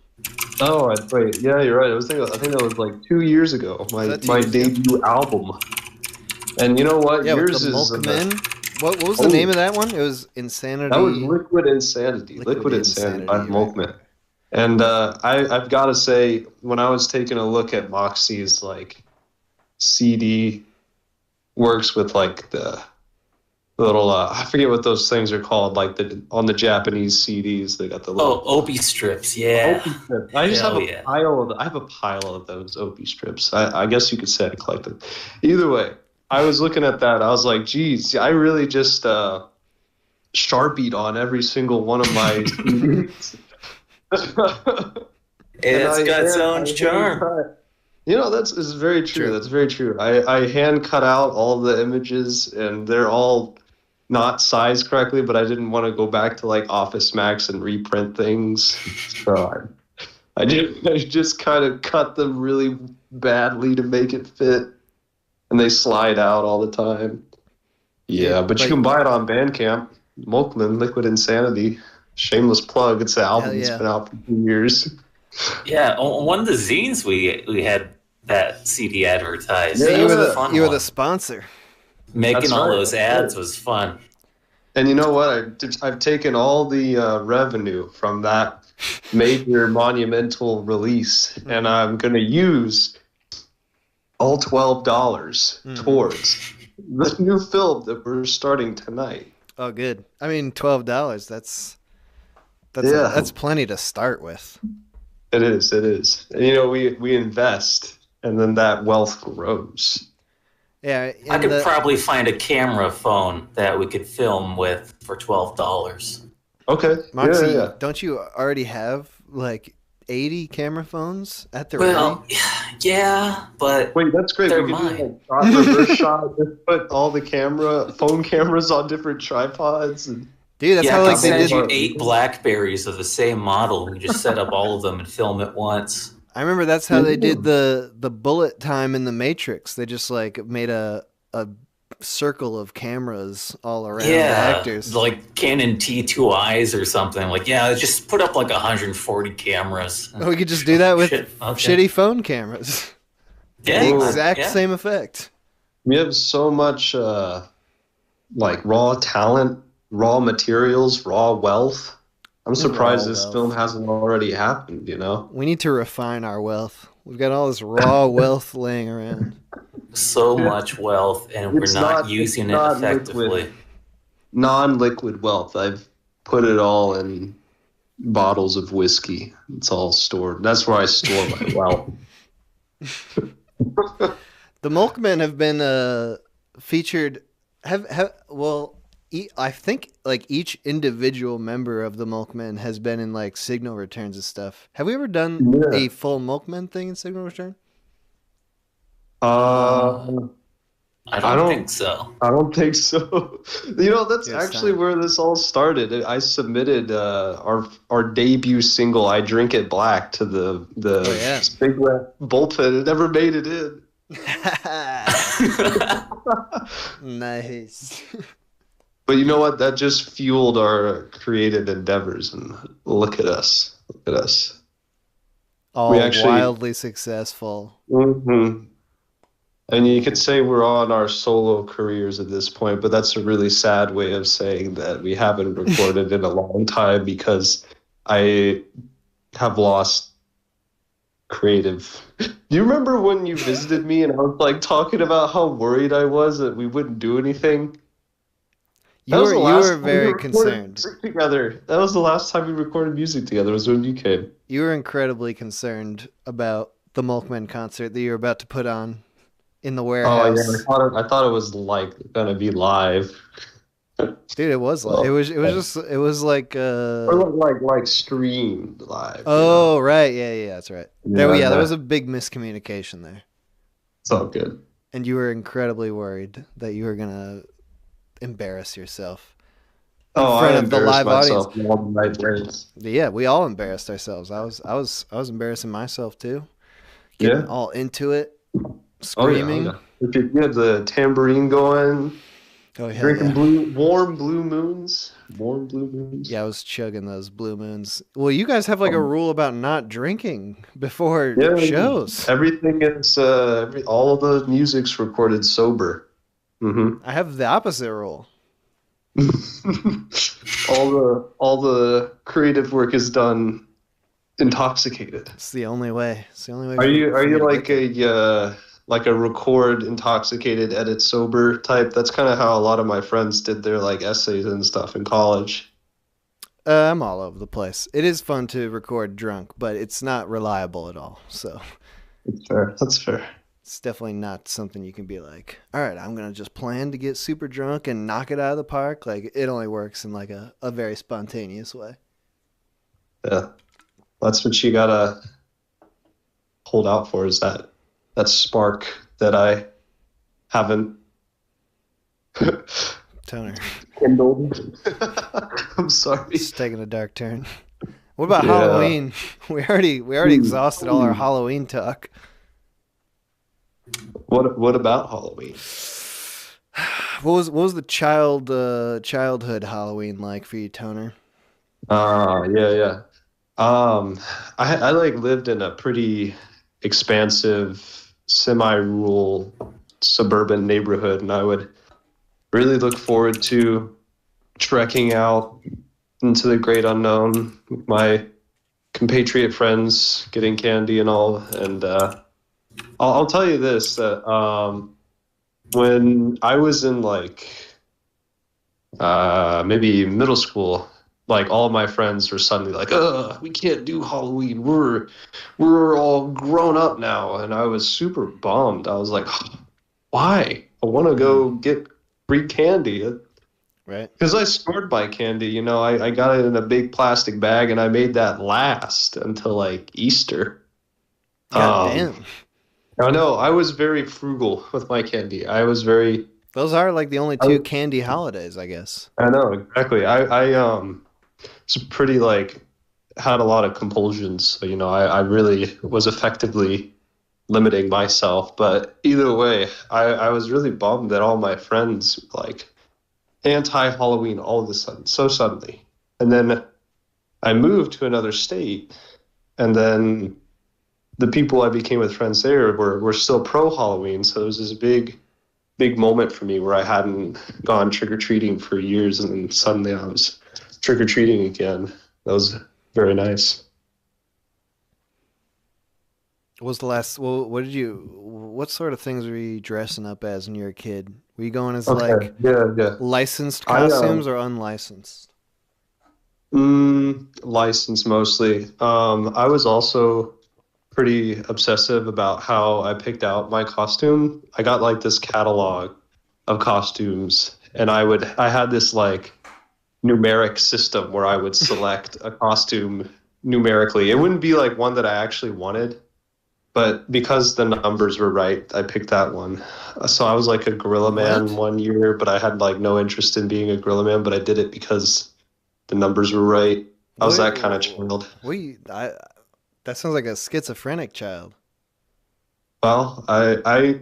Oh, wait, yeah, you're right. I think that was like 2 years ago. My debut album. And you know what? Yeah, Yours with the is Milkmen. What was the name of that one? It was Insanity. That was Liquid Insanity. Liquid Insanity by Milkman. And I've got to say, when I was taking a look at Moxie's like CD works with like the little I forget what those things are called, like on the Japanese CDs they got the little Opie strips, yeah. Opie strips. I just have a pile of those Opie strips. I guess you could say I collect them. Either way, I was looking at that. I was like, geez, I really just Sharpied on every single one of my CDs. It's got its own charm. You know, that's very true. That's very true. I hand cut out all the images, and they're all not sized correctly, but I didn't want to go back to like Office Max and reprint things. So I just kind of cut them really badly to make it fit, and they slide out all the time. Yeah, but you can buy it on Bandcamp. Milkman, Liquid Insanity. Shameless plug. It's an album that's been out for 2 years. Yeah, on one of the zines we had that CD advertised. Yeah, you were the sponsor. Making That's all right. those ads was fun. And you know what? I've taken all the revenue from that major monumental release, and I'm going to use all $12 towards the new film that we're starting tonight. Oh, good. I mean, $12. That's plenty to start with. It is. And, you know, we invest, and then that wealth grows. Yeah, I could probably find a camera phone that we could film with for $12. Okay. Moxie, don't you already have like 80 camera phones at the Well, yeah, but wait, that's great. They're We could mine. do like reverse shot. Just put all the phone cameras on different tripods. And... Dude, that's how I like can they send did. you 8 Blackberries of the same model, and you just set up all of them and film at once. I remember that's how they did the bullet time in the Matrix. They just like made a circle of cameras all around the actors. Like Canon T2Is or something. Like, just put up like 140 cameras. We could just do that with Okay. shitty phone cameras. Yeah, The exact yeah. same effect. We have so much like raw talent, raw materials, raw wealth. I'm surprised Raw this wealth. film hasn't already happened, you know? We need to refine our wealth. We've got all this raw wealth laying around. So much wealth, and we're It's not using it not effectively. liquid. Non-liquid wealth. I've put it all in bottles of whiskey. It's all stored. That's where I store my wealth. The Milkmen have been featured. I think like each individual member of the Milkmen has been in like Signal Returns and stuff. Have we ever done a full Milkmen thing in Signal Return? I don't think so. I don't think so. You know, that's Yes, actually where this all started. I submitted our debut single "I Drink It Black" to the Big Red bullpen. It never made it in. Nice. But you know what? That just fueled our creative endeavors, and look at us. Look at us. All We actually- wildly successful. Mm-hmm. And you could say we're on our solo careers at this point, but that's a really sad way of saying that we haven't recorded in a long time because I have lost creative. Do you remember when you visited me and I was like talking about how worried I was that we wouldn't do anything? You were very concerned. Together. That was the last time we recorded music together. Was when you came. You were incredibly concerned about the Milkman concert that you were about to put on in the warehouse. Oh yeah, I thought it was like gonna be live. Dude, it was live. It was like or like streamed live. Oh right, yeah, that's right. There was a big miscommunication there. It's all good. And you were incredibly worried that you were gonna embarrass yourself in front of the live audience. Yeah, we all embarrassed ourselves. I was embarrassing myself too. Getting all into it, screaming. You had the tambourine going. Oh yeah, drinking warm blue moons. Warm blue moons. Yeah, I was chugging those blue moons. Well, you guys have like a rule about not drinking before shows. Everything is all of the music's recorded sober. Mm-hmm. I have the opposite rule. all the creative work is done intoxicated. It's the only way. It's the only way. Are you like a record intoxicated, edit sober type? That's kind of how a lot of my friends did their like essays and stuff in college. I'm all over the place. It is fun to record drunk, but it's not reliable at all. So that's fair. That's fair. It's definitely not something you can be like, all right, I'm going to just plan to get super drunk and knock it out of the park. Like, it only works in like a very spontaneous way. Yeah. That's what you got to hold out for, is that spark that I haven't Toner kindled. I'm sorry. It's taking a dark turn. What about Halloween? We already exhausted all our Halloween talk. What about Halloween? What was the childhood Halloween like for you, Toner? Yeah. I like lived in a pretty expansive, semi-rural suburban neighborhood, and I would really look forward to trekking out into the great unknown with my compatriot friends, getting candy and all. And I'll tell you this, that when I was in like maybe middle school, like all my friends were suddenly like, we can't do Halloween. We're all grown up now. And I was super bummed. I was like, why? I want to go get free candy. Right. Because I stored my candy, I got it in a big plastic bag and I made that last until like Easter. God damn. I know. I was very frugal with my candy. I was very... Those are like the only two candy holidays, I guess. I know, exactly. I it's pretty like had a lot of compulsions. So, I really was effectively limiting myself. But either way, I was really bummed that all my friends like anti-Halloween all of a sudden, so suddenly. And then I moved to another state, and then the people I became with friends there were still pro-Halloween. So it was this big moment for me where I hadn't gone trick-or-treating for years, and then suddenly I was trick-or-treating again. That was very nice. What sort of things were you dressing up as when you were a kid? Were you going as licensed costumes or unlicensed? Licensed mostly. I was also pretty obsessive about how I picked out my costume. I got like this catalog of costumes, and I had this like numeric system where I would select a costume numerically. It wouldn't be like one that I actually wanted, but because the numbers were right, I picked that one. So I was like a gorilla man one year, but I had like no interest in being a gorilla man, but I did it because the numbers were right. I was that kind of child. That sounds like a schizophrenic child. Well, I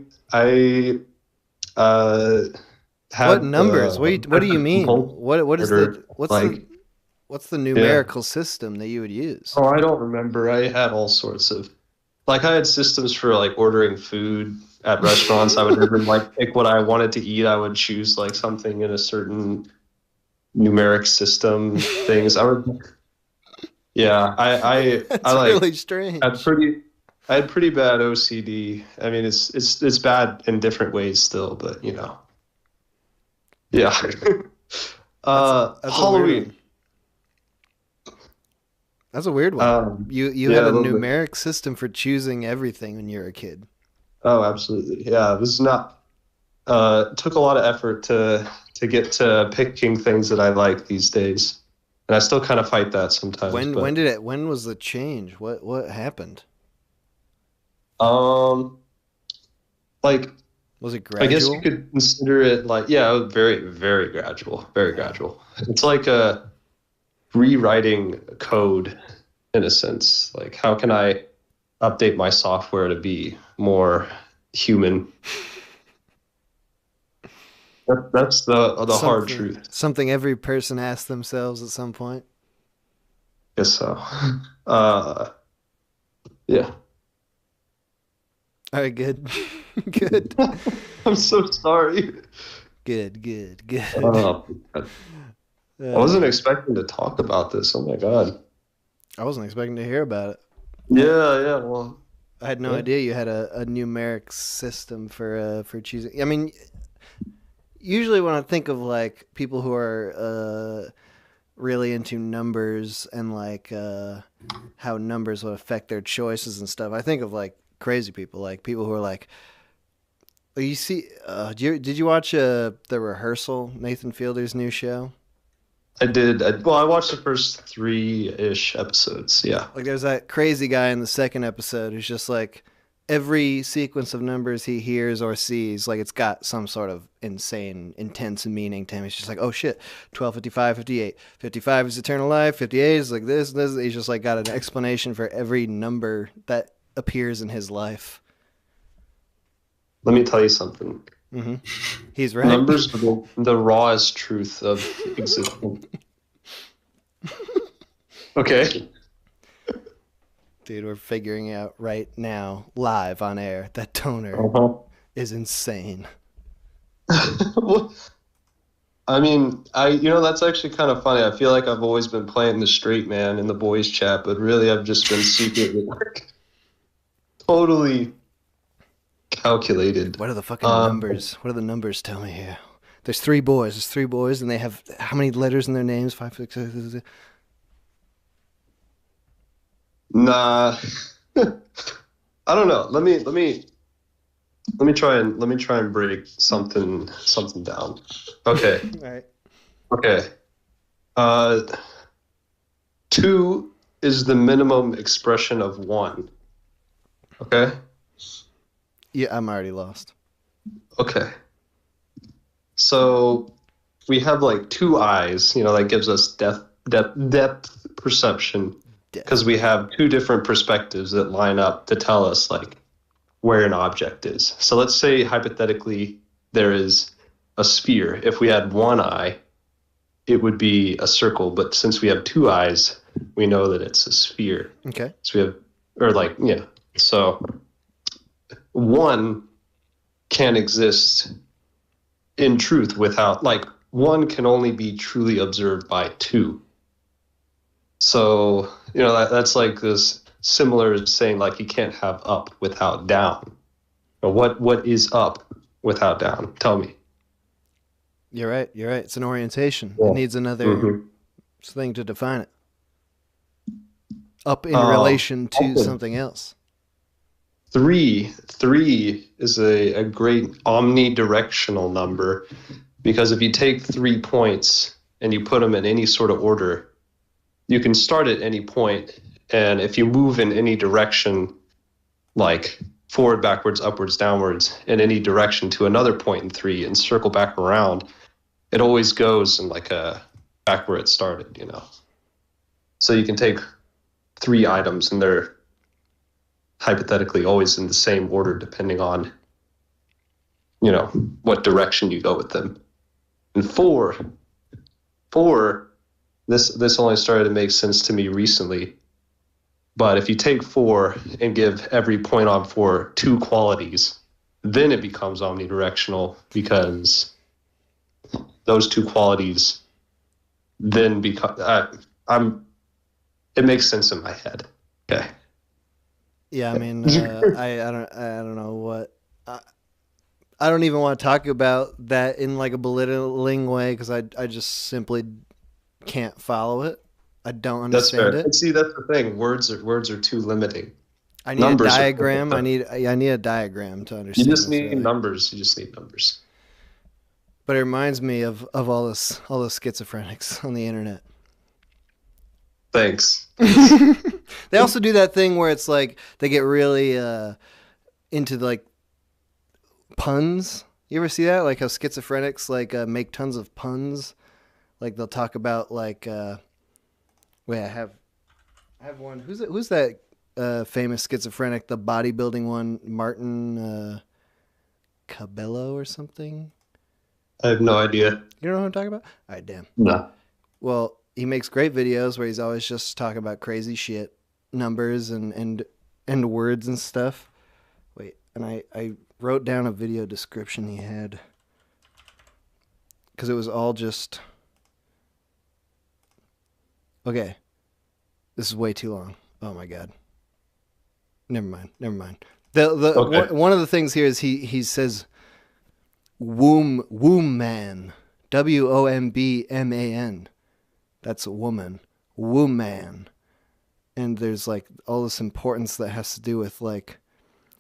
had what numbers? What do you mean? What's the numerical system that you would use? Oh, I don't remember. I had all sorts of like I had systems for like ordering food at restaurants. I would never like pick what I wanted to eat. I would choose like something in a certain numeric system things. That's I like really strange. I had pretty bad OCD. I mean, it's bad in different ways still, but you know. Yeah. That's Halloween. That's a weird one. You yeah, had a little bit. numeric system for choosing everything when you were a kid. Oh, absolutely. Yeah, this is not. It took a lot of effort to get to picking things that I like these days, and I still kind of fight that sometimes. When was the change? What happened? Like, was it gradual? I guess you could consider it like, yeah, very, very gradual, very gradual. It's like a rewriting code in a sense. Like, how can I update my software to be more human? That's the hard truth. Something every person asks themselves at some point. Guess so. Yeah. All right, good. Good. I'm so sorry. Good. Oh, I wasn't expecting to talk about this. Oh my god. I wasn't expecting to hear about it. Yeah. Well, I had no idea you had a numeric system for choosing. I mean, usually when I think of like people who are really into numbers and like how numbers would affect their choices and stuff, I think of like crazy people, like people who are like, you see, did you watch The Rehearsal, Nathan Fielder's new show? I did. I watched the first 3-ish episodes. Yeah. Like there's that crazy guy in the second episode who's just like, every sequence of numbers he hears or sees, like it's got some sort of insane, intense meaning to him. He's just like, oh shit, 12, 55, 58. 55 is eternal life. 58 is like this. He's just like got an explanation for every number that appears in his life. Let me tell you something. Mm-hmm. He's right. Numbers are the rawest truth of existence. Okay. Dude, we're figuring out right now, live on air, that Toner is insane. I mean, that's actually kind of funny. I feel like I've always been playing the straight man in the boys chat, but really I've just been secretly totally calculated. What are the fucking numbers? What do the numbers tell me here? There's three boys, and they have how many letters in their names? 5, 6, 7, 6. Nah, I don't know. Let me try and break something down. Okay. All right. Okay. 2 is the minimum expression of 1. Okay. Yeah, I'm already lost. Okay. So we have like 2 eyes. That gives us depth perception. Because we have 2 different perspectives that line up to tell us like where an object is. So let's say hypothetically there is a sphere. If we had 1 eye, it would be a circle. But since we have 2 eyes, we know that it's a sphere. Okay. So we have, So 1 can't exist in truth without, like, 1 can only be truly observed by 2. So, that's like this similar to saying like you can't have up without down. But what is up without down? Tell me. You're right. It's an orientation. Yeah. It needs another thing to define it. Up in relation to something else. 3 is a great omnidirectional number, because if you take 3 points and you put them in any sort of order, you can start at any point, and if you move in any direction, like forward, backwards, upwards, downwards, in any direction to another point in 3 and circle back around, it always goes in like back where it started, So you can take 3 items and they're hypothetically always in the same order depending on, what direction you go with them. And 4, this only started to make sense to me recently. But if you take 4 and give every point on 4 2 qualities, then it becomes omnidirectional because those 2 qualities then become. It makes sense in my head. Okay. Yeah, I mean, I don't know what. I don't even want to talk about that in like a belittling way because I just simply can't follow it. I don't understand it. See, that's the thing. Words are too limiting. I need a diagram. I need a diagram to understand. You just need numbers. You just need numbers. But it reminds me of all those schizophrenics on the internet. Thanks. They also do that thing where it's like they get really into like puns. You ever see that? Like how schizophrenics like make tons of puns. Like they'll talk about like wait, I have one. Who's that famous schizophrenic, the bodybuilding one, Martin Cabello or something? I have no idea. You don't know what I'm talking about? All right, damn. No. Well, he makes great videos where he's always just talking about crazy shit, numbers and words and stuff. Wait, and I wrote down a video description he had because it was all just... Okay, this is way too long. Oh my god. Never mind. Okay. One of the things here is he says womb man, WOMBMAN. That's a woman, womb man, and there's like all this importance that has to do with like,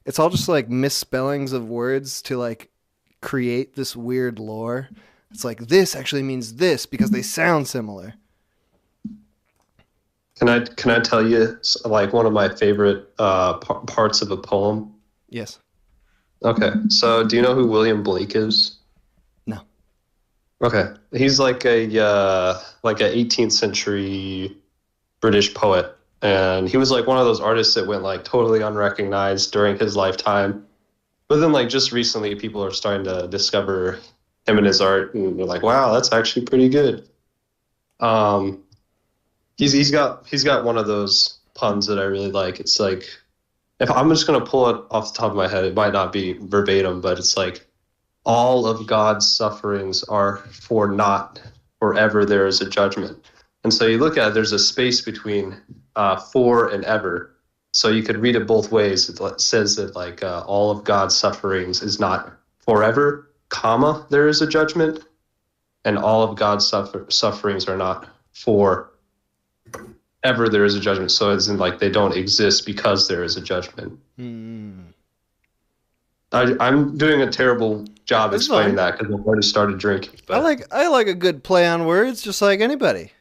it's all just like misspellings of words to like create this weird lore. It's like this actually means this because they sound similar. Can I tell you like one of my favorite parts of a poem? Yes. Okay, so do you know who William Blake is? No. Okay, he's like a 18th century British poet, and he was like one of those artists that went like totally unrecognized during his lifetime. But then like just recently, people are starting to discover him and his art, and they're like, wow, that's actually pretty good. He's got one of those puns that I really like. It's like, if I'm just gonna pull it off the top of my head, it might not be verbatim, but it's like, all of God's sufferings are for naught, forever there is a judgment. And so you look at it, there's a space between for and ever. So you could read it both ways. It says that like all of God's sufferings is not forever, comma, there is a judgment, and all of God's sufferings are not for ever there is a judgment. So it's in like they don't exist because there is a judgment. I'm doing a terrible job explaining that because I've already started drinking. But... I like a good play on words, just like anybody.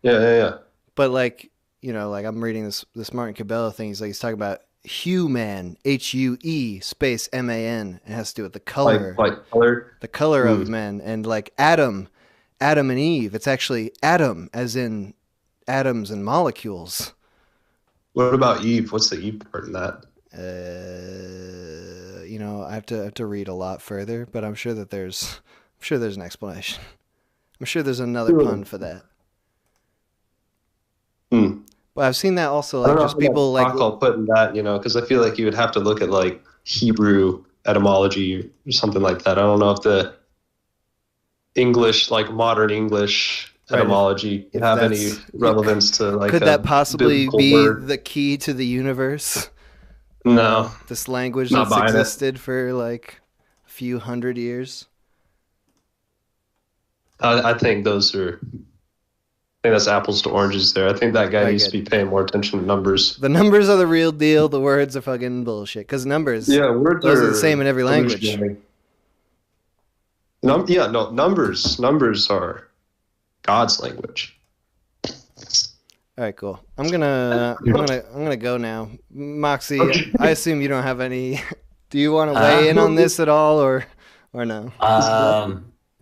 Yeah. But like, you know, like I'm reading this Martin Cabello thing. He's talking about human, HUE space MAN. It has to do with the color, like color, the color of men, and like Adam and Eve. It's actually atom, as in atoms and molecules. What about Eve? What's the Eve part in that? You know, I have to read a lot further, but I'm sure there's an explanation. I'm sure there's another pun for that. But I've seen that also, like just people like I'll put in that, you know, because I feel like you would have to look at like Hebrew etymology or something like that. I don't know if the English, like modern English etymology, would have any relevance to like. Could that possibly be the key to the universe? No, this language that's existed for like a few hundred years. I think those are. I think that's apples to oranges there. I think that guy needs to be paying more attention to numbers. The numbers are the real deal. The words are fucking bullshit. Because numbers, words those are the same in every language. Numbers are God's language. All right, cool. I'm gonna go now. Moxie, I assume you don't have any. Do you want to weigh in on this at all, or no?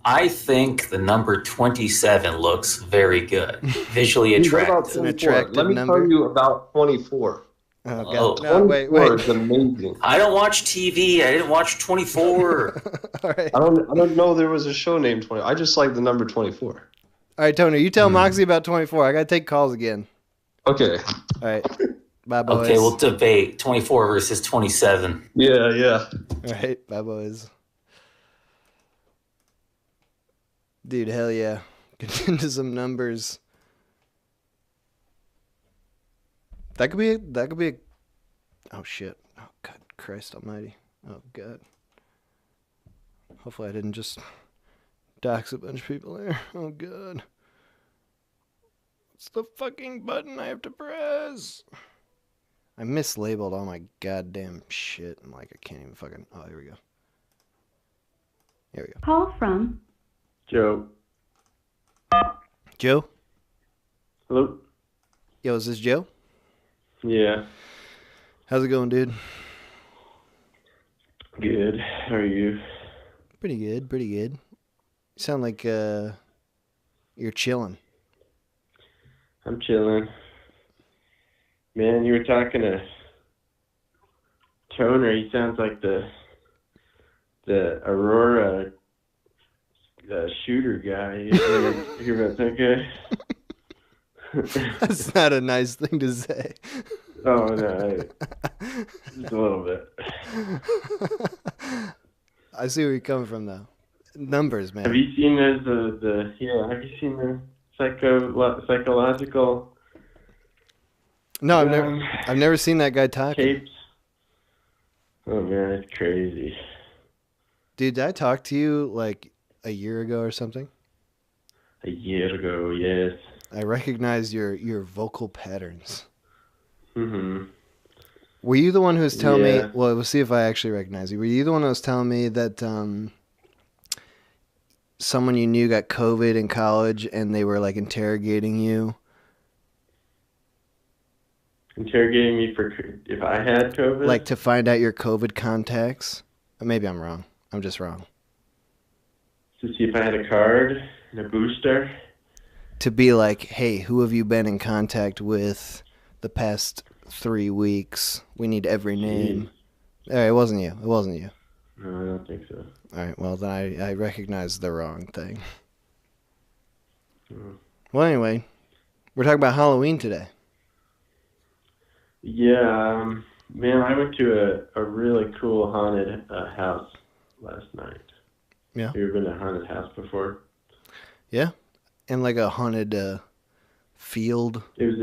I think the number 27 looks very good, visually attractive. Let me tell you about 24. Oh, God. No, wait. Is amazing. I don't watch TV. I didn't watch 24. All right. I don't know there was a show named 20. I just like the number 24. All right, Tony, you tell Moxie about 24. I got to take calls again. Okay. All right. Bye, boys. Okay, we'll debate 24 versus 27. Yeah. All right, bye, boys. Dude, hell yeah. Get into some numbers. That could be a... Oh, shit. Oh, God, Christ almighty. Oh, God. Hopefully I didn't just dox a bunch of people there. Oh, God. What's the fucking button I have to press? I mislabeled all my goddamn shit. I'm like, I can't even fucking... Oh, here we go. Here we go. Call from Joe. Joe? Hello? Yo, is this Joe? Yeah. How's it going, dude? Good. How are you? Pretty good, pretty good. You sound like you're chilling. I'm chilling. Man, you were talking to Toner. He sounds like the Aurora shooter guy. You hear about that guy? That's not a nice thing to say. Oh, no. Just a little bit. I see where you're coming from, though. Numbers, man. Have you seen have you seen the psychological... No, I've never seen that guy talking. Tapes? Oh, man, it's crazy. Dude, did I talk to you like a year ago or something? A year ago, yes. I recognize your vocal patterns. Mm-hmm. Were you the one who was telling me... Yeah. Well, we'll see if I actually recognize you. Were you the one who was telling me that someone you knew got COVID in college and they were like interrogating you? Interrogating me for if I had COVID? Like to find out your COVID contacts? Or maybe I'm wrong. I'm just wrong. To see if I had a card and a booster? To be like, hey, who have you been in contact with the past 3 weeks? We need every name. All right, it wasn't you. It wasn't you. No, I don't think so. All right, well, then I recognize the wrong thing. Oh. Well, anyway, we're talking about Halloween today. Yeah, man, I went to a really cool haunted house last night. Yeah. Have you ever been to a haunted house before? Yeah, and like a haunted field. It was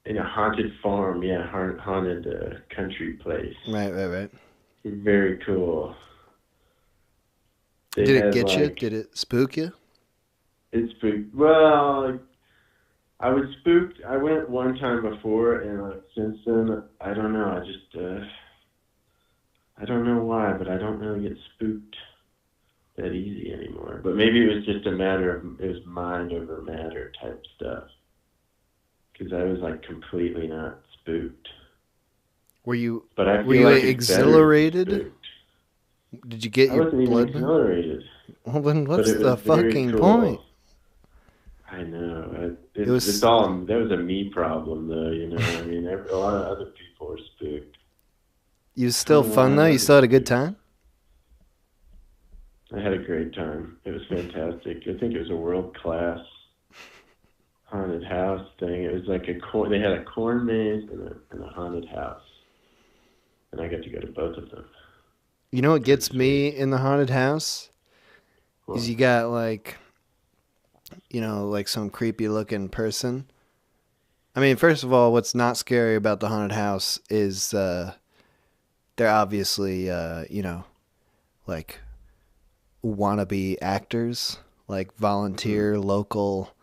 in a haunted farm, yeah, haunted country place. Right. Very cool. They Did it had, get you? like- Did it spook you? It spooked. Well, I was spooked. I went one time before, and since then, I don't know. I just, I don't know why, but I don't really get spooked that easy anymore. But maybe it was just a matter of, it was mind over matter type stuff. Because I was like completely not spooked. Were you? But I were feel you like it's exhilarated? better to be spooked. Did you get I your wasn't even blood? exhilarated. Well, then But what's it the was very fucking cool. point? I know. was- It's all, that was a me problem, though, you know. I mean, a lot of other people were spooked. You was still I don't fun know. though. You still had a good time. I had a great time. It was fantastic. I think it was a world-class haunted house thing. It was like they had a corn maze and a haunted house. And I got to go to both of them. You know what gets me in the haunted house? Is you got like, like some creepy looking person. I mean, first of all, what's not scary about the haunted house is they're obviously, like wannabe actors, like volunteer, local,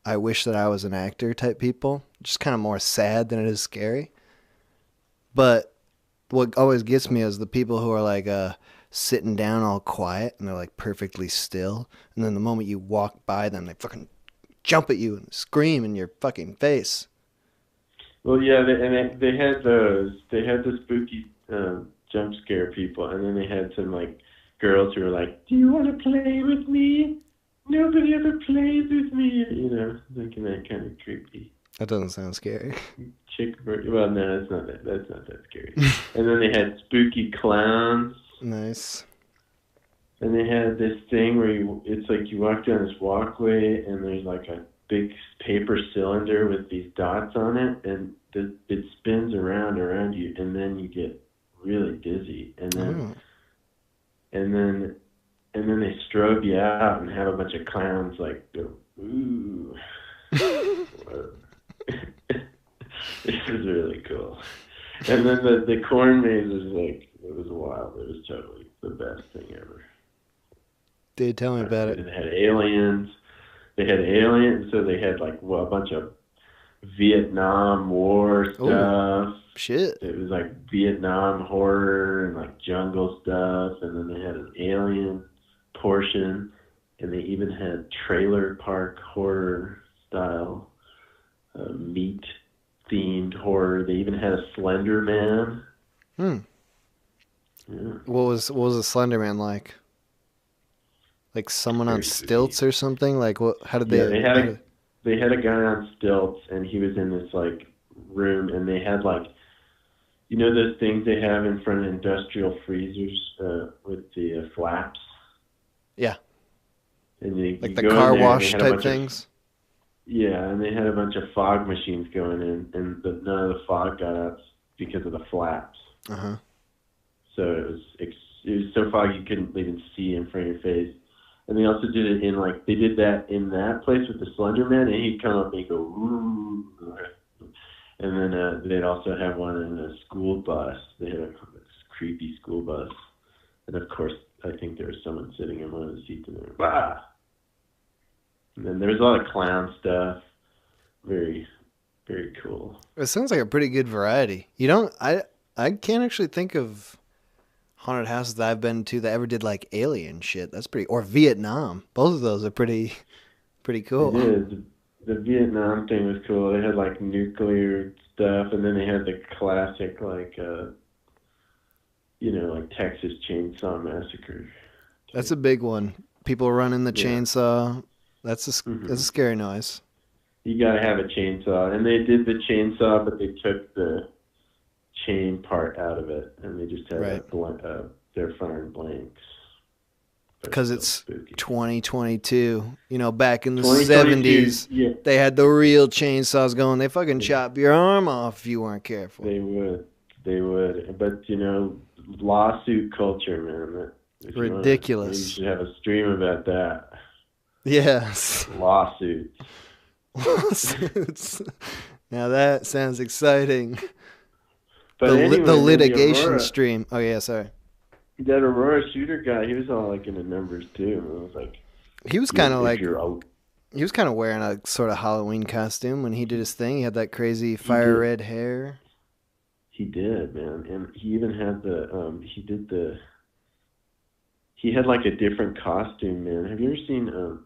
I wish that I was an actor type people. Just kind of more sad than it is scary. But what always gets me is the people who are like sitting down all quiet and they're like perfectly still. And then the moment you walk by them, they fucking jump at you and scream in your fucking face. Well, yeah, they had those. They had the spooky jump scare people, and then they had some like girls who were like, "Do you want to play with me? Nobody ever plays with me." Thinking that kind of creepy. That doesn't sound scary. Well, no, that's not that scary. And then they had spooky clowns. Nice. And they had this thing where it's like you walk down this walkway, and there's like a big paper cylinder with these dots on it, and it spins around you, and then you get really dizzy, and then they strobe you out and have a bunch of clowns like go, ooh. It was really cool. And then the corn maze was like, it was wild. It was totally the best thing ever. Dude, tell me about it. They had aliens. So they had like a bunch of Vietnam War stuff. Shit. It was like Vietnam horror and like jungle stuff, and then they had an alien portion, and they even had trailer park horror style meat themed horror. They even had a Slender Man. Yeah. What was a Slender Man like? Like someone on stilts or something? Like what? How did they? Yeah, they had a guy on stilts, and he was in this like room, and they had like, you know, those things they have in front of industrial freezers with the flaps. Yeah. And like the car wash type things. Yeah, and they had a bunch of fog machines going in, and none of the fog got out because of the flaps. So it was so foggy you couldn't even see in front of your face. And they also did it they did that in that place with the Slender Man, and he'd come up and he'd go, ooh. And then they'd also have one in a school bus. They had a creepy school bus. And of course, I think there was someone sitting in one of the seats in there. Bah! And then there was a lot of clown stuff. Very, very cool. It sounds like a pretty good variety. I can't actually think of haunted houses that I've been to that ever did like alien shit. That's pretty, or Vietnam. Both of those are pretty cool. It is. The Vietnam thing was cool. They had like nuclear stuff, and then they had the classic like like Texas Chainsaw Massacre. That's a big one. People running the chainsaw. That's a scary noise. You gotta have a chainsaw, and they did the chainsaw, but they took the chain part out of it, and they just had they're firing blanks. Because it's 2022. You know, back in the 70s, they had the real chainsaws going. They fucking chop your arm off if you weren't careful. They would. But, lawsuit culture, man. Ridiculous. You should have a stream about that. Yes. Lawsuits. Lawsuits. Now that sounds exciting. But the litigation stream. Oh, yeah, sorry. That Aurora Shooter guy, he was all like in the numbers too. It was like he was kind of he was kind of wearing a sort of Halloween costume when he did his thing. He had that crazy fire red hair. He did, man, and he even had he had like a different costume, man. Have you ever seen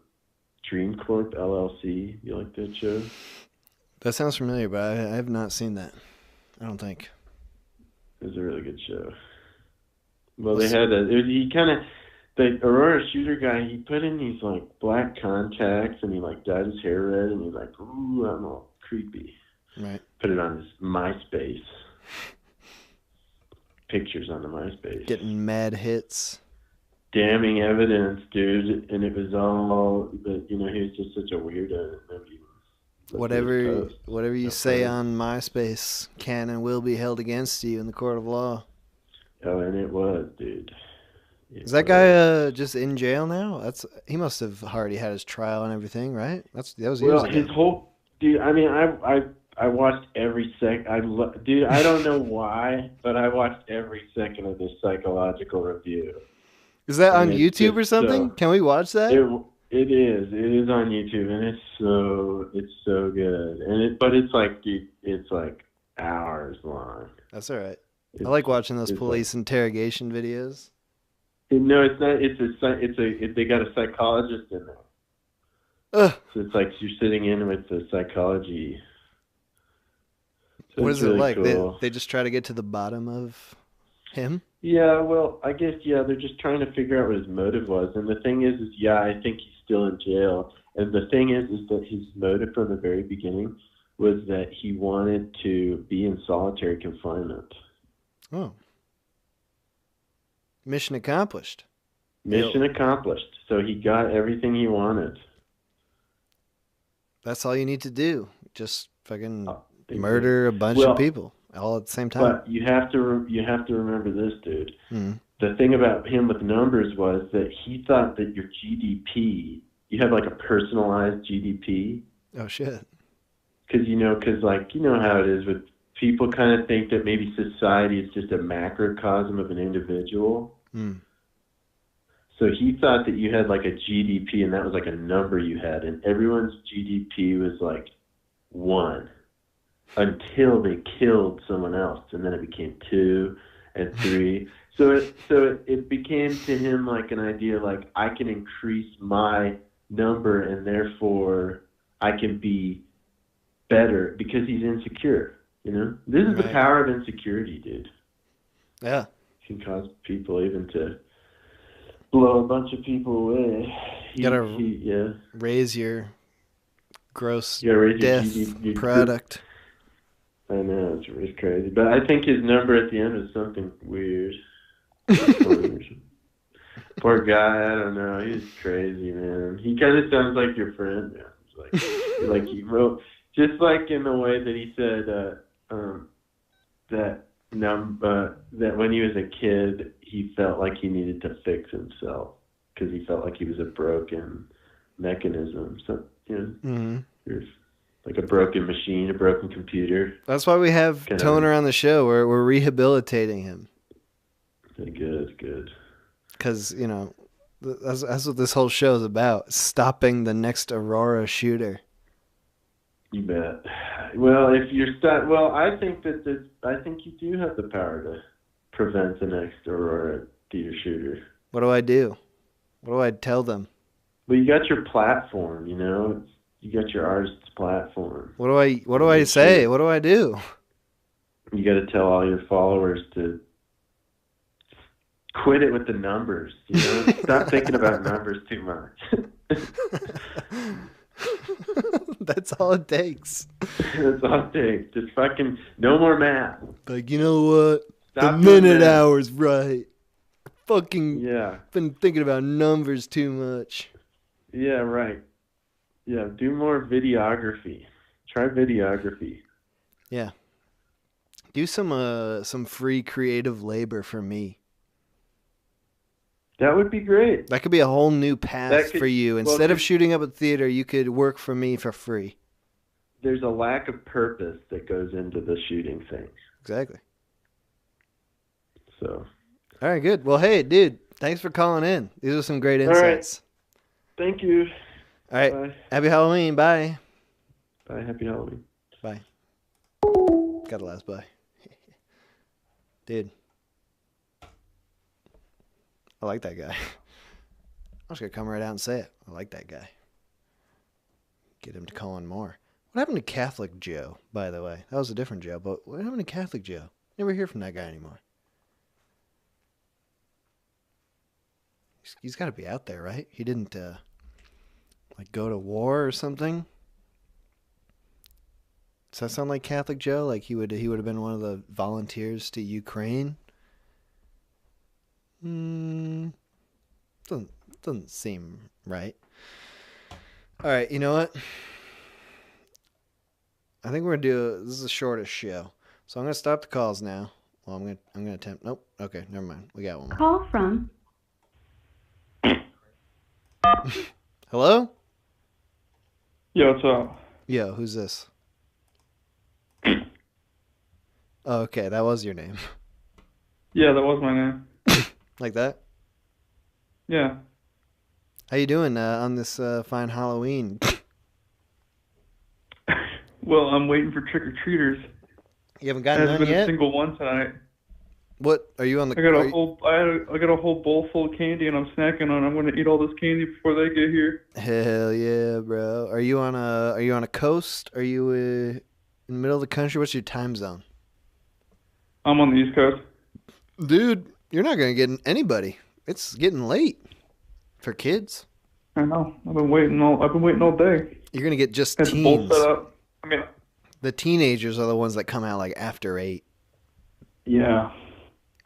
Dream Corp LLC? You like that show? That sounds familiar, but I have not seen that. I don't think. It was a really good show. Well, they had the Aurora Shooter guy, he put in these like black contacts, and he like dyed his hair red, and he's like, ooh, I'm all creepy. Right. Put it on his MySpace. Pictures on the MySpace. Getting mad hits. Damning evidence, dude. And it was all, but he was just such a weirdo. Whatever you say on MySpace can and will be held against you in the court of law. Oh, and it was, dude. Is that guy just in jail now? He must have already had his trial and everything, right? That was years ago. His whole dude. I mean, I watched every dude. I don't know why, but I watched every second of this psychological review. Is that on YouTube or something? Can we watch that? It is. It is on YouTube, and it's so good. But it's like, dude, it's like hours long. That's all right. I like watching those police interrogation videos. No, it's not. They got a psychologist in there. So it's like you're sitting in with the psychology. So what is it like? Cool. They just try to get to the bottom of him? Yeah, well, I guess, they're just trying to figure out what his motive was. And the thing is I think he's still in jail. And the thing is that his motive from the very beginning was that he wanted to be in solitary confinement. Oh. Mission accomplished. Mission accomplished. So he got everything he wanted. That's all you need to do. Just fucking murder a bunch of people all at the same time. But you have to remember this, dude. Mm-hmm. The thing about him with numbers was that he thought that your GDP, you had like a personalized GDP. Oh shit. Because you know how it is with people kind of think that maybe society is just a macrocosm of an individual. Mm. So he thought that you had like a GDP and that was like a number you had, and everyone's GDP was like 1 until they killed someone else, and then it became 2 and 3. So it became to him like an idea like I can increase my number and therefore I can be better because he's insecure. You know, this is the power of insecurity, dude. Yeah, it can cause people even to blow a bunch of people away. You gotta raise your gross raise death your product. I know, it's crazy. But I think his number at the end was something weird. Poor guy, I don't know. He's crazy, man. He kind of sounds like your friend, man. It's like he wrote, just like in the way that he said that when he was a kid, he felt like he needed to fix himself because he felt like he was a broken mechanism. So, you're like a broken machine, a broken computer. That's why we have Toner on the show. We're rehabilitating him. Good. Because, that's what this whole show is about. Stopping the next Aurora shooter. You bet. Well, if you're I think you do have the power to prevent the next Aurora theater shooter. What do I do? What do I tell them? Well, you got your platform, You got your artist's platform. What do I say? What do I do? You got to tell all your followers to quit it with the numbers. Stop thinking about numbers too much. That's all it takes. That's all it takes. Just fucking no more math. Like, you know what? Stop the minute hour's right. Fucking yeah. Been thinking about numbers too much. Yeah, right. Yeah, do more videography. Try videography. Yeah. Do some free creative labor for me. That would be great. That could be a whole new path for you. Instead of shooting up a theater, you could work for me for free. There's a lack of purpose that goes into the shooting thing. Exactly. So. All right, good. Well, hey, dude, thanks for calling in. These are some great insights. All right. Thank you. All right. Bye. Happy Halloween. Bye. Bye. Happy Halloween. Bye. Got a last bye. Dude. I like that guy. I'm just going to come right out and say it. I like that guy. Get him to call in more. What happened to Catholic Joe, by the way? That was a different Joe, but what happened to Catholic Joe? Never hear from that guy anymore. He's got to be out there, right? He didn't, go to war or something? Does that sound like Catholic Joe? Like he would have been one of the volunteers to Ukraine? Doesn't seem right. All right, you know what? I think we're gonna this is the shortest show, so I'm gonna stop the calls now. Well, I'm gonna attempt. Nope. Okay, never mind. We got one more. Call from. Hello? Yo, what's up? Yo, who's this? Oh, okay, that was your name. Yeah, that was my name. Like that? Yeah. How you doing on this fine Halloween? Well, I'm waiting for trick-or-treaters. You haven't gotten none been yet? a single one tonight. What? Are you on the... I got a whole bowl full of candy, and I'm snacking on it. I'm going to eat all this candy before they get here. Hell yeah, bro. Are you on a coast? Are you in the middle of the country? What's your time zone? I'm on the East Coast. Dude, you're not going to get anybody. It's getting late for kids. I know. I've been waiting all day. You're going to get just It's teens. both set up. I mean, the teenagers are the ones that come out like after 8. Yeah.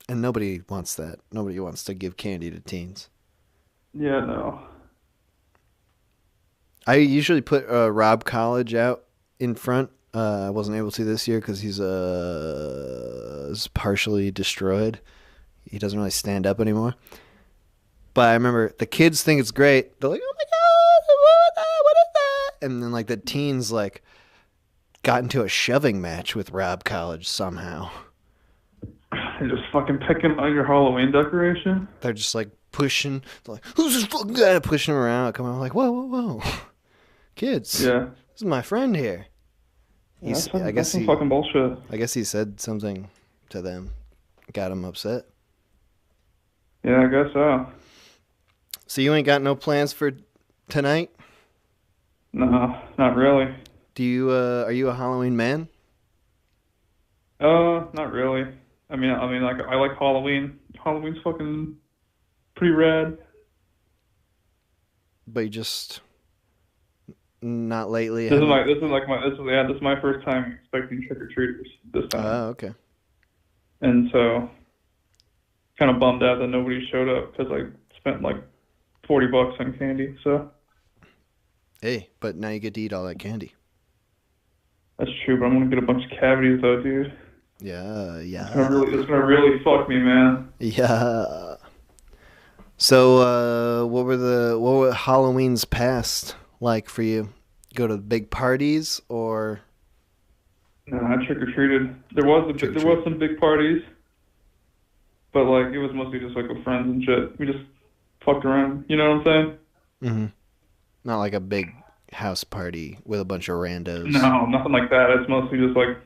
And nobody wants that. Nobody wants to give candy to teens. Yeah, no. I usually put Rob College out in front. I wasn't able to this year because he's is partially destroyed. He doesn't really stand up anymore. But I remember the kids think it's great. They're like, "Oh my god, what is that?" And then like the teens like got into a shoving match with Rob College somehow. You're just fucking picking on your Halloween decoration. They're just like pushing, like, "Who's this fucking guy?" Pushing him around. Come on, like, whoa, kids. Yeah. This is my friend here. That's some fucking bullshit. I guess he said something to them, got him upset. Yeah, I guess so. So you ain't got no plans for tonight? No, not really. Do you? Are you a Halloween man? Not really. I mean, like I like Halloween. Halloween's fucking pretty rad. But you just not lately. This is my first time expecting trick or treaters this time. Oh, okay. And so, kind of bummed out that nobody showed up because I spent like $40 on candy. So. Hey, but now you get to eat all that candy. That's true, but I'm gonna get a bunch of cavities though, dude. Yeah. It's gonna really fuck me, man. Yeah. So, what were Halloween's past like for you? Go to big parties or? No, I trick or treated. There was some big parties, but like it was mostly just like with friends and shit. We just fucked around. You know what I'm saying? Mm-hmm. Not like a big house party with a bunch of randos. No, nothing like that. It's mostly just like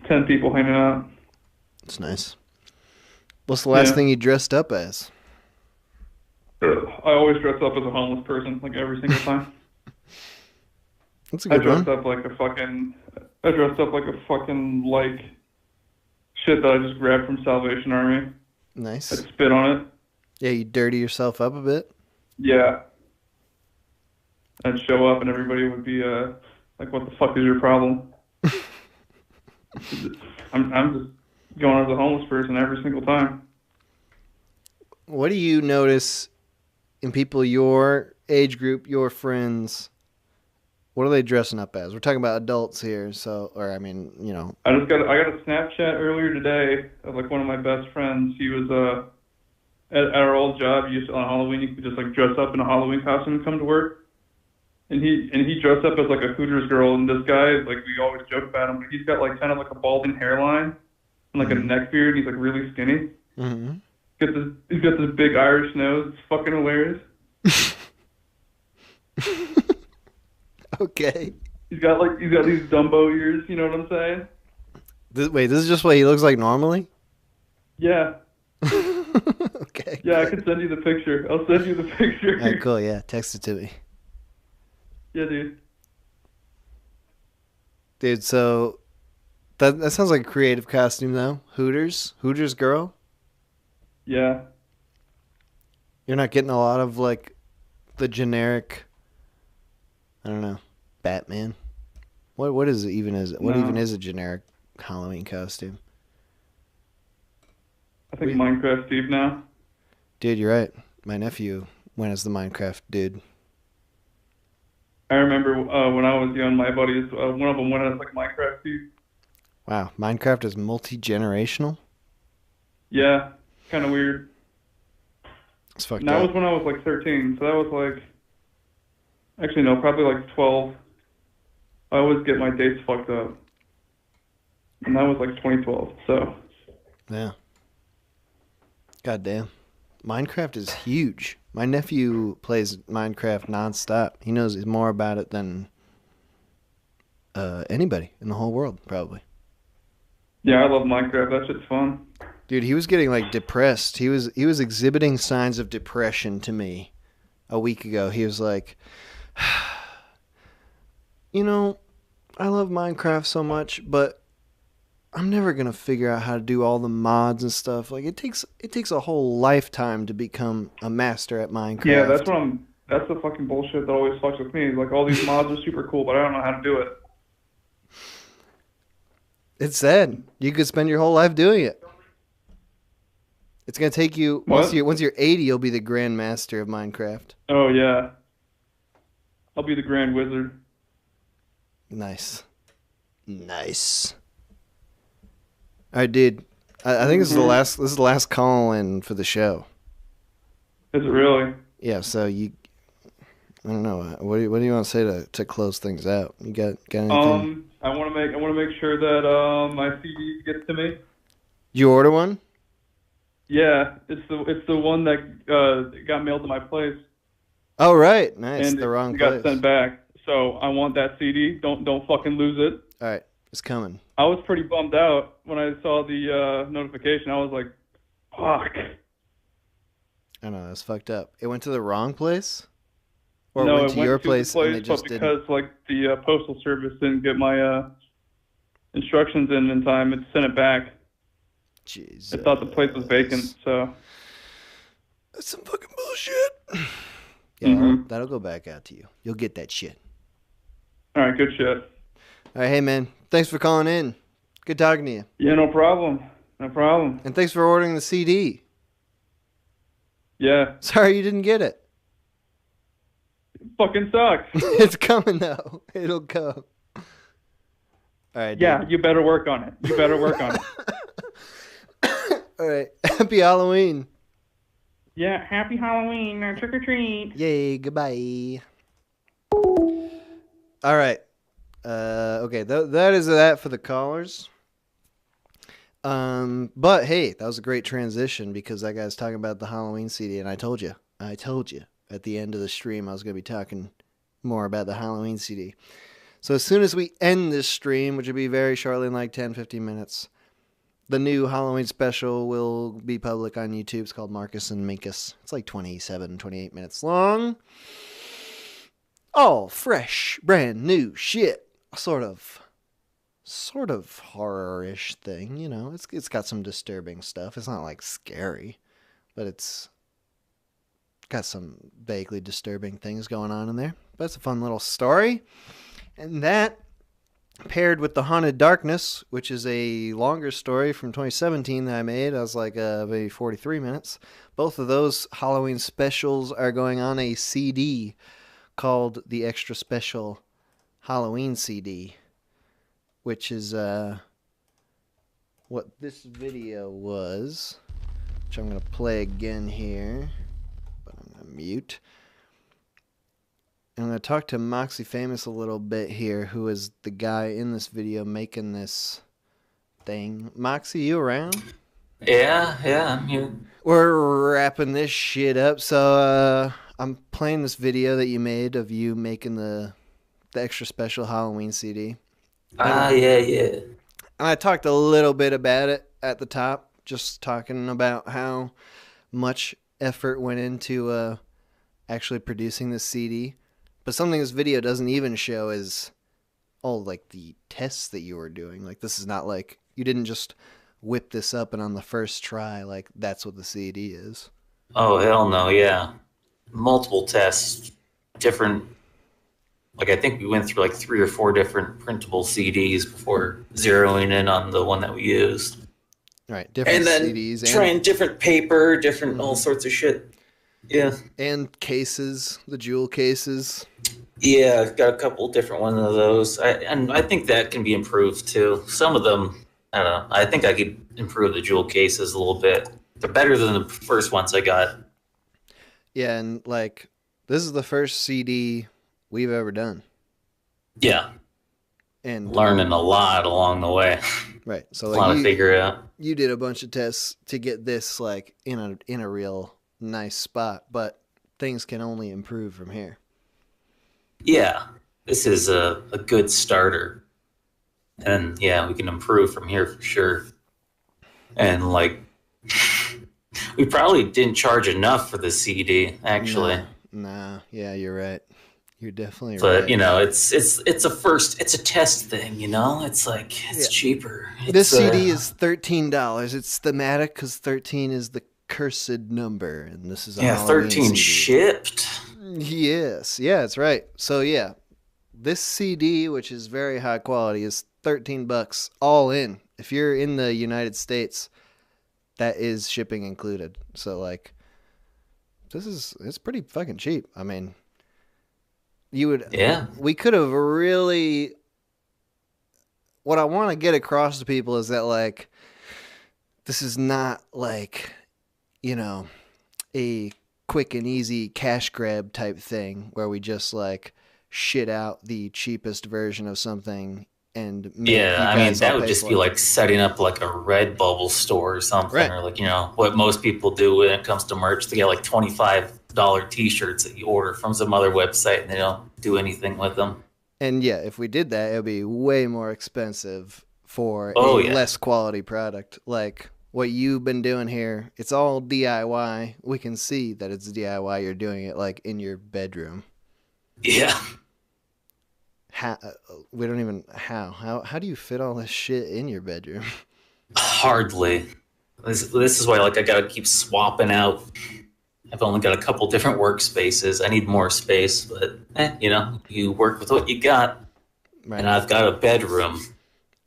10 people hanging out. It's nice. What's the last thing you dressed up as? I always dress up as a homeless person, like every single time. That's a good one. I dressed up like a fucking like shit that I just grabbed from Salvation Army. Nice. I'd spit on it. Yeah, you dirty yourself up a bit? Yeah. I'd show up and everybody would be like, "What the fuck is your problem?" I'm just going as a homeless person every single time. What do you notice in people your age group, your friends? What are they dressing up as? We're talking about adults here, so, or I mean, you know. I got a Snapchat earlier today of like one of my best friends. He was at our old job. On Halloween, you could just like dress up in a Halloween costume and come to work. And he dressed up as like a Hooters girl, and this guy, like, we always joke about him, but he's got like kind of like a balding hairline and like a neck beard, and he's like really skinny. Mm-hmm. He's got this big Irish nose. It's fucking hilarious. Okay. He's got these Dumbo ears. You know what I'm saying? Wait, this is just what he looks like normally? Yeah. Okay. Yeah, I can send you the picture. I'll send you the picture. All right, cool. Yeah, text it to me. Yeah, dude. Dude, so that sounds like a creative costume, though. Hooters girl. Yeah. You're not getting a lot of like the generic. I don't know, Batman. What is it even even is a generic Halloween costume? I think Minecraft Steve now. Dude, you're right. My nephew went as the Minecraft dude. I remember when I was young, my buddies, one of them went as like Minecraft Steve. Wow, Minecraft is multi-generational? Yeah, kind of weird. It's fucked up. That was when I was like 13, so that was like, actually no, probably like 12. I always get my dates fucked up. And that was like 2012, so. Yeah. God damn. Minecraft is huge. My nephew plays Minecraft nonstop. He knows more about it than anybody in the whole world, probably. Yeah, I love Minecraft. That shit's fun. Dude, he was getting like depressed. He was exhibiting signs of depression to me a week ago. He was like, you know, I love Minecraft so much, but I'm never gonna figure out how to do all the mods and stuff. Like it takes a whole lifetime to become a master at Minecraft. Yeah, that's the fucking bullshit that always fucks with me. Like all these mods are super cool, but I don't know how to do it. It's sad. You could spend your whole life doing it. It's gonna take you once you're 80, you'll be the grandmaster of Minecraft. Oh yeah. I'll be the Grand Wizard. Nice. All right, dude. I think this is the last. This is the last call in for the show. Is it really? Yeah. So you, I don't know. What do you want to say to close things out? You got anything? I want to make sure that my CD gets to me. You order one? Yeah, it's the one that got mailed to my place. Oh right, nice. And the wrong it place. got sent back. So I want that CD. Don't fucking lose it. All right, it's coming. I was pretty bummed out when I saw the notification. I was like, fuck. I know, that's fucked up. It went to the wrong place? Or No, it went it to your went to place the place, and they just but didn't? because like the postal service didn't get my instructions in time, it sent it back. Jesus. I thought the place was vacant, so. That's some fucking bullshit. Yeah, Mhm. that'll go back out to you. You'll get that shit. All right, good shit. All right, hey man, thanks for calling in. Good talking to you. Yeah, no problem. No problem. And thanks for ordering the CD. Yeah. Sorry you didn't get it. Fucking sucks. It's coming though. It'll come. All right. Yeah, dude. you better work on it. You better work on it. All right. Happy Halloween. Yeah, happy Halloween. Trick or treat. Yay. Goodbye. All right. Okay. That is that for the callers. But hey, that was a great transition because that guy's talking about the Halloween CD, and I told you at the end of the stream I was going to be talking more about the Halloween CD. So as soon as we end this stream, which will be very shortly in like 10-15 minutes, the new Halloween special will be public on YouTube. It's called Marcus and Minkus. It's like 27-28 minutes long. All fresh, brand new shit. Sort of horror-ish thing, you know. It's got some disturbing stuff. It's not like scary, but it's got some vaguely disturbing things going on in there. But it's a fun little story. And that, paired with The Haunted Darkness, which is a longer story from 2017 that I made. I was like maybe 43 minutes. Both of those Halloween specials are going on a CD called the Extra Special Halloween CD, which is what this video was, which I'm going to play again here, but I'm going to mute. I'm going to talk to MoxieFamous a little bit here, who is the guy in this video making this thing. Moxie, you around? Yeah, I'm here. We're wrapping this shit up, so I'm playing this video that you made of you making the Extra Special Halloween CD. Yeah. And I talked a little bit about it at the top, just talking about how much effort went into actually producing this CD. But something this video doesn't even show is all like the tests that you were doing. Like this is not like you didn't just whip this up and on the first try, like that's what the CD is. Oh, hell no, yeah. Multiple tests, different. Like, I think we went through like 3 or 4 different printable CDs before zeroing in on the one that we used. Right, different and then CDs. Trying different paper, different all sorts of shit. Yeah. And cases, the jewel cases. Yeah, I've got a couple different ones of those. And I think that can be improved too. Some of them, I don't know. I think I could improve the jewel cases a little bit. They're better than the first ones I got. Yeah, and like, this is the first CD we've ever done. Yeah. And learning a lot along the way. Right. So a like lot to figure out. You did a bunch of tests to get this like in a real nice spot, but things can only improve from here. Yeah. This is a good starter. And yeah, we can improve from here for sure. And like we probably didn't charge enough for the CD, actually. Nah, yeah, you're right. You're definitely right. But you know, it's a test thing, you know? It's like it's cheaper. This CD is $13. It's thematic because 13 is the cursed number, and this is a Halloween 13 CD. shipped. Yes, yeah, that's right. So yeah, this CD, which is very high quality, is $13 all in. If you're in the United States, that is shipping included. So like, it's pretty fucking cheap. I mean, You would. Yeah. We could have really. What I want to get across to people is that, like, this is not like, you know, a quick and easy cash grab type thing where we just like shit out the cheapest version of something and make you Yeah, I mean, guys all that would pay just for be it. like setting up like a Redbubble store or something, Right. or like, you know, what most people do when it comes to merch. They get like $25 t-shirts that you order from some other website and they don't do anything with them. And yeah, if we did that, it would be way more expensive for Oh, a yeah. less quality product. Like what you've been doing here, it's all DIY. We can see that it's DIY. You're doing it like in your bedroom. Yeah. We don't even how do you fit all this shit in your bedroom? Hardly. This is why like I gotta keep swapping out. I've only got a couple different workspaces. I need more space, but you know, you work with what you got. Right. And I've got a bedroom.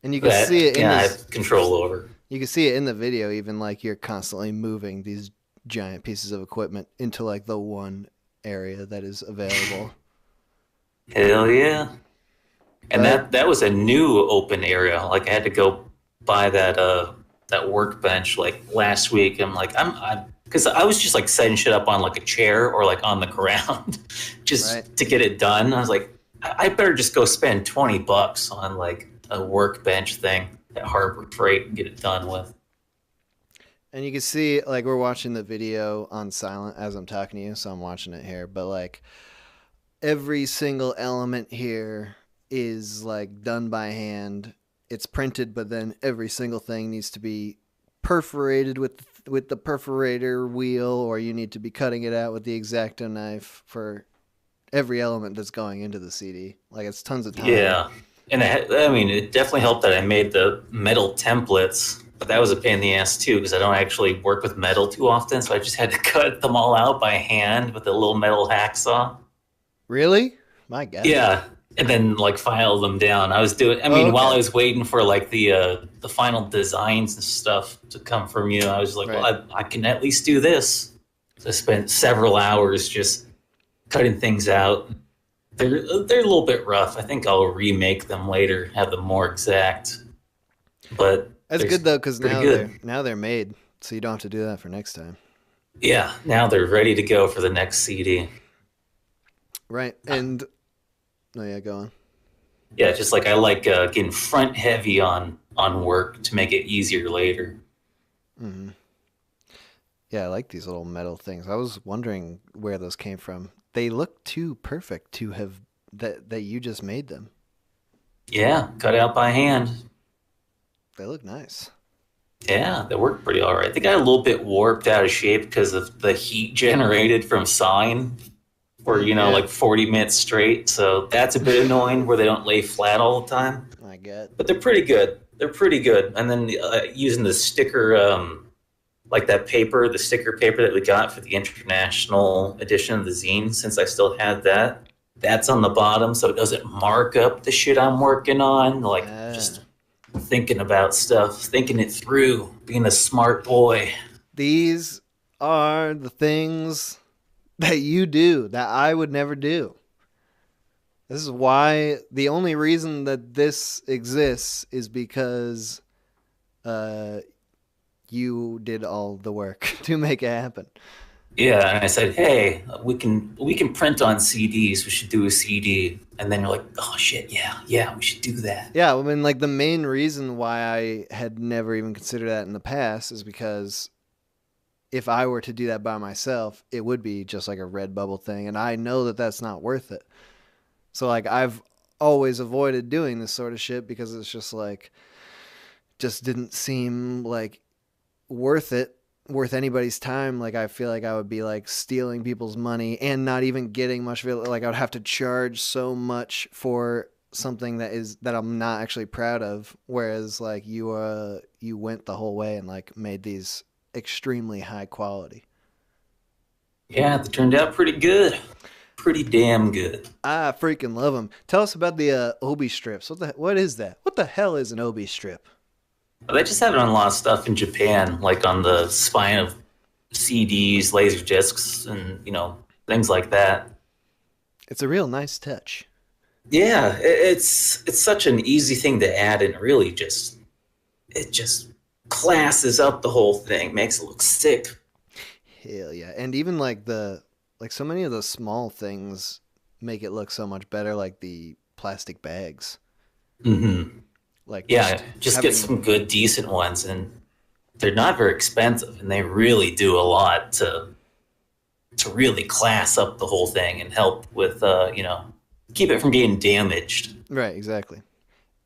And you can see it in I this, have control over. You can see it in the video, even like you're constantly moving these giant pieces of equipment into like the one area that is available. Hell yeah. And that was a new open area. Like I had to go buy that workbench like last week. I'm like, I'm because I was just like setting shit up on like a chair or like on the ground just to get it done. I was like, I better just go spend $20 on like a workbench thing at Harbor Freight and get it done with. And you can see, like, we're watching the video on silent as I'm talking to you, so I'm watching it here. But, like, every single element here is, like, done by hand. It's printed, but then every single thing needs to be perforated with the perforator wheel, or you need to be cutting it out with the X-Acto knife for every element that's going into the CD. Like, it's tons of time. Yeah. And I mean, it definitely helped that I made the metal templates, but that was a pain in the ass too because I don't actually work with metal too often, so I just had to cut them all out by hand with a little metal hacksaw. Really? My God. Yeah, and then like file them down. I was doing. I mean, while I was waiting for like the final designs and stuff to come from you, I was like, well, I can at least do this. So I spent several hours just cutting things out. They're a little bit rough. I think I'll remake them later, have them more exact. But that's good though, because now now they're made, so you don't have to do that for next time. Yeah, now they're ready to go for the next CD. Right, and oh yeah, go on. Yeah, just like I like getting front heavy on work to make it easier later. Mm-hmm. Yeah, I like these little metal things. I was wondering where those came from. They look too perfect to have that you just made them. Yeah, cut out by hand. They look nice. Yeah, they work pretty all right. They got a little bit warped out of shape because of the heat generated from sawing for, like 40 minutes straight. So that's a bit annoying where they don't lay flat all the time. I get. But they're pretty good. They're pretty good. And then using the sticker, like that paper, the sticker paper that we got for the international edition of the zine, since I still had that, that's on the bottom so it doesn't mark up the shit I'm working on. Like, just thinking about stuff, thinking it through, being a smart boy. These are the things that you do that I would never do. This is why the only reason that this exists is because you did all the work to make it happen. Yeah, and I said, hey, we can print on CDs. We should do a CD. And then you're like, oh shit, yeah, we should do that. Yeah, I mean, like the main reason why I had never even considered that in the past is because if I were to do that by myself, it would be just like a Redbubble thing, and I know that that's not worth it. So like I've always avoided doing this sort of shit because it's just like just didn't seem like worth anybody's time. Like I feel like I would be like stealing people's money and not even getting much of it. Like I would have to charge so much for something that I'm not actually proud of, whereas like you went the whole way and like made these extremely high quality. Yeah, they turned out pretty good. Pretty damn good. I freaking love them. Tell us about the obi strips. What is that? What the hell is an obi strip? They just have it on a lot of stuff in Japan, like on the spine of CDs, laser discs, and things like that. It's a real nice touch. Yeah, it's such an easy thing to add, and really it just classes up the whole thing, makes it look sick. Hell yeah. And even like so many of the small things make it look so much better, like the plastic bags. Mm-hmm. Like just get some good, decent ones, and they're not very expensive, and they really do a lot to really class up the whole thing and help with keep it from getting damaged. Right, exactly.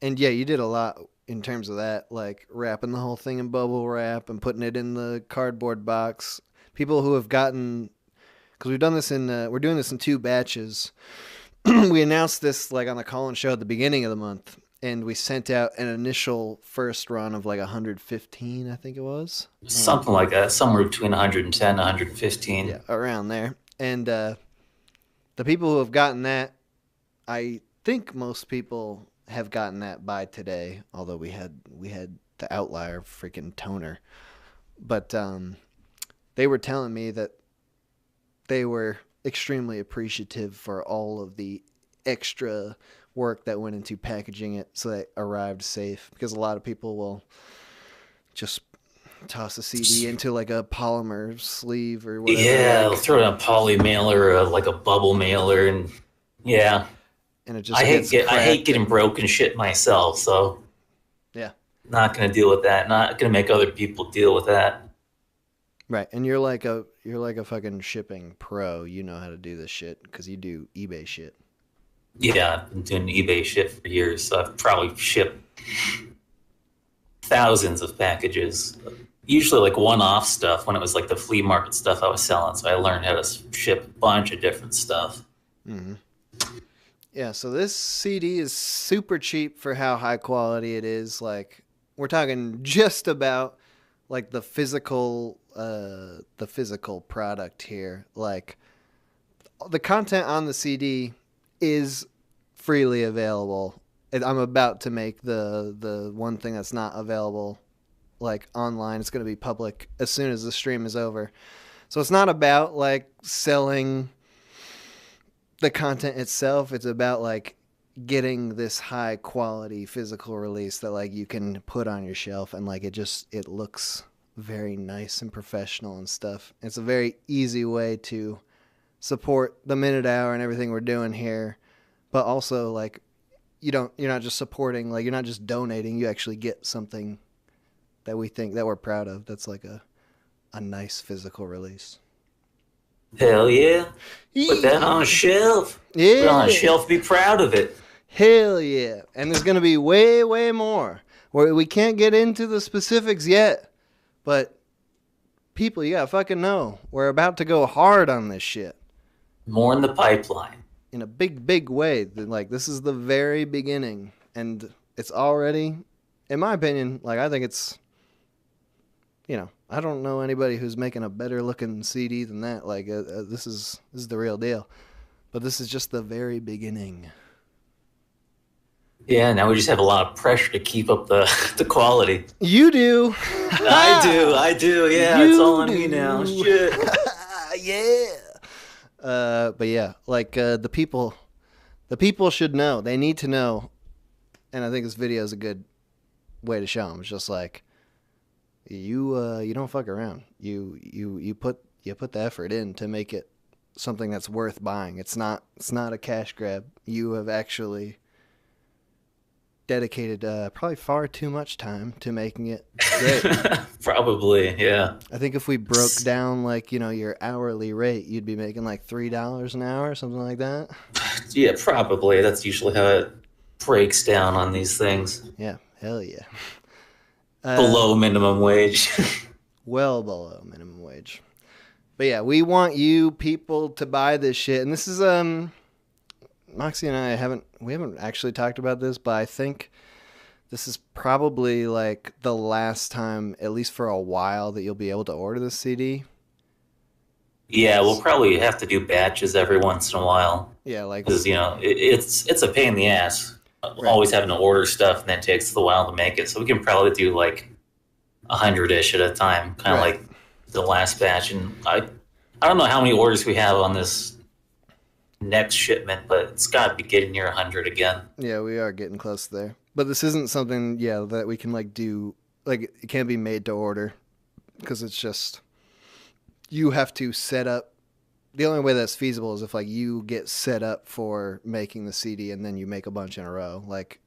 And yeah, you did a lot in terms of that, like wrapping the whole thing in bubble wrap and putting it in the cardboard box. People who have gotten, because we've done this we're doing this in 2 batches. We announced this like on the call-in show at the beginning of the month, and we sent out an initial first run of like 115, I think it was. Something like that, somewhere between 110 and 115. Yeah, around there. And the people who have gotten that, I think most people have gotten that by today, although we had the outlier freaking toner. But they were telling me that they were extremely appreciative for all of the extra work that went into packaging it so that it arrived safe, because a lot of people will just toss a CD into like a polymer sleeve or whatever. Yeah, they'll throw in a poly mailer or like a bubble mailer, and yeah. And it just I hate getting broken shit myself, so yeah, not gonna deal with that. Not gonna make other people deal with that. Right, and you're like a fucking shipping pro. You know how to do this shit because you do eBay shit. Yeah, I've been doing eBay shit for years, so I've probably shipped thousands of packages. Usually like one-off stuff when it was like the flea market stuff I was selling, so I learned how to ship a bunch of different stuff. Mm-hmm. Yeah, so this CD is super cheap for how high quality it is. Like, we're talking just about like the physical product here. Like, the content on the CD is freely available. I'm about to make the one thing that's not available like online. It's going to be public as soon as the stream is over. So it's not about like selling the content itself. It's about like getting this high quality physical release that like you can put on your shelf, and like it looks very nice and professional and stuff. It's a very easy way to support the Minute Hour and everything we're doing here, but also like you're not just supporting, like you're not just donating, you actually get something that we think that we're proud of. That's like a nice physical release. Hell yeah. Put that on a shelf. Yeah. Put it on a shelf, be proud of it. Hell yeah. And there's going to be way, way more. We can't get into the specifics yet, but people, you got to fucking know. We're about to go hard on this shit. More in the pipeline. In a big, big way. Like, this is the very beginning. And it's already, in my opinion, like, I think it's, I don't know anybody who's making a better looking CD than that. Like, this is the real deal. But this is just the very beginning. Yeah, now we just have a lot of pressure to keep up the quality. You do. I do. Yeah, it's all on me now. Shit. Yeah. But yeah, like the people should know. They need to know. And I think this video is a good way to show them. It's just like, you don't fuck around. You put the effort in to make it something that's worth buying. It's not a cash grab. You have actually dedicated probably far too much time to making it great. Probably, yeah. I think if we broke down like your hourly rate, you'd be making like $3 an hour, something like that. Yeah, probably. That's usually how it breaks down on these things. Yeah, hell yeah. Below minimum wage. Well below minimum wage. But yeah, we want you people to buy this shit. And this is Moxie and I haven't actually talked about this, but I think this is probably like the last time, at least for a while, that you'll be able to order this CD. Yeah, we'll probably have to do batches every once in a while. Yeah, like, because it's a pain in the ass. Right. Always having to order stuff, and then it takes a while to make it. So we can probably do like 100-ish at a time, kind of right. Like the last batch. And I don't know how many orders we have on this next shipment, but it's got to be getting near 100 again. Yeah, we are getting close there. But this isn't something, that we can like do. Like, it can't be made to order because it's just you have to set up. The only way that's feasible is if like you get set up for making the CD and then you make a bunch in a row. Like,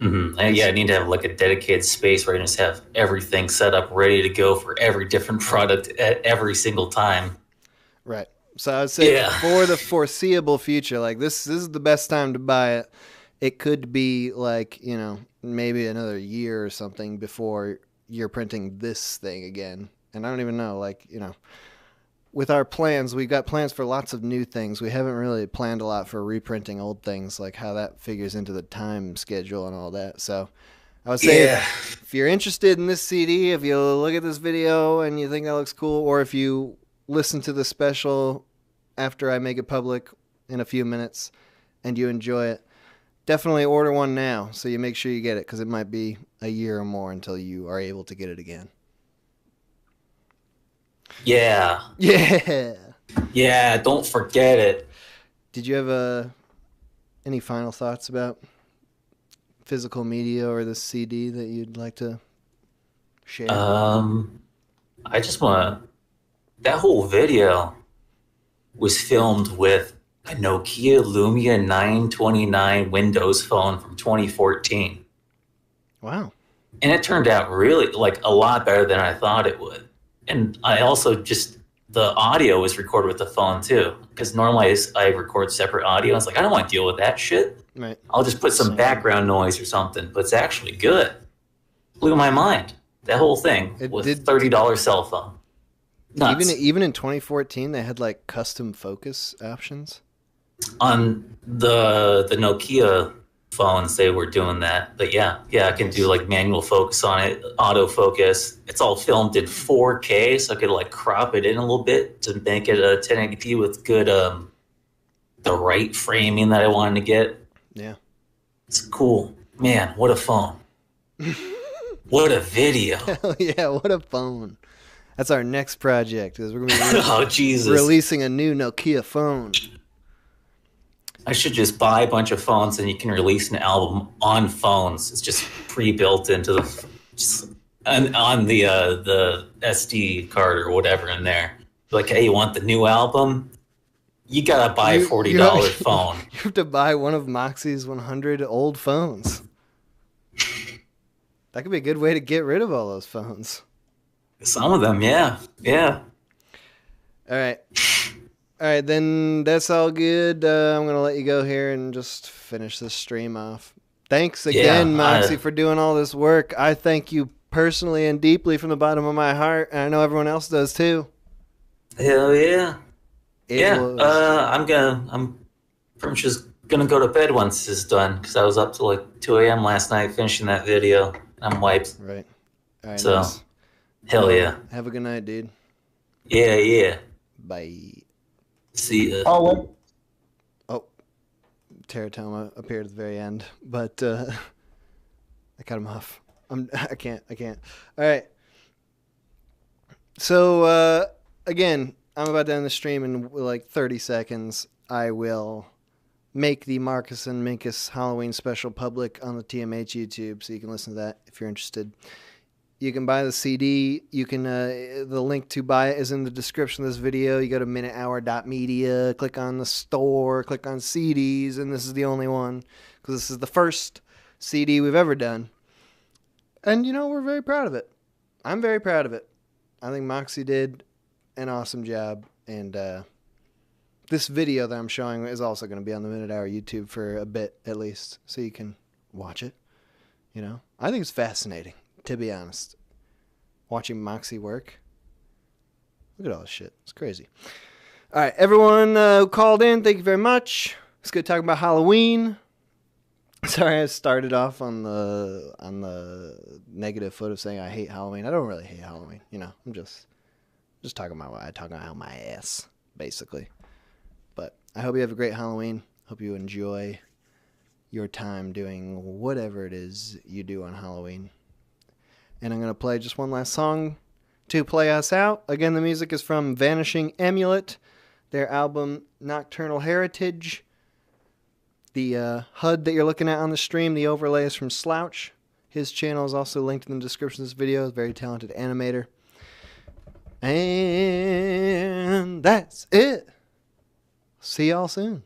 And I need to have like a dedicated space where I just have everything set up, ready to go for every different product at every single time. Right. So I would say for the foreseeable future, like this is the best time to buy it. It could be like, maybe another year or something before you're printing this thing again. And I don't even know, like, with our plans, we've got plans for lots of new things. We haven't really planned a lot for reprinting old things, like how that figures into the time schedule and all that. So I would say if you're interested in this CD, if you look at this video and you think that looks cool, or if you listen to the special after I make it public in a few minutes and you enjoy it, definitely order one now so you make sure you get it, because it might be a year or more until you are able to get it again. Yeah. Don't forget it. Did you have any final thoughts about physical media or the CD that you'd like to share? I just want to... That whole video was filmed with a Nokia Lumia 929 Windows phone from 2014. Wow. And it turned out really like a lot better than I thought it would. And I also the audio was recorded with the phone too. Because normally I record separate audio. I was like, I don't want to deal with that shit. Right. I'll just put some background noise or something. But it's actually good. Blew my mind. That whole thing with $30 cell phone. Nuts. Even in 2014, they had like custom focus options. On the Nokia phones, they were doing that. But yeah, I can do like manual focus on it, autofocus. It's all filmed in 4K, so I could like crop it in a little bit to make it a 1080p with good the right framing that I wanted to get. Yeah, it's cool, man. What a phone! What a video! Hell yeah, what a phone! That's our next project. Is we're gonna be oh Jesus, releasing a new Nokia phone. I should just buy a bunch of phones and you can release an album on phones. It's just pre-built into on the SD card or whatever in there. Like, hey, you want the new album? You gotta buy a $40 phone. You have to buy one of Moxie's 100 old phones. That could be a good way to get rid of all those phones. Some of them, yeah. All right, then that's all good. I'm going to let you go here and just finish this stream off. Thanks again, Moxie, for doing all this work. I thank you personally and deeply from the bottom of my heart, and I know everyone else does too. Hell yeah. I'm pretty much just going to go to bed once this is done, because I was up till like 2 a.m. last night finishing that video. I'm wiped. Right. All right, so, nice. Hell yeah. Have a good night, dude. Yeah. Bye. See ya. Oh, teratoma appeared at the very end, but I cut him off. I can't. All right. So again, I'm about to end the stream in like 30 seconds. I will make the Marcus and Minkus Halloween special public on the TMH YouTube, so you can listen to that if you're interested. You can buy the CD. You can the link to buy it is in the description of this video. You go to minutehour.media, click on the store, click on CDs, and this is the only one because this is the first CD we've ever done. And, we're very proud of it. I'm very proud of it. I think Moxie did an awesome job, and this video that I'm showing is also going to be on the Minute Hour YouTube for a bit at least, so you can watch it. I think it's fascinating. To be honest, watching Moxie work. Look at all this shit. It's crazy. All right, everyone who called in, thank you very much. It's good talking about Halloween. Sorry, I started off on the negative foot of saying I hate Halloween. I don't really hate Halloween. I'm just talking about what I talk about my ass, basically. But I hope you have a great Halloween. Hope you enjoy your time doing whatever it is you do on Halloween. And I'm going to play just one last song to play us out. Again, the music is from Vanishing Amulet. their album Nocturnal Heritage. The HUD that you're looking at on the stream, the overlay is from Slouch. His channel is also linked in the description of this video. Very talented animator. And that's it. See y'all soon.